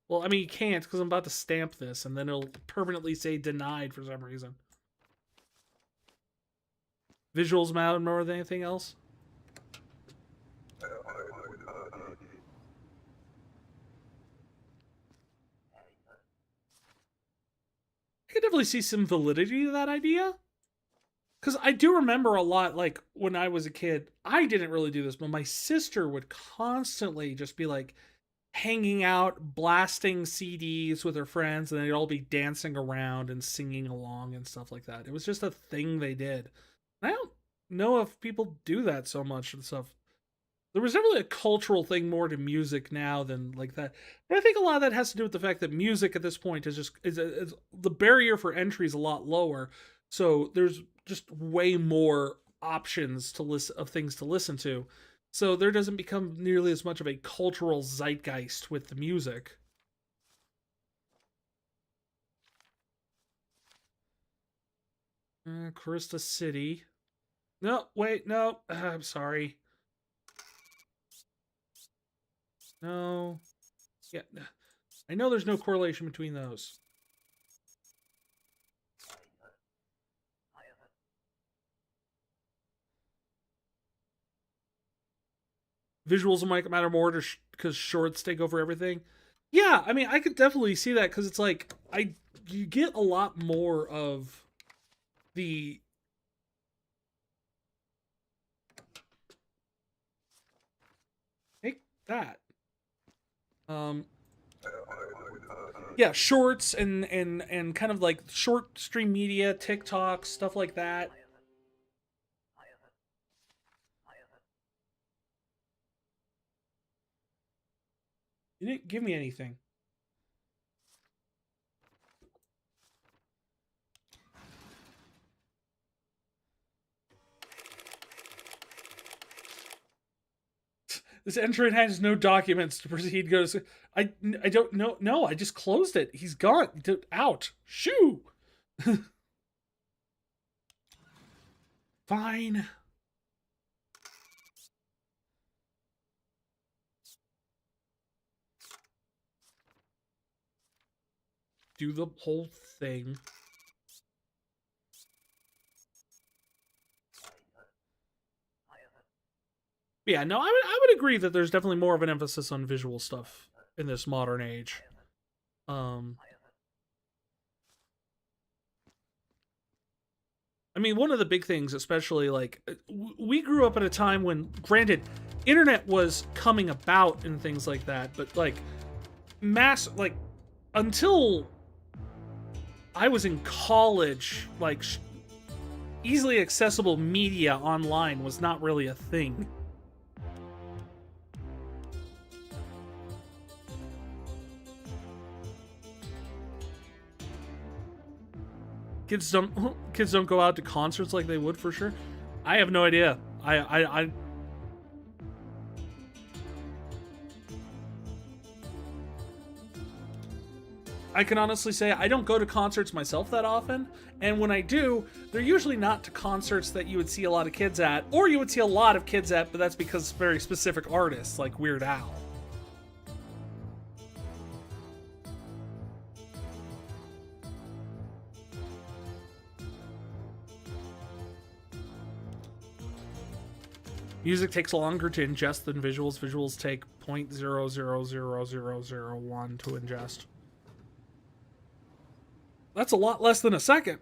Well, I mean, you can't because I'm about to stamp this and then it'll permanently say denied for some reason. Visuals matter more than anything else. I could definitely see some validity to that idea. Because I do remember a lot, like, when I was a kid, I didn't really do this, but my sister would constantly just be, like, hanging out, blasting CDs with her friends, and they'd all be dancing around and singing along and stuff like that. It was just a thing they did. I don't know if people do that so much and stuff. There was definitely a cultural thing more to music now than like that. But I think a lot of that has to do with the fact that music at this point is just is the barrier for entry is a lot lower. So there's just way more options to listen of things to listen to. So there doesn't become nearly as much of a cultural zeitgeist with the music. Krista City. No, wait, no. I'm sorry. No. Yeah, I know there's no correlation between those. Visuals might matter more because shorts take over everything. Yeah, I mean, I could definitely see that because it's like you get a lot more of the take that. Yeah, shorts and kind of like short stream media, TikTok, stuff like that. You didn't give me anything. This entrant has no documents to proceed. Goes, I don't know. No, I just closed it. He's gone. Out. Shoo. Fine. Do the whole thing. Yeah, no, I would agree that there's definitely more of an emphasis on visual stuff in this modern age. I mean, one of the big things, especially like we grew up at a time when, granted, internet was coming about and things like that, but like until I was in college, like easily accessible media online was not really a thing. Kids don't go out to concerts like they would for sure. I have no idea. I can honestly say I don't go to concerts myself that often, and when I do, they're usually not to concerts that you would see a lot of kids at, or you would see a lot of kids at, but that's because very specific artists like Weird Al. Music takes longer to ingest than visuals. Visuals take 0.000001 to ingest. That's a lot less than a second.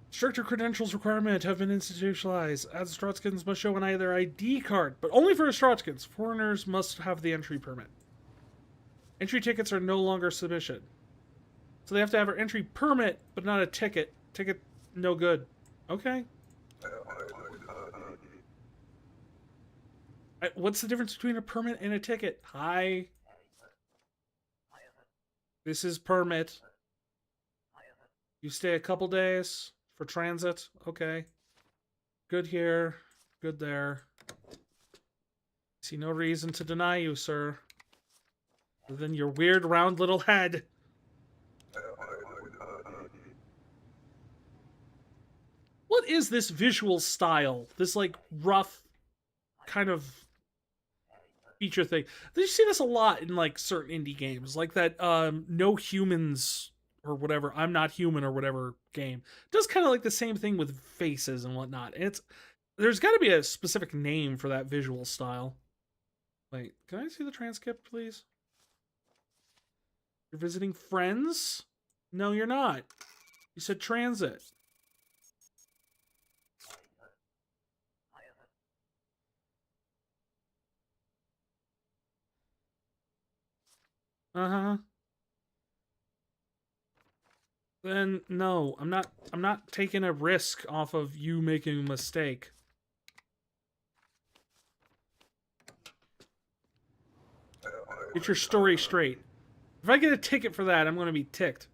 Stricter credentials requirement have been institutionalized. Astrotskins must show an either ID card, but only for Astrotskins. Foreigners must have the entry permit. Entry tickets are no longer sufficient. So they have to have an entry permit, but not a ticket. Ticket, no good. Okay. What's the difference between a permit and a ticket? Hi. This is permit. You stay a couple days for transit. Okay. Good here. Good there. See no reason to deny you, sir. Other than your weird round little head. What is this visual style? This like rough kind of feature thing. You see this a lot in like certain indie games, like that No Humans or whatever, I'm Not Human or whatever game. It does kind of like the same thing with faces and whatnot. And there's got to be a specific name for that visual style. Wait, can I see the transcript, please? You're visiting friends? No, you're not. You said transit. Uh-huh. Then no, I'm not taking a risk off of you making a mistake. Get your story straight. If I get a ticket for that, I'm going to be ticked.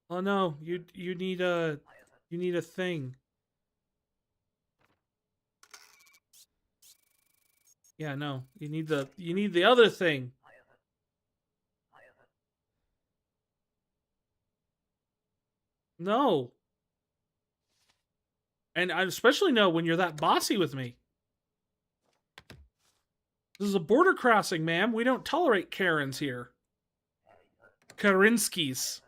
Oh no, you need a thing. Yeah, no. You need the other thing. No. And I especially know when you're that bossy with me. This is a border crossing, ma'am. We don't tolerate Karens here. Karinskis.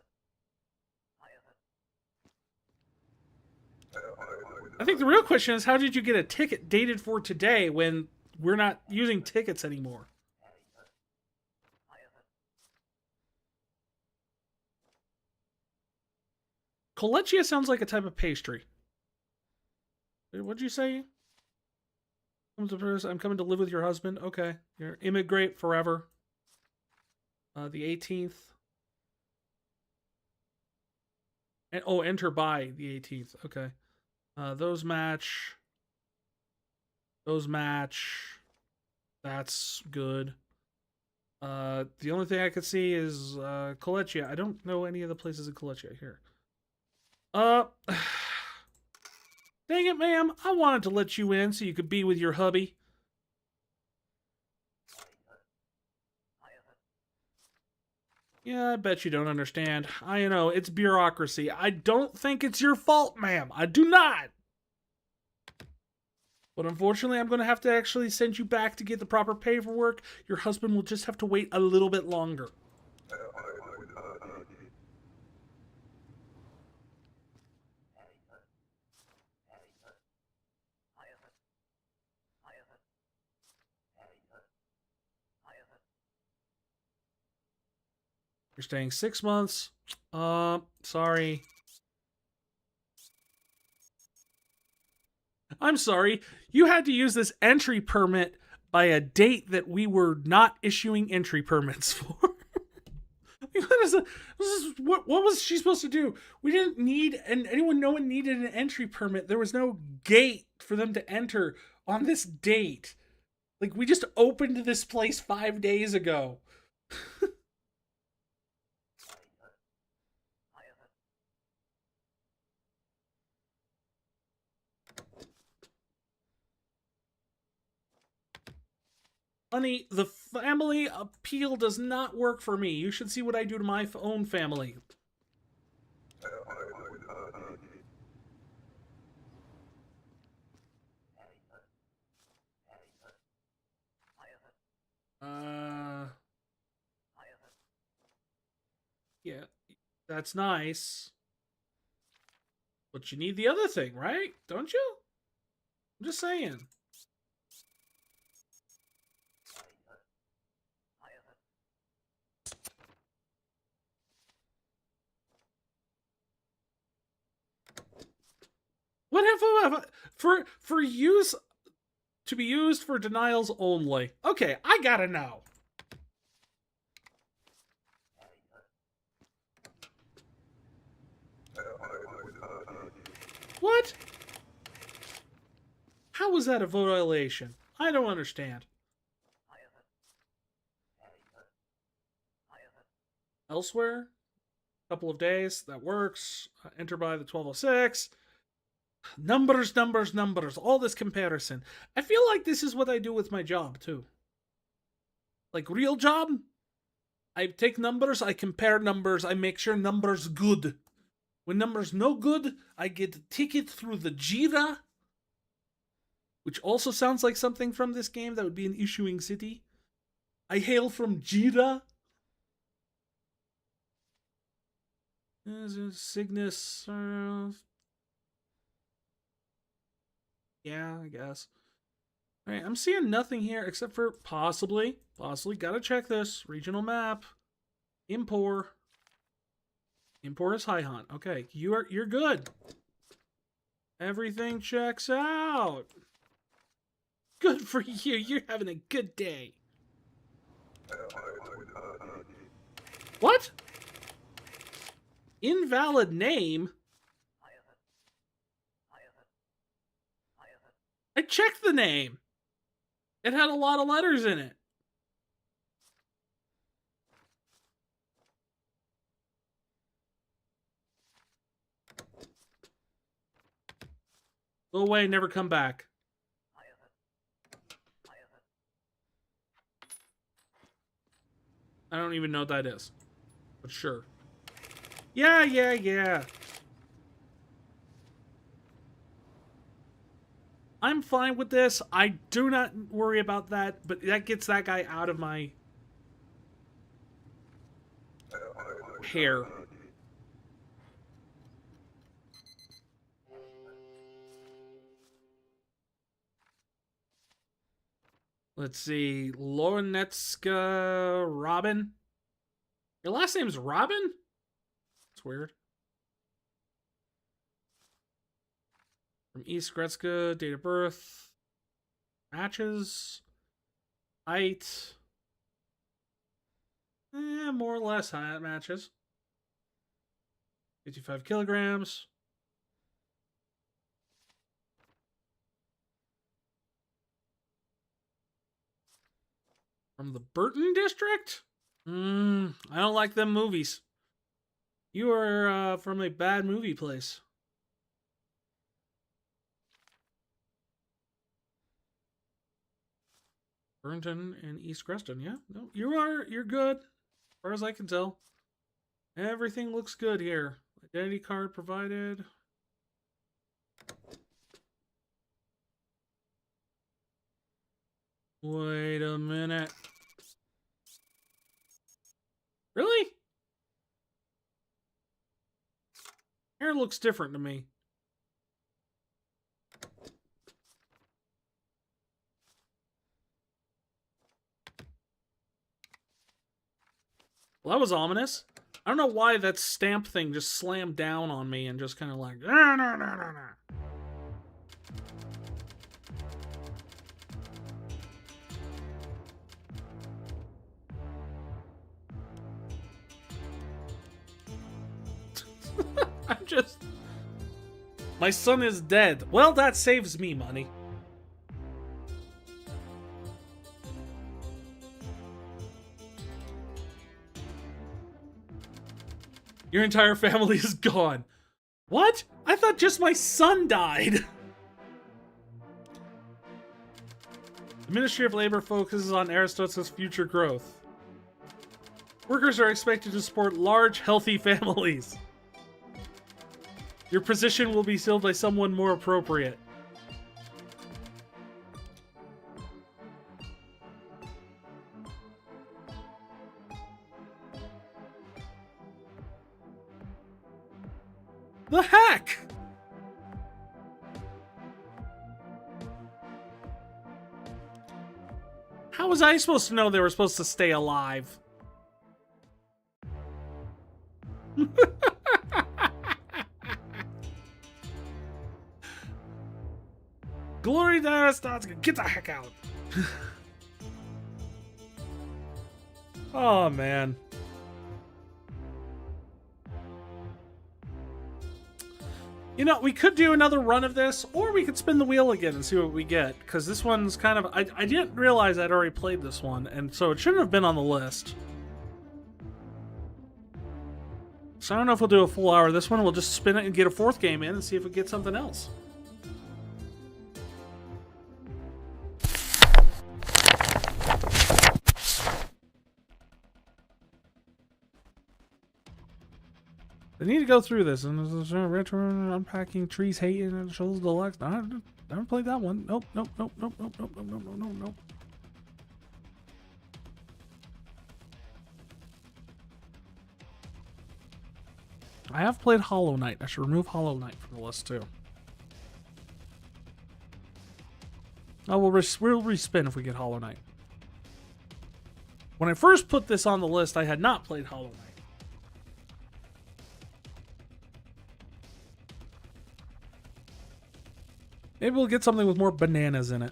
I think the real question is, how did you get a ticket dated for today when we're not using tickets anymore? Kolechia sounds like a type of pastry. What'd you say? I'm coming to live with your husband. Okay. You're immigrate forever. The 18th. And, oh, enter by the 18th. Okay. Those match. Those match. That's good. The only thing I could see is Kolechia. I don't know any of the places in Kolechia here. Dang it, ma'am. I wanted to let you in so you could be with your hubby. Yeah, I bet you don't understand. I know, it's bureaucracy. I don't think it's your fault, ma'am. I do not. But unfortunately, I'm going to have to actually send you back to get the proper paperwork. Your husband will just have to wait a little bit longer. You're staying 6 months. Sorry. I'm sorry. You had to use this entry permit by a date that we were not issuing entry permits for. What was she supposed to do? We didn't need, and no one needed an entry permit. There was no gate for them to enter on this date. Like, we just opened this place 5 days ago. Honey, the family appeal does not work for me. You should see what I do to my own family. Yeah, that's nice. But you need the other thing, right? Don't you? I'm just saying. What have for use to be used for denials only? Okay, I gotta know. What? How was that a violation? I don't understand. Elsewhere? Couple of days. That works. Enter by the 1206. Numbers, numbers, numbers. All this comparison. I feel like this is what I do with my job, too. Like, real job? I take numbers, I compare numbers, I make sure numbers good. When numbers no good, I get a ticket through the Jira, which also sounds like something from this game that would be an issuing city. I hail from Jira. Cygnus. Yeah, I guess. Alright, I'm seeing nothing here except for possibly, gotta check this. Regional map. Impor. Impor is High Hunt. Okay, you're good. Everything checks out. Good for you. You're having a good day. What? Invalid name? I checked the name. It had a lot of letters in it. Go away, never come back. I don't even know what that is. But sure. Yeah. I'm fine with this. I do not worry about that, but that gets that guy out of my hair. Let's see. Lorenetska Robin. Your last name's Robin? That's weird. From East Gretzka, date of birth, matches, height, more or less high matches. 55 kilograms. From the Burton district? I don't like them movies. You are from a bad movie place. Burnton and East Creston, yeah. No, you're good. As far as I can tell. Everything looks good here. Identity card provided. Wait a minute. Really? Hair looks different to me. Well, that was ominous. I don't know why that stamp thing just slammed down on me and just kind of like, no. I'm just... My son is dead. Well, that saves me money. Your entire family is gone. What? I thought just my son died. The Ministry of Labor focuses on Aristoteles' future growth. Workers are expected to support large, healthy families. Your position will be filled by someone more appropriate. The heck? How was I supposed to know they were supposed to stay alive? Glory to Aristotle, get the heck out. Oh, man. You know, we could do another run of this, or we could spin the wheel again and see what we get. Because this one's kind of... I didn't realize I'd already played this one, and so it shouldn't have been on the list. So I don't know if we'll do a full hour of this one. We'll just spin it and get a fourth game in and see if we get something else. I need to go through this. And there's a retro unpacking trees hating and shows deluxe. I haven't played that one. Nope. I have played Hollow Knight. I should remove Hollow Knight from the list too. Oh, we'll respin if we get Hollow Knight. When I first put this on the list, I had not played Hollow Knight. Maybe we'll get something with more bananas in it.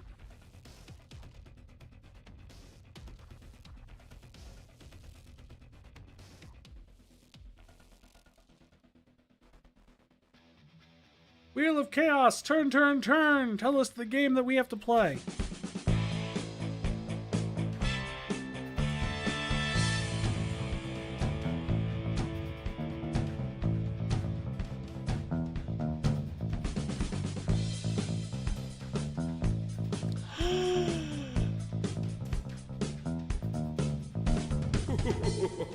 Wheel of Chaos, turn. Tell us the game that we have to play.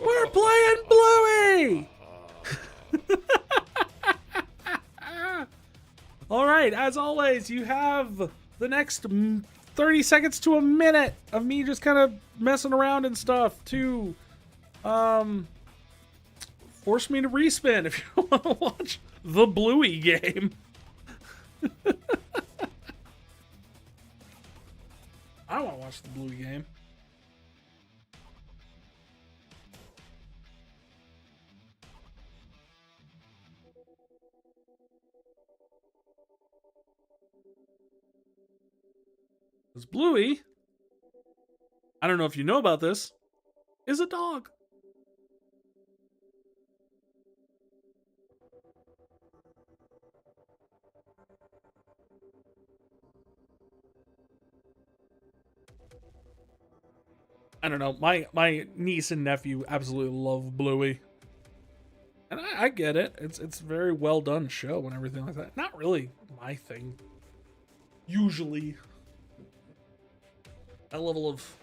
We're playing Bluey! Alright, as always, you have the next 30 seconds to a minute of me just kind of messing around and stuff to force me to respin if you want to watch the Bluey game. I want to watch the Bluey game. Because Bluey, I don't know if you know about this, is a dog. I don't know. My niece and nephew absolutely love Bluey. And I get it. It's a very well done show and everything like that. Not really my thing. Usually. That level of...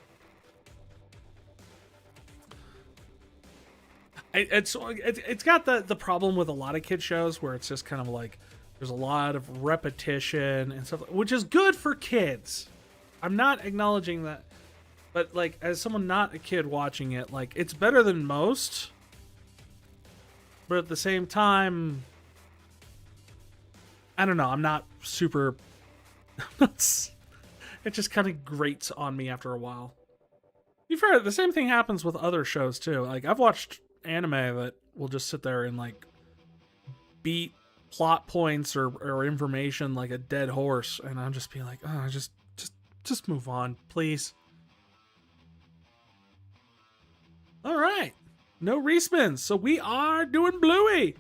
It's got the problem with a lot of kid shows where it's just kind of like there's a lot of repetition and stuff, which is good for kids. I'm not acknowledging that. But, like, as someone not a kid watching it, like, it's better than most. But at the same time, I don't know. I'm not super... It just kind of grates on me after a while. You've heard the same thing happens with other shows, too. Like, I've watched anime that will just sit there and, like, beat plot points or information like a dead horse. And I'm just being like, oh, just move on, please. All right, no respins, so we are doing Bluey.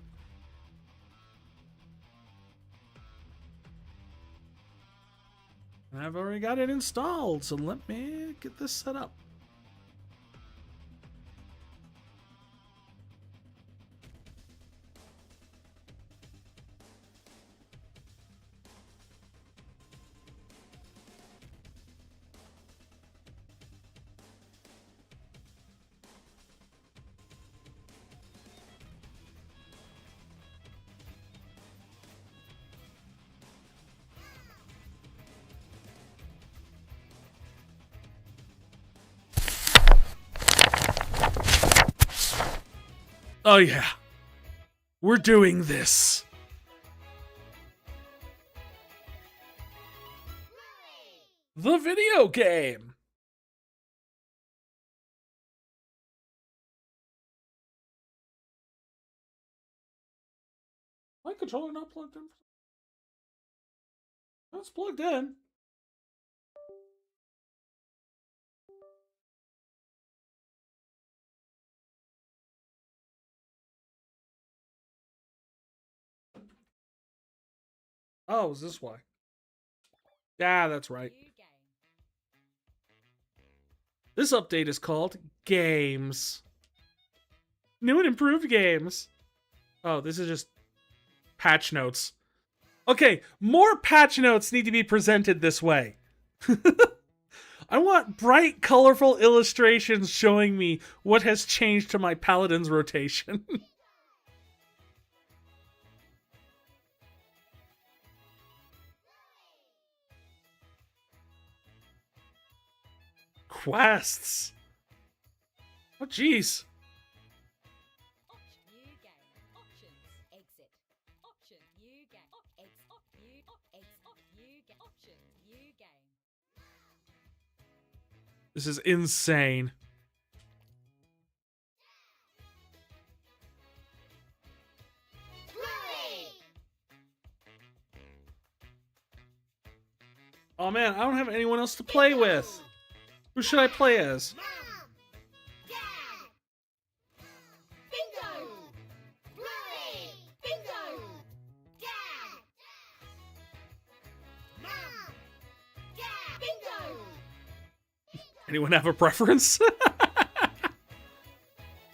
And I've already got it installed, so let me get this set up. Oh yeah, we're doing this. The video game. My controller not plugged in. It's plugged in. Oh, is this why? Yeah, that's right. This update is called Games. New and improved games. Oh, this is just patch notes. Okay, more patch notes need to be presented this way. I want bright, colorful illustrations showing me what has changed to my paladin's rotation. Quests. Oh, jeez. This is insane. Oh man, I don't have anyone else to play with. Who should I play as? Mom, Dad, Bingo, Bluey, Bingo, Dad, Mom, Dad, Bingo. Anyone have a preference?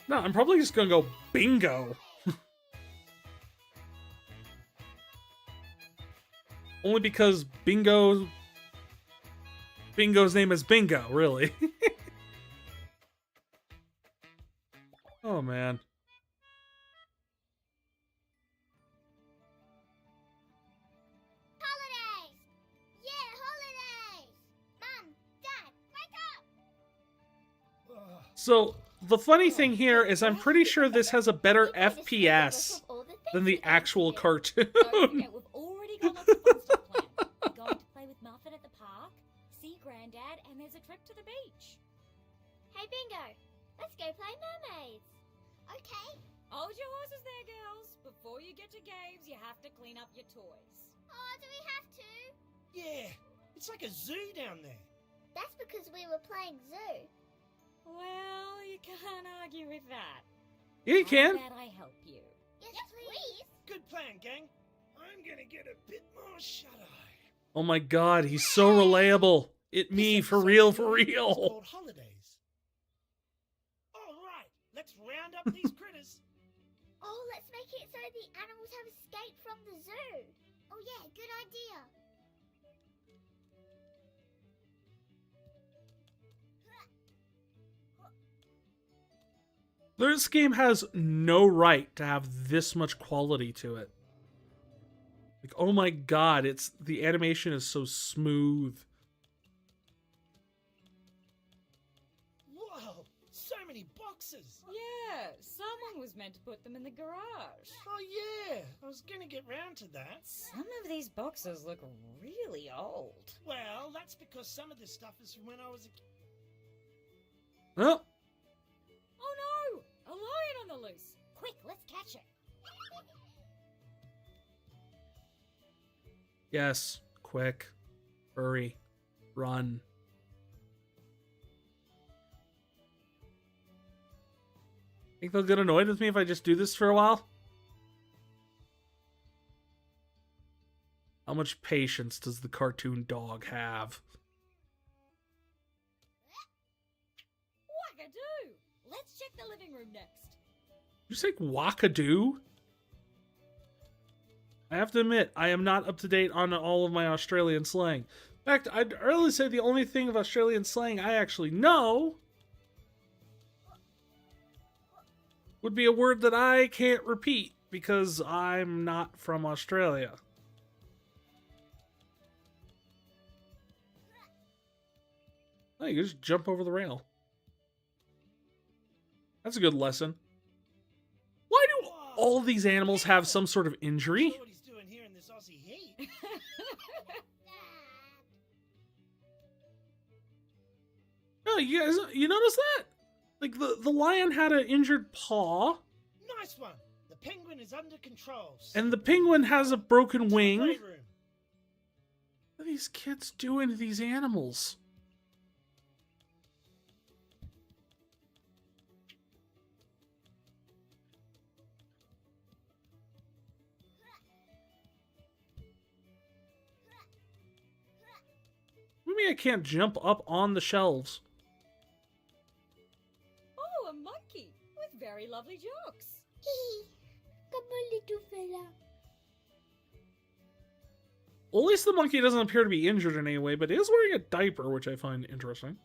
No, I'm probably just gonna go bingo. Only because Bingo's name is Bingo, really. Oh, man. Holidays! Yeah, holidays! So, the funny thing here is I'm pretty sure this has a better FPS than the actual cartoon. Don't forget, we've already got lots of fun stuff planned. We're going to play with Muffet at the park, see Grandad, and there's a trip to the beach. Hey, Bingo, let's go play mermaids. Okay. Hold your horses there, girls. Before you get to games, you have to clean up your toys. Oh, do we have to? Yeah, it's like a zoo down there. That's because we were playing zoo. Well, you can't argue with that. Yeah, you can. How about I help you? Yes, please. Good plan, gang. I'm gonna get a bit more shut-eye. Oh my god, he's so relatable. It me, for real, for It's real. called holidays. All right, let's round up these critters. Oh, let's make it so the animals have escaped from the zoo. Oh yeah, good idea. This game has no right to have this much quality to it. Like, oh my god, the animation is so smooth. Whoa, so many boxes. Yeah, someone was meant to put them in the garage. Oh yeah, I was gonna get round to that. Some of these boxes look really old. Well, that's because some of this stuff is from when I was a kid. Oh, Oh no! A lion on the loose! Quick, let's catch it! yes. Quick. Hurry. Run. Think they'll get annoyed with me if I just do this for a while? How much patience does the cartoon dog have? Wackadoo! Let's check the living room next. You say wackadoo? I have to admit, I am not up to date on all of my Australian slang. In fact, I'd early say the only thing of Australian slang I actually know would be a word that I can't repeat because I'm not from Australia. Oh, you just jump over the rail. That's a good lesson. Why do all these animals have some sort of injury? What he's doing here in this Aussie heat. Oh, you guys, you notice that? Like, the lion had an injured paw, Nice one. The penguin is under control. and the penguin has a broken wing. Playroom. What are these kids doing to these animals? What do you mean I can't jump up on the shelves? Oh, a monkey with very lovely jokes. Come on, little fella. Well, at least the monkey doesn't appear to be injured in any way, but is wearing a diaper, which I find interesting.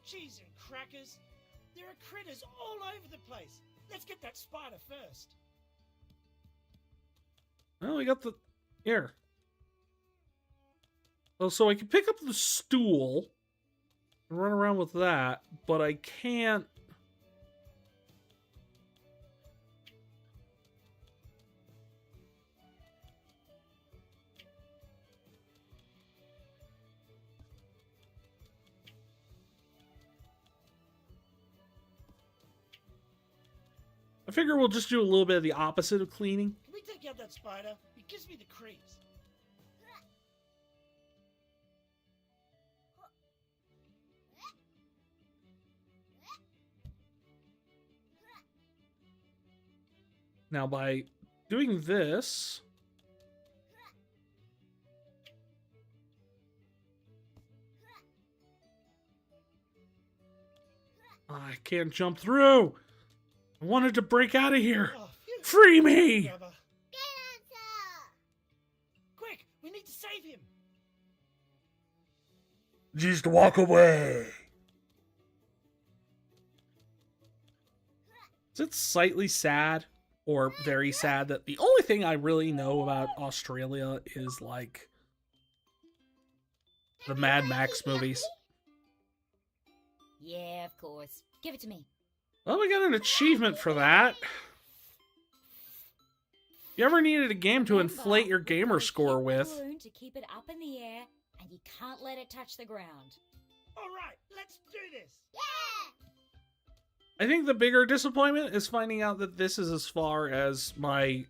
Cheese and crackers. There are critters all over the place. Let's get that spider first. Oh, we got the... Here. Oh, so I can pick up the stool and run around with that, but I can't... I figure we'll just do a little bit of the opposite of cleaning. Can we take out that spider? It gives me the creeps. Now, by doing this... I can't jump through! I wanted to break out of here! Oh, phew. Free me! Rubber. Quick, we need to save him. Just walk away! Is it slightly sad or very sad that the only thing I really know about Australia is, like, the Mad Max movies? Yeah, of course. Give it to me. Well, we got an achievement for that. You ever needed a game to inflate your gamer score with? Balloon to keep it up in the air, and you can't let it touch the ground. All right, let's do this. I think the bigger disappointment is finding out that this is as far as my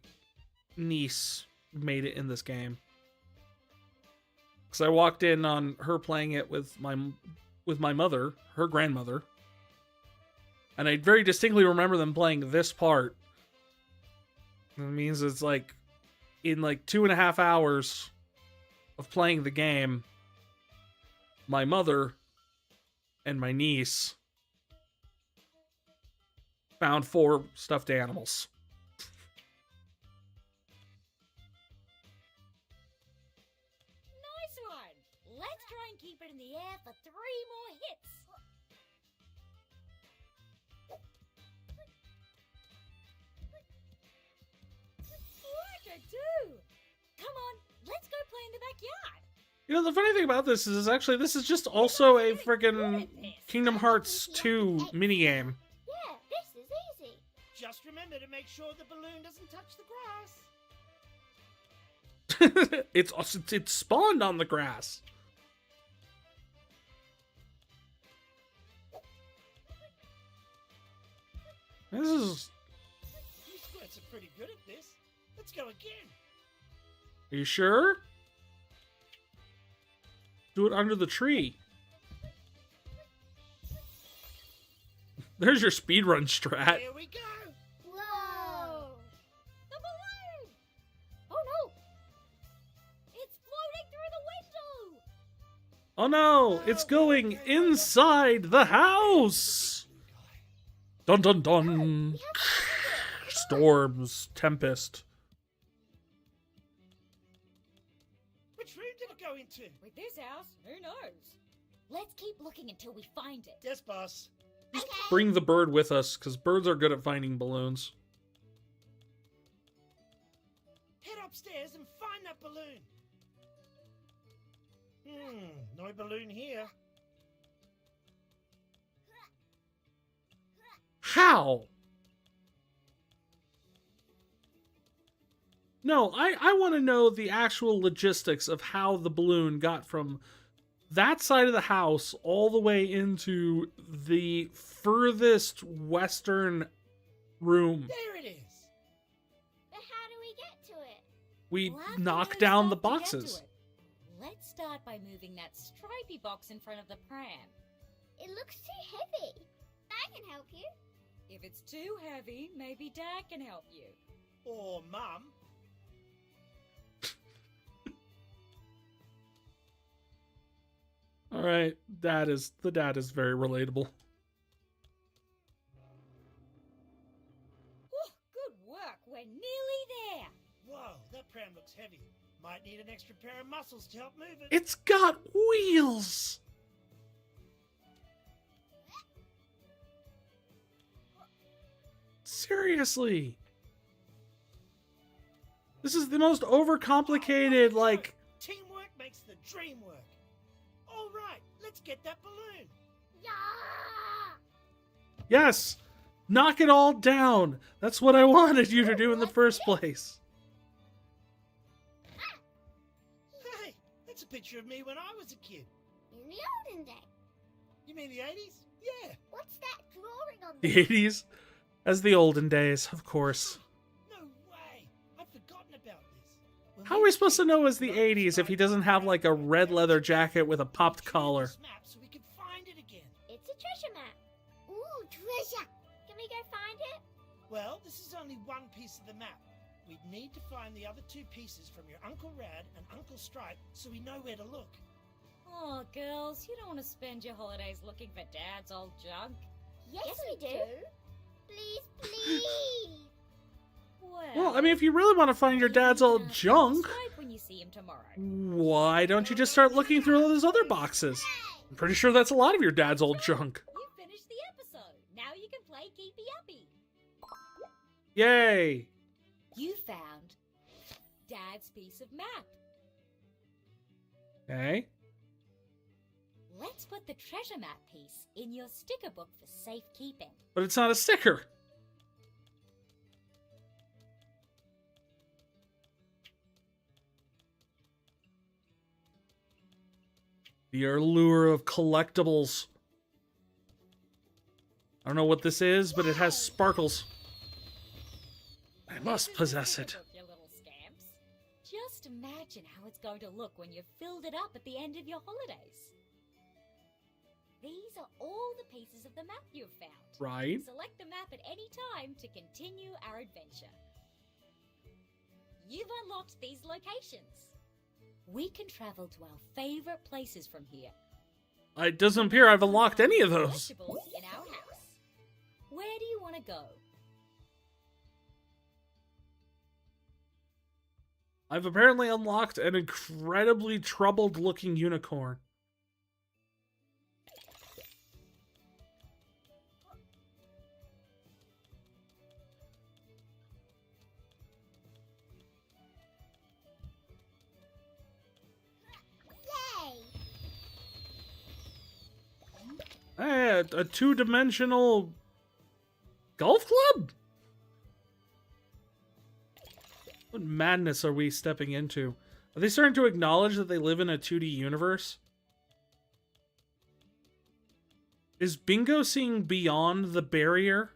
niece made it in this game. Because I walked in on her playing it with my mother, her grandmother. And I very distinctly remember them playing this part. It means it's like, in like 2.5 hours of playing the game, my mother and my niece found 4 stuffed animals. Nice one! Let's try and keep it in the air for 3 more hits. Look, I do! Come on, let's go play in the backyard. You know, the funny thing about this is actually this is just also a friggin' Kingdom Hearts 2 minigame. Yeah, this is easy. Just remember to make sure the balloon doesn't touch the grass. It's spawned on the grass. This is... You squirts are pretty good at this. Let's go again. Are you sure? Do it under the tree. There's your speedrun strat. Here we go. Whoa! The balloon! Oh no! It's floating through the window! Oh no, it's going inside the house. Dun dun dun. Storms, tempest. Which room did it go into? With this house, who knows? Let's keep looking until we find it. Yes, boss. Bring the bird with us, because birds are good at finding balloons. Head upstairs and find that balloon. No balloon here. How? No, I want to know the actual logistics of how the balloon got from that side of the house all the way into the furthest western room. There it is. But how do we get to it? We We'll have to knock move down the stuff to get to boxes. it. Let's start by moving that stripy box in front of the pram. It looks too heavy. I can help you. If it's too heavy, maybe Dad can help you. Or Mum. All right, the dad is very relatable. Oh, good work. We're nearly there. Whoa, that pram looks heavy. Might need an extra pair of muscles to help move it. It's got wheels. Seriously. This is the most overcomplicated, like... Teamwork makes the dream work. All right, let's get that balloon. Yeah! Yes! Knock it all down! That's what I wanted you to do in the first place. Hey, that's a picture of me when I was a kid. In the olden days. You mean the 80s? Yeah. What's that drawing on The there? 80s? As the olden days, of course. No way. I'd forgotten about this. We'll How are need we to supposed to keep know it's the rough 80s if he doesn't have like a red leather jacket with a popped collar? this map so we can find it again. It's a treasure map. Ooh, treasure. Can we go find it? Well, this is only one piece of the map. We'd need to find the other 2 pieces from your Uncle Rad and Uncle Stripe so we know where to look. Oh, girls, you don't want to spend your holidays looking for Dad's old junk. Yes, we do. Please, please. Well, I mean, if you really want to find your dad's old junk, Stripe when you see him tomorrow. why don't you just start looking through all those other boxes? I'm pretty sure that's a lot of your dad's old junk. You finished the episode. Now you can play Keepy Uppy. Yay! You found Dad's piece of map. Okay. Let's Let's put the treasure map piece in your sticker book for safekeeping. But it's not a sticker. The allure of collectibles. I don't know what this is, but it has sparkles. I must possess it. You little scamps. Just imagine how it's going to look when you've filled it up at the end of your holidays. These are all the pieces of the map you've found. Right. Select the map at any time to continue our adventure. You've unlocked these locations. We can travel to our favorite places from here. It doesn't appear I've unlocked any of those. Collectibles in our house. Where do you want to go? I've apparently unlocked an incredibly troubled looking unicorn. Yay! A two-dimensional golf club? What madness are we stepping into? Are they starting to acknowledge that they live in a 2D universe? Is Bingo seeing beyond the barrier?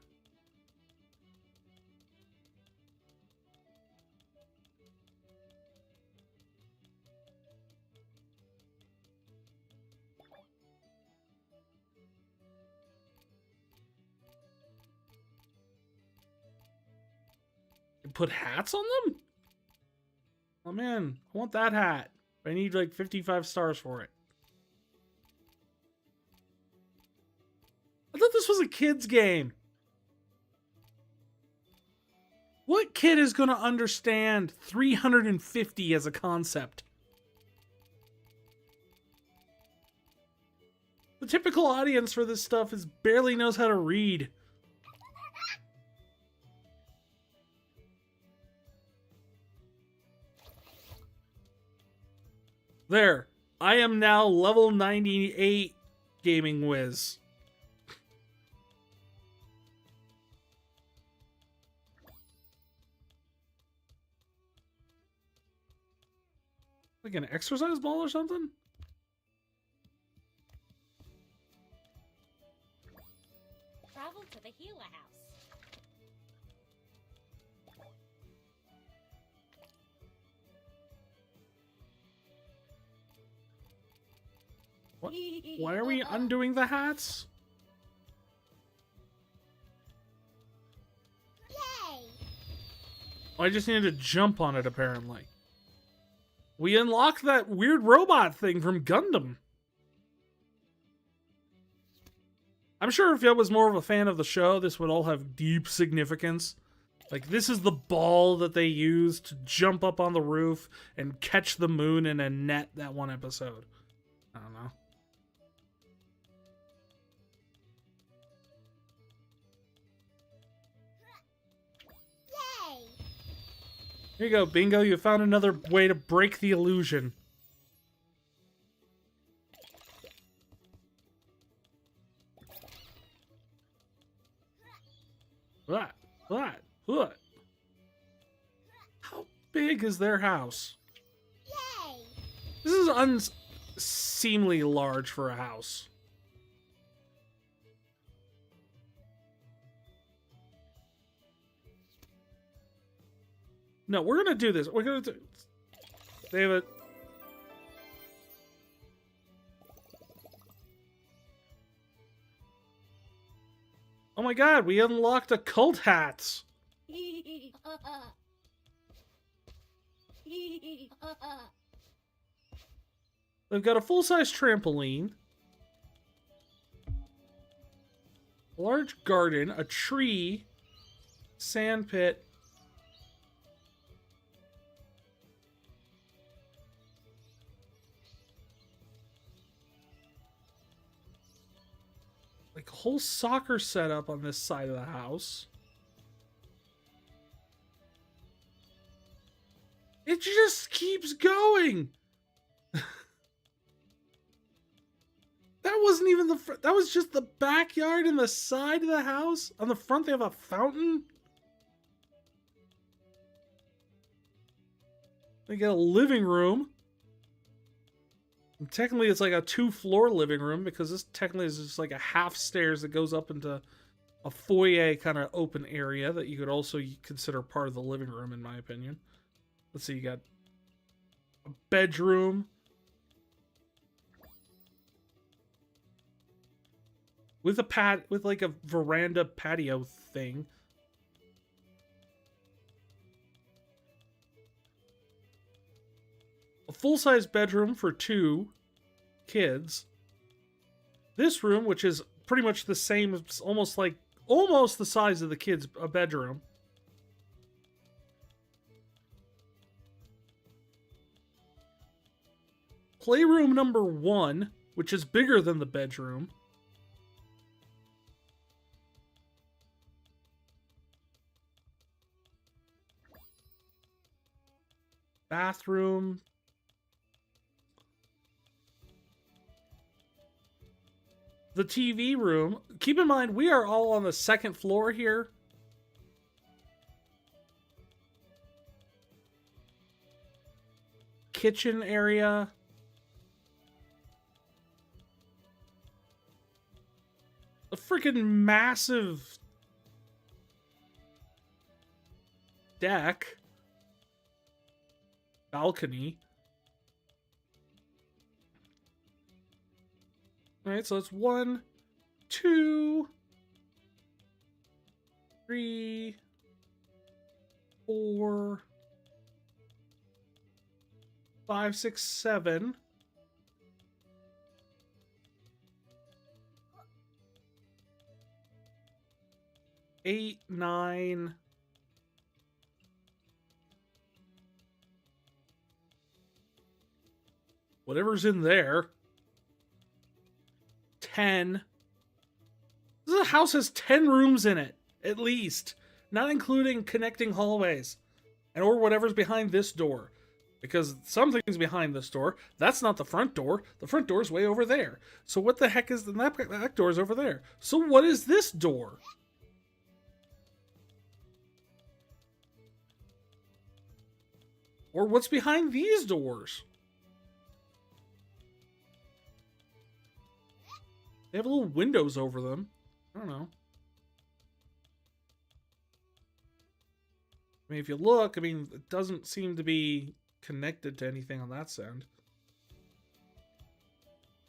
Put hats on them? Oh man, I want that hat. I need like 55 stars for it. I thought this was a kid's game. What kid is going to understand 350 as a concept? The typical audience for this stuff is barely knows how to read. There. I am now level 98 Gaming Whiz. Like an exercise ball or something? Travel to the healer house. What? Why are we undoing the hats? Yay! I just needed to jump on it, apparently. We unlocked that weird robot thing from Gundam. I'm sure if I was more of a fan of the show, this would all have deep significance. Like, this is the ball that they used to jump up on the roof and catch the moon in a net that one episode. I don't know. Yay! Here you go, Bingo. You found another way to break the illusion. What? How big is their house? Yay! This is unseemly large for a house. No, we're gonna do this. We're gonna do... David. Oh my god, we unlocked occult hats. They've got a full-size trampoline, a large garden, a tree, sand pit, like a whole soccer setup on this side of the house. It just keeps going. That That wasn't even that was just the backyard and the side of the house. On the front, they have a fountain. They got a living room. And technically, it's like a 2-floor living room because this technically is just like a half stairs that goes up into a foyer kind of open area that you could also consider part of the living room, in my opinion. Let's see, you got a bedroom. With with like a veranda patio thing. A full-size bedroom for 2 kids. This room, which is pretty much the same, it's almost the size of the kids' bedroom. Playroom number 1, which is bigger than the bedroom. Bathroom. The TV room. Keep in mind, we are all on the 2nd floor here. Kitchen area. A freaking massive deck. Balcony. Alright, so it's 1, 2, 3, 4, 5, 6, 7. 8, 9. Whatever's in there. 10. This house has 10 rooms in it, at least. Not including connecting hallways. And or whatever's behind this door. Because something's behind this door. That's not the front door. The front door's way over there. So what the heck is the back door's over there? So what is this door? Or what's behind these doors? They have little windows over them. I don't know. I mean, if you look, I mean, it doesn't seem to be connected to anything on that end.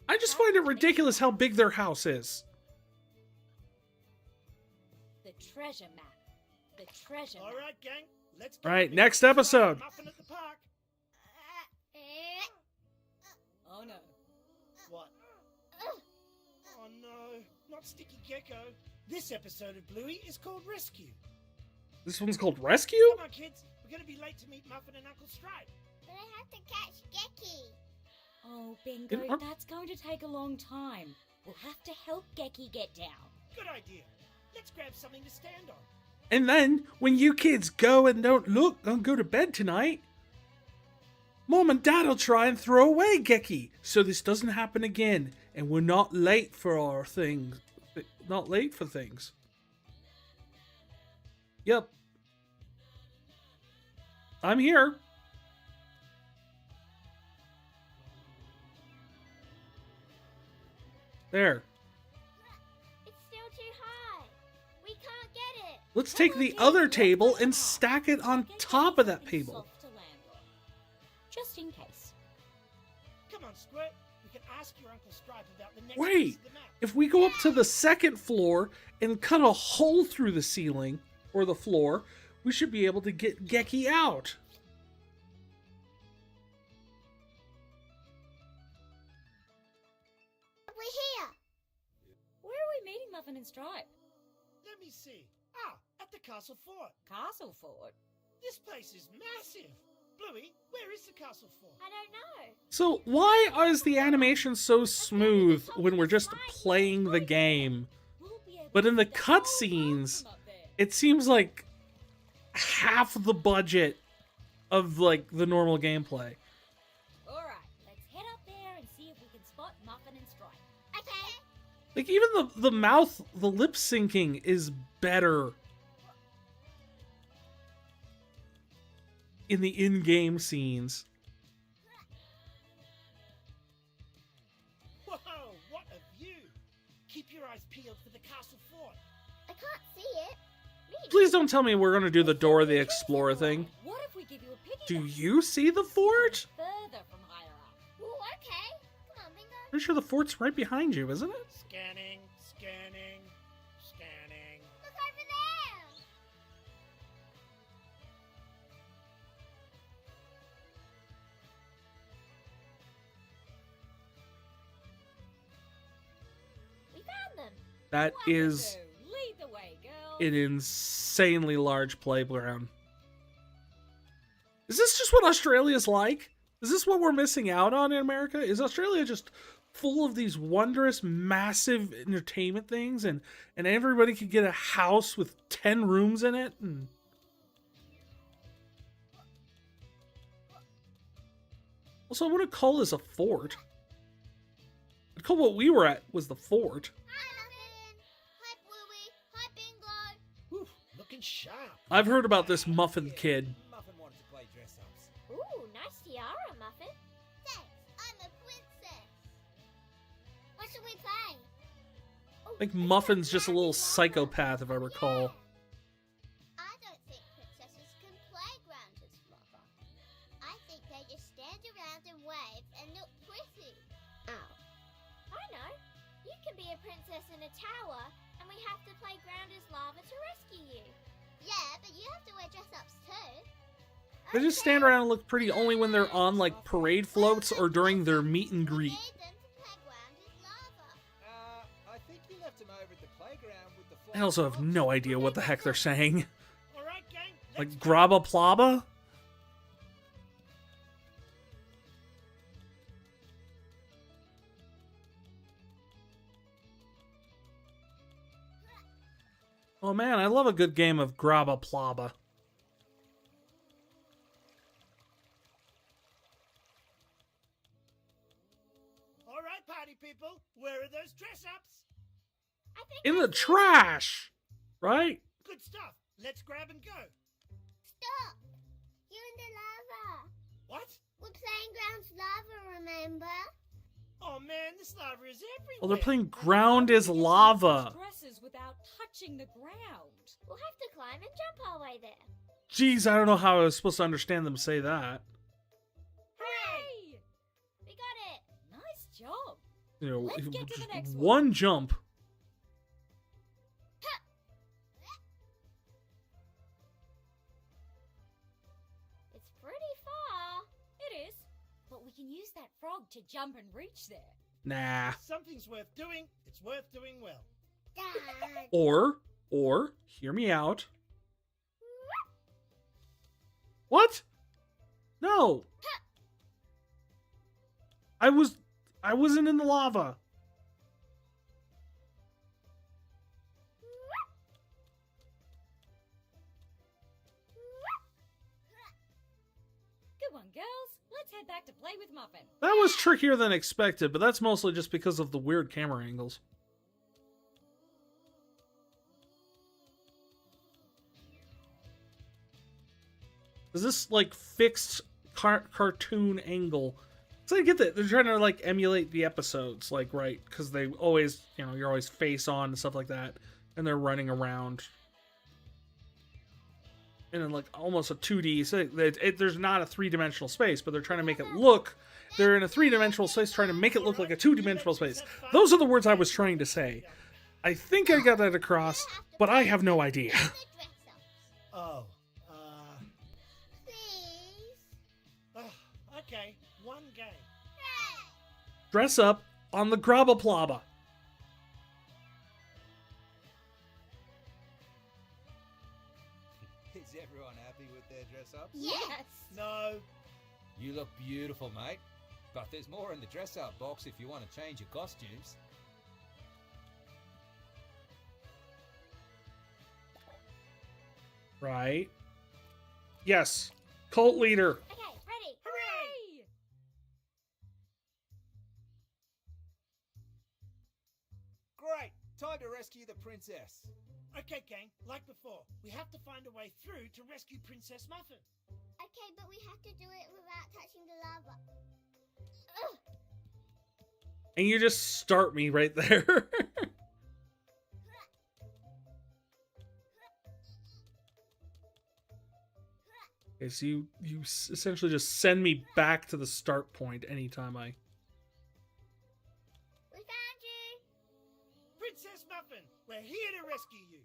I just find it ridiculous how big their house is. The treasure map. The treasure map. All right, gang. Let's All right, next episode. Muffin at the park. Oh no. What? Oh no, not Sticky Gecko. This episode of Bluey is called Rescue. This one's called Rescue? Come on, kids. We're going to be late to meet Muffin and Uncle Stripe. But I have to catch Gecky. Oh, Bingo, that's going to take a long time. We'll have to help Gecky get down. Good idea. Let's grab something to stand on. And then, when you kids go and don't go to bed tonight, Mom and Dad will try and throw away Gecky, so this doesn't happen again, and we're not late for our things. Not late for things. Yep. I'm here. There. It's still too high. We can't get it. Let's take the other table and stack it on top of that table. Just in case. Come on, Squirt. We can ask your Uncle Stripe about the next piece Wait, of the map. if we go up to the 2nd floor and cut a hole through the ceiling or the floor, we should be able to get Gecky out. We're here. Where are we meeting Muffin and Stripe? Let me see. At the Castle Fort. Castle Fort? This place is massive. Bluey, where is the Castle Fort? I don't know. So why is the animation so smooth when we're just playing the game? We'll be able But in to the see whole cutscenes, town from up there. it seems like half the budget of like the normal gameplay. Alright, let's head up there and see if we can spot Muffin and Stripe. Okay. Like, even the mouth, the lip syncing is better in the in-game scenes. Whoa, what a view! Keep your eyes peeled for the castle fort. I can't see it. Me Please don't tell me we're gonna do the Dora the Explorer thing. What if we give you a piggy Do bank? you see the fort? Further from higher up. Ooh, okay. Come on, Bingo. Pretty sure the fort's right behind you, isn't it? Scanning, scanning, scanning. Look over there. We found them. That is Wonderful. Lead the way, girl. an insanely large playground. Is this just what Australia's like? Is this what we're missing out on in America? Is Australia just full of these wondrous, massive entertainment things, and everybody could get a house with 10 rooms in it? And also, I wouldn't call this a fort. I'd call what we were at was the fort. Hi, Muffin. Hi, Bluey. Hi, Bingo. Whew, looking sharp. I've heard about this muffin kid. Muffin wanted to play dress-ups. Ooh, nice tiara, Muffin. Thanks. I'm a princess. What should we play? Oh, I think let's Muffin's play just a little Granny's Lava. psychopath, if I recall. I don't think princesses can play Grounded Lava. I think they just stand around and wave and look pretty. Oh. I know. You can be a princess in a tower, and we have to play Grounded Lava to rescue you. Yeah, but you have to wear dress-ups too. They just stand around and look pretty only when they're on, like, parade floats or during their meet and greet. I think you left him over at the playground with the I also have no idea what the heck they're saying. All right, gang. Like, let's go. grabba plabba? Oh man, I love a good game of grabba plabba. All right, party people. Where are those dress-ups? I think In I the see- trash! Right? Good stuff. Let's grab and go. Stop! You're in the lava. What? We're playing Ground's Lava, remember? Oh man, this lava is everywhere. Oh, they're playing ground is lava. Dresses without touching the ground. We'll have to climb and jump our way there. Jeez, I don't know how I was supposed to understand them say that. Hooray! We got it. Nice job. You know, Let's get to the next one jump. It's pretty far. It is. But we can use that frog to jump and reach there. Nah. If something's worth doing, it's worth doing well. Dad. Or, hear me out. What? No. I wasn't in the lava. Good one, girls. Let's head back to play with Muffin. That was trickier than expected, but that's mostly just because of the weird camera angles. Is this like fixed cartoon angle? So I get that they're trying to like emulate the episodes, like, right? Because they always, you know, you're always face on and stuff like that, and they're running around. And then like almost a 2D, so there's not a 3-dimensional space, but they're trying to make it look. They're in a 3-dimensional space, trying to make it look like a 2-dimensional space. Those are the words I was trying to say. I think I got that across, but I have no idea. The dress-ups. Oh, Please. okay. One game. Dress up on the Grabba Plabba. Is everyone happy with their dress-ups? Yes. No. You look beautiful, mate. But there's more in the dress-up box if you want to change your costumes. Right. Yes. Cult leader. Okay, ready. Hooray! Time to rescue the princess. Okay, gang, like before, we have to find a way through to rescue Princess Muffin. Okay, but we have to do it without touching the lava. Ugh. And you just start me right there. Okay, so you essentially just send me back to the start point anytime I... We found you. Princess Muffin, we're here to rescue you.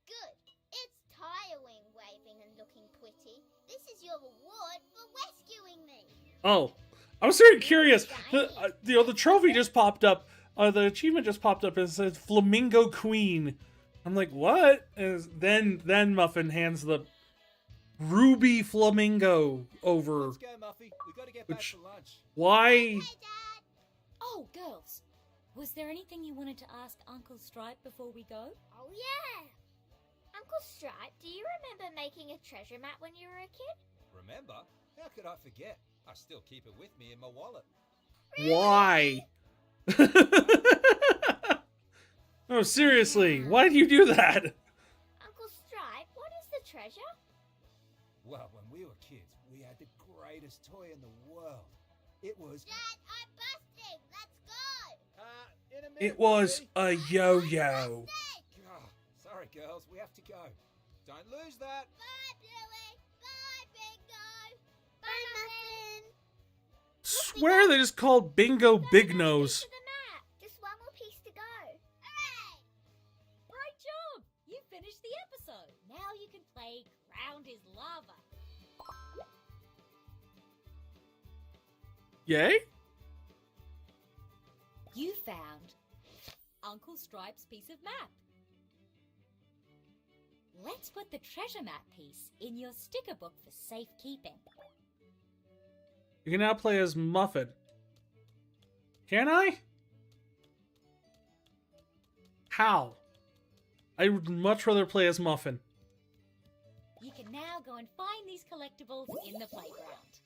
Good. It's tire wing waving and looking pretty. This is your reward for rescuing me. Oh, I was very curious. The trophy just popped up. The achievement just popped up and it says Flamingo Queen. I'm like, what? And then Muffin hands the ruby flamingo over. Let's go, Muffy. We gotta get back Which- for lunch. Why? Hey, Dad. Oh, girls, was there anything you wanted to ask Uncle Stripe before we go? Oh, yeah. Uncle Stripe, do you remember making a treasure map when you were a kid? Remember? How could I forget? I still keep it with me in my wallet. Why? No, seriously. Why do you do that? Uncle Stripe, what is the treasure? Well, when we were kids, we had the greatest toy in the world. It was... Dad, I'm busting. Let's go. in a minute, It was Muffy. a yo-yo. Ah, sorry, girls. We have to go. Don't lose that. Bye, Bluey. Bye, Bingo. Bye, Muffin. Swear they just called Bingo Big Nose. To the map. Just one more piece to go. Hooray! Great job! You finished the episode. Now you can play Ground is Lava. Yay? You found Uncle Stripe's piece of map. Let's put the treasure map piece in your sticker book for safekeeping. You can now play as Muffin. Can I? How? I would much rather play as Muffin. You can now go and find these collectibles in the playground.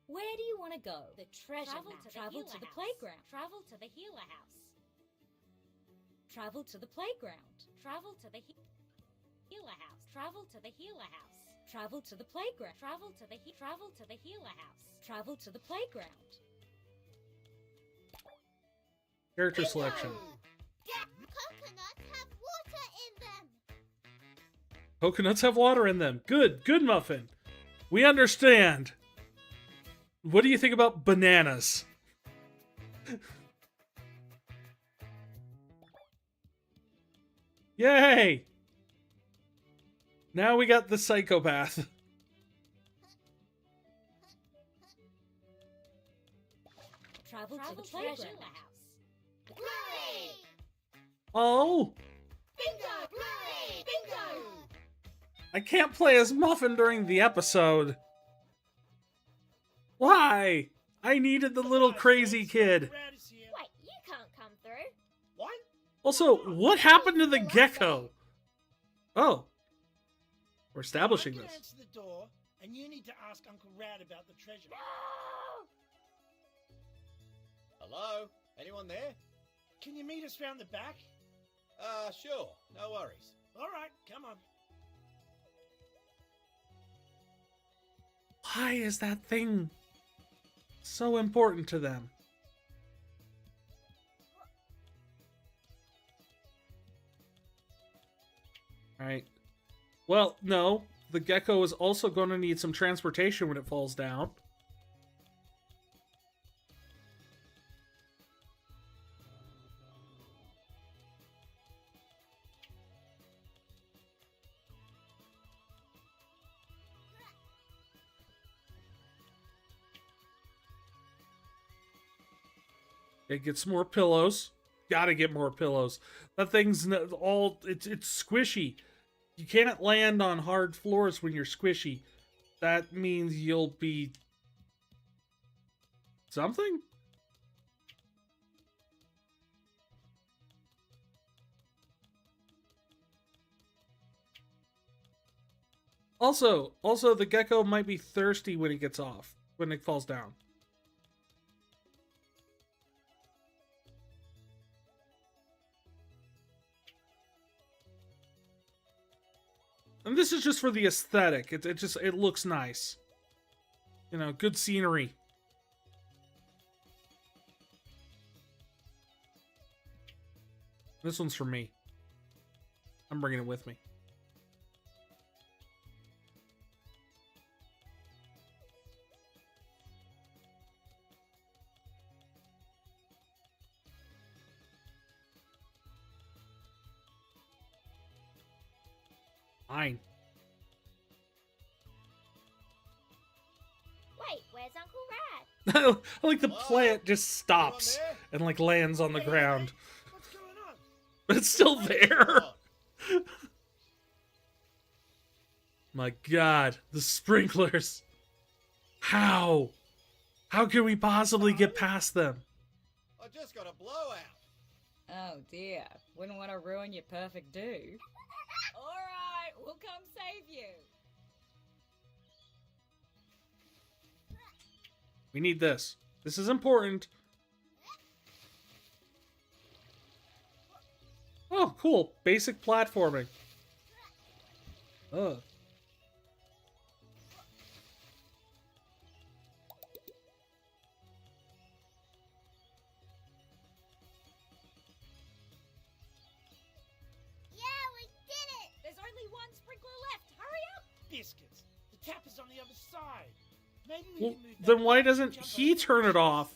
Where do you want to go? The treasure map. Travel to the playground. Travel to the healer house. Travel to the playground. Travel to the healer house. Travel to the healer house. Travel to the playground. Travel to the healer house. Travel to the playground. Character selection. Coconuts have water in them. Coconuts have water in them. Good, good, Muffin. We understand. What do you think about bananas? Yay! Now we got the psychopath. Travel to the playground. house. Bluey! Oh! Bingo! Bluey! Bingo! I can't play as Muffin during the episode. Why? I needed the little crazy kid. Brad is here. Wait, you can't come through. What? Also, what happened to the gecko? Oh. We're I establishing can this. answer the door, and you need to ask Uncle Rad about the treasure. Hello? Anyone there? Can you meet us round the back? Sure. No worries. All right, come on. Why is that thing so important to them? Alright. Well, no. The gecko is also going to need some transportation when it falls down. It gets more pillows. Gotta get more pillows. That thing's all... It's squishy. You can't land on hard floors when you're squishy. That means you'll be... something? Also, the gecko might be thirsty when it gets off. When it falls down. And this is just for the aesthetic. It looks nice. You know, good scenery. This one's for me. I'm bringing it with me. Fine. Wait, where's Uncle Rad? I like the plant just stops and like lands on the ground. What's going on? But it's still there. Oh, My God, the sprinklers. How? How can we possibly get past them? I just got a blowout. Oh dear, wouldn't want to ruin your perfect do. Alright, we'll come save you. We need this. This is important. Oh, cool. Basic platforming. Ugh. Yeah, we did it! There's only one sprinkler left. Hurry up! Biscuits. The tap is on the other side. Maybe we Well, can move that then why tap and doesn't jump he over turn the it off?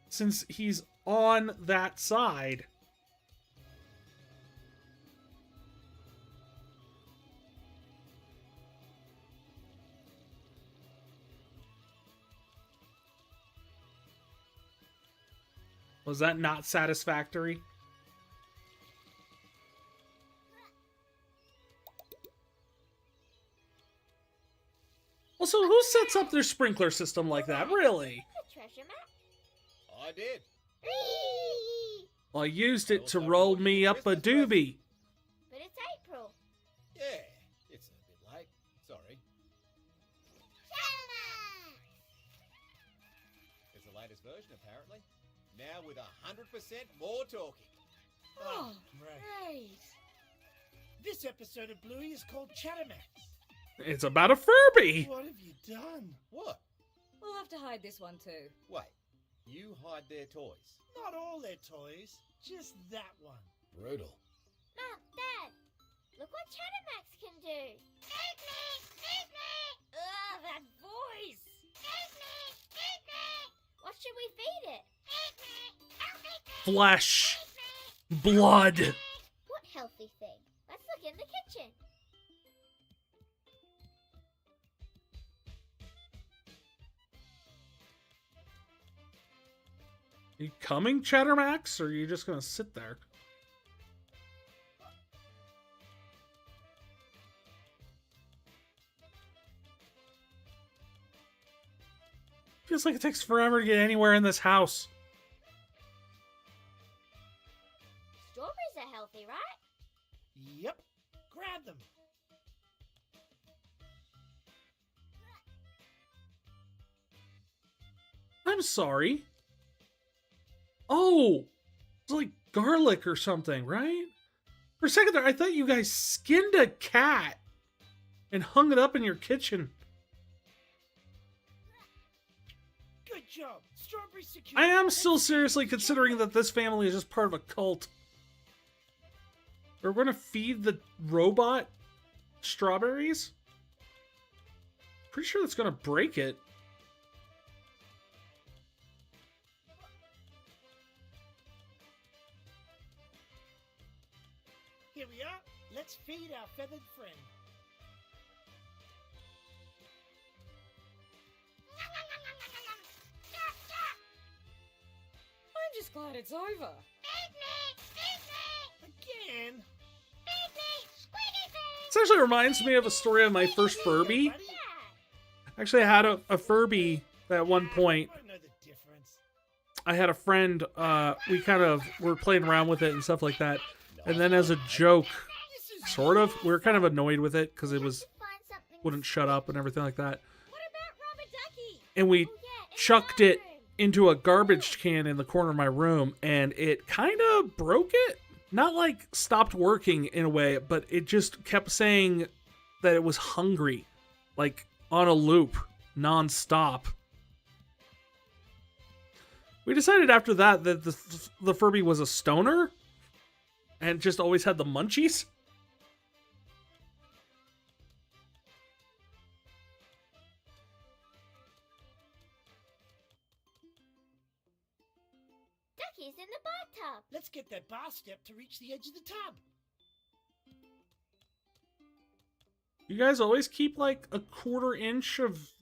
Since he's on that side. Was that not satisfactory? Also, who sets up their sprinkler system like that? Really? The treasure map? I did. Whee! Well, I used it to roll me up a doobie. But it's April. Yeah, it's a bit late. Sorry. China! It's the latest version, apparently. Now with 100% more talking. Oh, great. Great. This episode of Bluey is called Chattermax. It's about a Furby. What have you done? What? We'll have to hide this one too. Wait, you hide their toys. Not all their toys, just that one. Brutal. Mom, Dad, look what Chattermax can do. Feed me! Feed me! Ugh, that voice! Feed me! Feed me! What should we feed it? Feed me! Healthy thing! Flesh. Feed me! Blood. What healthy thing? Let's look in the kitchen. You coming, Chattermax, or are you just gonna sit there? Feels like it takes forever to get anywhere in this house. Strawberries are healthy, right? Yep. Grab them. I'm sorry. Oh, it's like garlic or something, right? For a second there, I thought you guys skinned a cat and hung it up in your kitchen. Good job. Strawberry secure. I am still seriously considering that this family is just part of a cult. We're going to feed the robot strawberries? Pretty sure that's going to break it. Here we are. Let's feed our feathered friend. I'm just glad it's over. Feed me! Feed me! Again. Feed me! Squeaky thing! This actually reminds me of a story of my first Furby. Buddy, Actually, I had a Furby at one point. I don't know the difference. I had a friend, we kind of were playing around with it and stuff like that. And then as a joke, This is sort of, we were kind of annoyed with it because it was Find something wouldn't shut up and everything like that. What about Rubber Ducky? And we Oh, yeah, in the chucked it bathroom. into a garbage can in the corner of my room, and it kind of broke it. Not like stopped working in a way, but it just kept saying that it was hungry, like on a loop, non-stop. We decided after that that the Furby was a stoner and just always had the munchies. Ducky's in the bathtub. Let's get that bar step to reach the edge of the tub. You guys always keep like a 1/4 inch of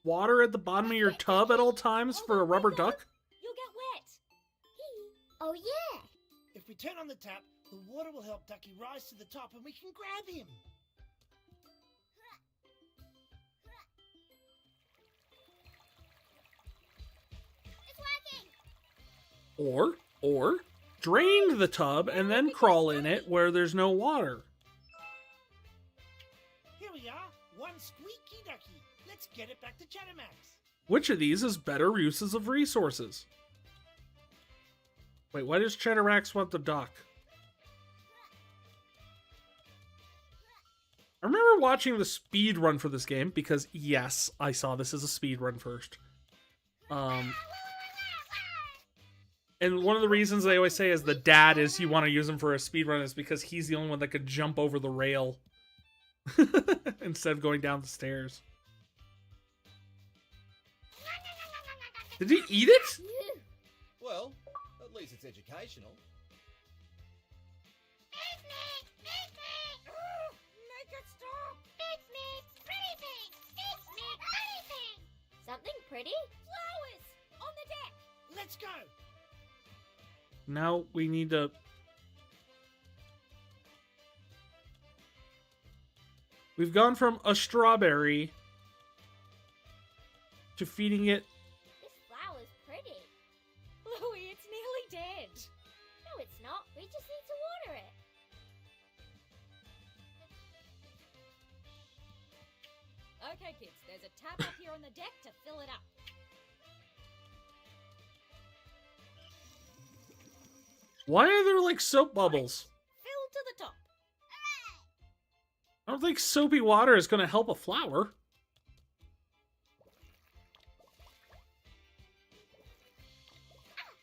water at the bottom of your tub at all times for a rubber duck? You'll get wet. Oh yeah. If we turn on the tap, the water will help Ducky rise to the top and we can grab him. It's working. Or drain the tub and then crawl in it where there's no water. Here we are, one squeaky ducky. Let's get it back to Chattermax. Which of these is better uses of resources? Wait, why does Cheddarax want the duck? I remember watching the speed run for this game because, yes, I saw this as a speed run first. And one of the reasons they always say is the dad is you want to use him for a speed run is because he's the only one that could jump over the rail instead of going down the stairs. Did he eat it? Well, at least it's educational. Make it stop. It's me, pretty thing. It's me, pretty thing. Something pretty? Flowers on the deck. Let's go. Now we need to... We've gone from a strawberry to feeding it. This flower's pretty. Louie, it's nearly dead. No, it's not. We just need to water it. Okay, kids, there's a tap up here on the deck to fill it up. Why are there like soap bubbles? Fill to the top. I don't think soapy water is going to help a flower.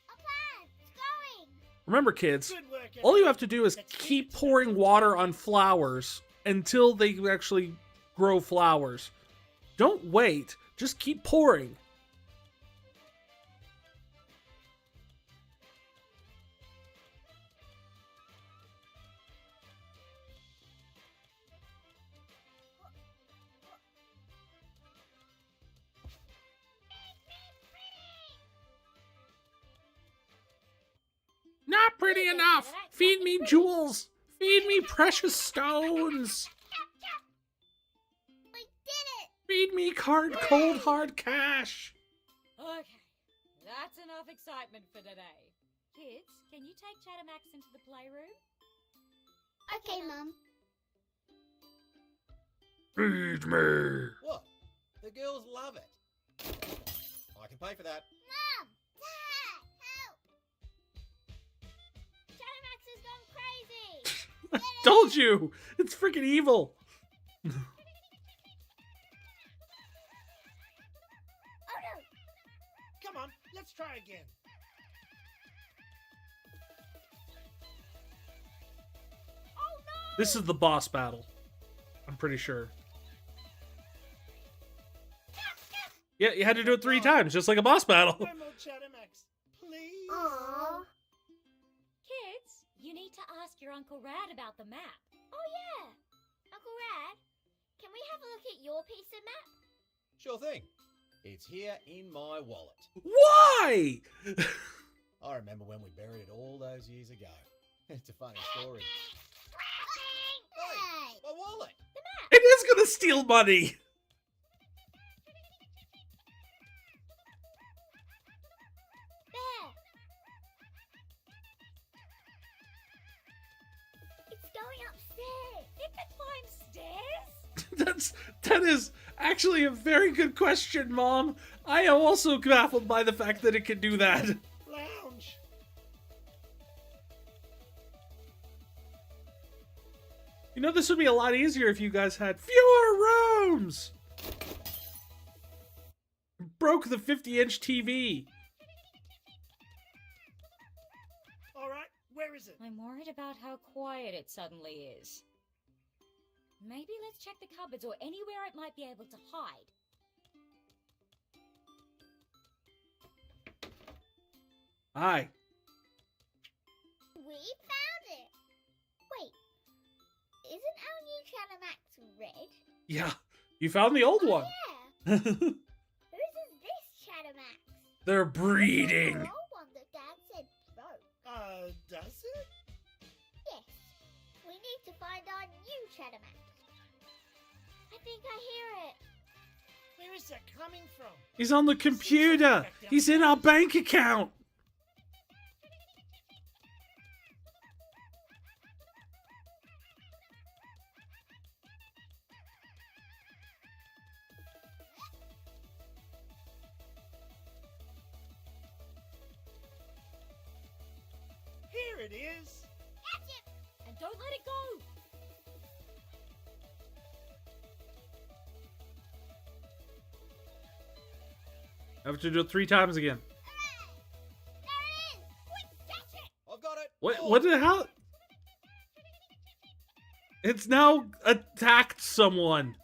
A plan. It's going. Remember, kids, Good work, all you everyone. have to do is Let's keep it. pouring water on flowers until they actually grow flowers. Don't wait. Just keep pouring. Not pretty enough. Feed me jewels. Feed me precious stones. We did it. Feed me cold hard cash. Okay, that's enough excitement for today. Kids, can you take Chattermax into the playroom? Okay, Mum. Feed me. What? The girls love it. I can pay for that. Mom! Dad! Help! Chattermax has gone crazy! Told you. It's freaking evil. Oh no! Come on, let's try again. Oh no! This is the boss battle. I'm pretty sure. Yeah, you had to do it 3 times, just like a boss battle. No more Chattermax, please. Aww. Kids, you need to ask your Uncle Rad about the map. Oh yeah! Uncle Rad, can we have a look at your piece of map? Sure thing. It's here in my wallet. Why? I remember when we buried it all those years ago. It's a funny story. Hey! My wallet! It is gonna steal money. There! It's going upstairs! It can climb stairs? That is actually a very good question, Mom. I am also baffled by the fact that it can do that. Lounge. You know, this would be a lot easier if you guys had fewer rooms. Broke the 50-inch TV. All right, where is it? I'm worried about how quiet it suddenly is. Maybe let's check the cupboards or anywhere it might be able to hide. Hi. We found it. Wait, isn't our new Chattermax red? Yeah, you found the old one. Yeah. Whose is this Chattermax? They're The breeding. old one that Dad said broke. Does it? Yes. We need to find our new Chattermax. I think I hear it. Where is that coming from? He's on the computer. He's in our bank account. Here it is. Catch it! And don't let it go! I have to do it 3 times again. Hooray! There it is! Quick, catch it! I've got it. What the hell? It's now attacked someone.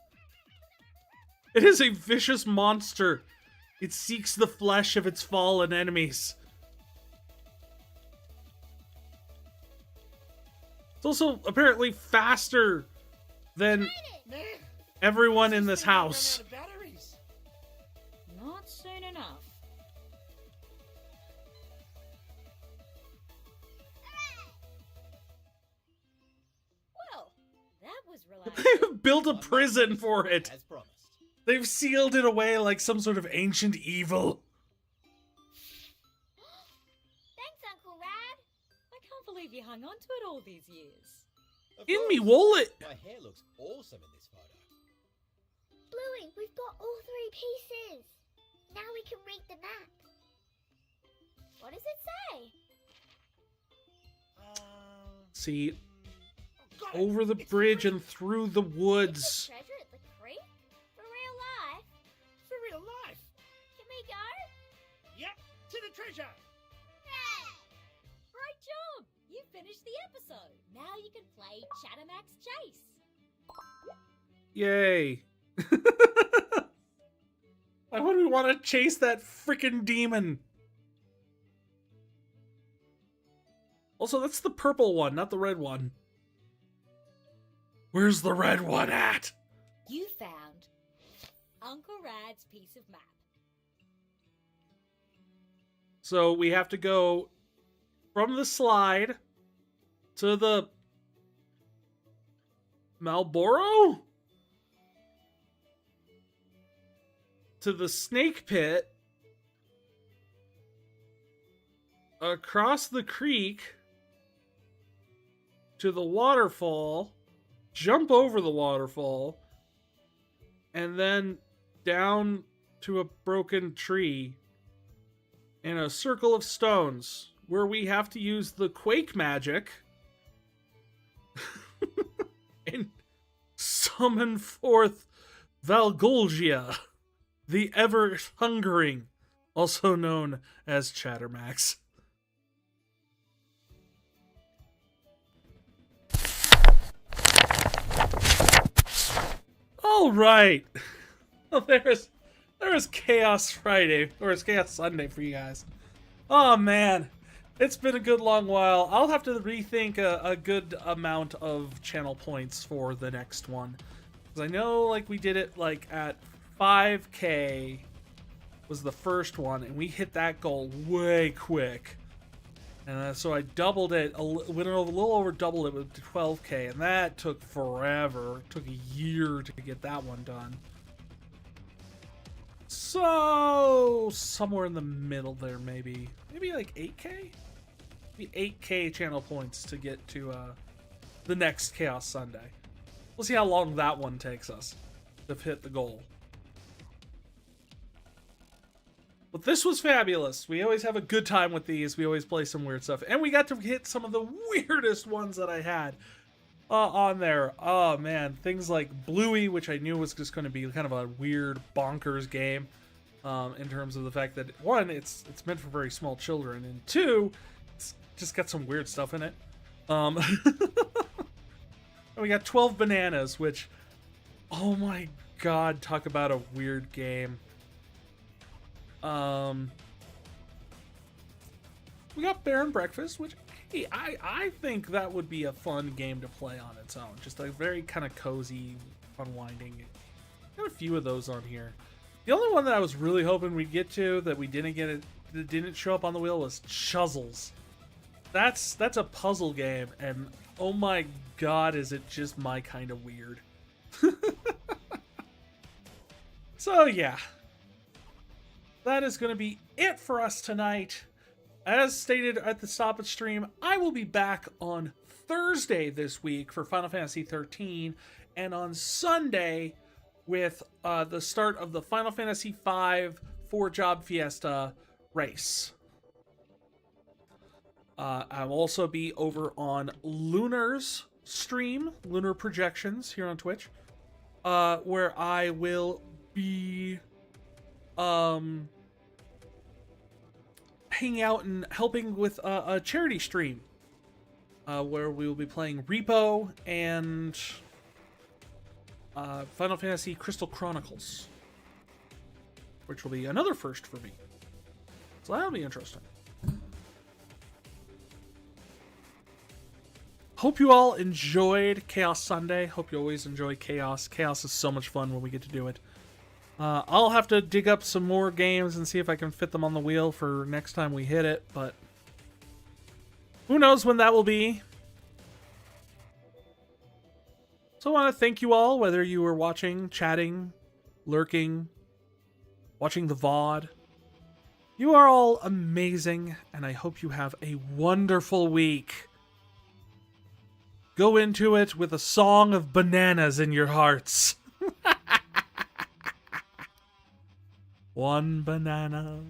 It is a vicious monster. It seeks the flesh of its fallen enemies. It's also apparently faster than Man, everyone in this this thing may run house. out of batteries. Not soon enough. Well, that was relaxing. They've built a I'm not prison finished, for it. As promised. They've sealed it away like some sort of ancient evil. Thanks, Uncle Rad. I can't believe you hung on to it all these years. Of In me course. wallet. My hair looks awesome in this photo. Bluey, we've got all 3 pieces. Now we can read the map. What does it say? See, Got it. over the It's bridge free. and through the It's woods. a treasure at the creek? For real life? For real life. Can we go? Yep, to the treasure. Great job! You finished the episode. Now you can play Chattermax Chase. Yay. Why would we want to chase that freaking demon? Also, that's the purple one, not the red one. Where's the red one at? You found Uncle Rad's piece of map. So we have to go from the slide to the Marlboro? To the snake pit, across the creek, to the waterfall, jump over the waterfall, and then down to a broken tree in a circle of stones where we have to use the quake magic and summon forth Valgolgia, the ever-hungering, also known as Chattermax. All right. Well, there was Chaos Friday, or it's Chaos Sunday for you guys. Oh man, it's been a good long while. I'll have to rethink a good amount of channel points for the next one, because I know like we did it like at 5K was the first one, and we hit that goal way quick. And so I doubled it, went a little over doubled it with 12K, and that took forever. It took a year to get that one done. So somewhere in the middle there, maybe like 8K, maybe 8K channel points to get to the next Chaos Sunday. We'll see how long that one takes us to hit the goal. But this was fabulous. We always have a good time with these. We always play some weird stuff. And we got to hit some of the weirdest ones that I had. on there. Oh man, things like Bluey, which I knew was just going to be kind of a weird, bonkers game, in terms of the fact that one, it's meant for very small children, and two, it's just got some weird stuff in it. And we got 12 Bananas, which, oh my god, talk about a weird game. We got Bear and Breakfast, which, hey, I think that would be a fun game to play on its own. Just a very kind of cozy, unwinding. Got a few of those on here. The only one that I was really hoping we'd get to that we didn't get it, that didn't show up on the wheel was Chuzzles. That's a puzzle game, and oh my god, is it just my kind of weird. So yeah, that is going to be it for us tonight. As stated at the Stop It stream, I will be back on Thursday this week for Final Fantasy XIII, and on Sunday with the start of the Final Fantasy V 4-Job Fiesta race. I'll also be over on Lunar's stream, Lunar Projections, here on Twitch, where I will be hanging out and helping with a charity stream, where we will be playing Repo and Final Fantasy Crystal Chronicles, which will be another first for me. So that'll be interesting. Hope you all enjoyed Chaos Sunday. Hope you always enjoy Chaos. Chaos is so much fun when we get to do it. I'll have to dig up some more games and see if I can fit them on the wheel for next time we hit it, but who knows when that will be. So I want to thank you all, whether you were watching, chatting, lurking, watching the VOD. You are all amazing, and I hope you have a wonderful week. Go into it with a song of bananas in your hearts. 1 banana,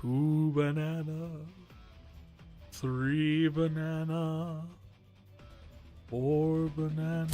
2 banana, 3 banana, 4 banana.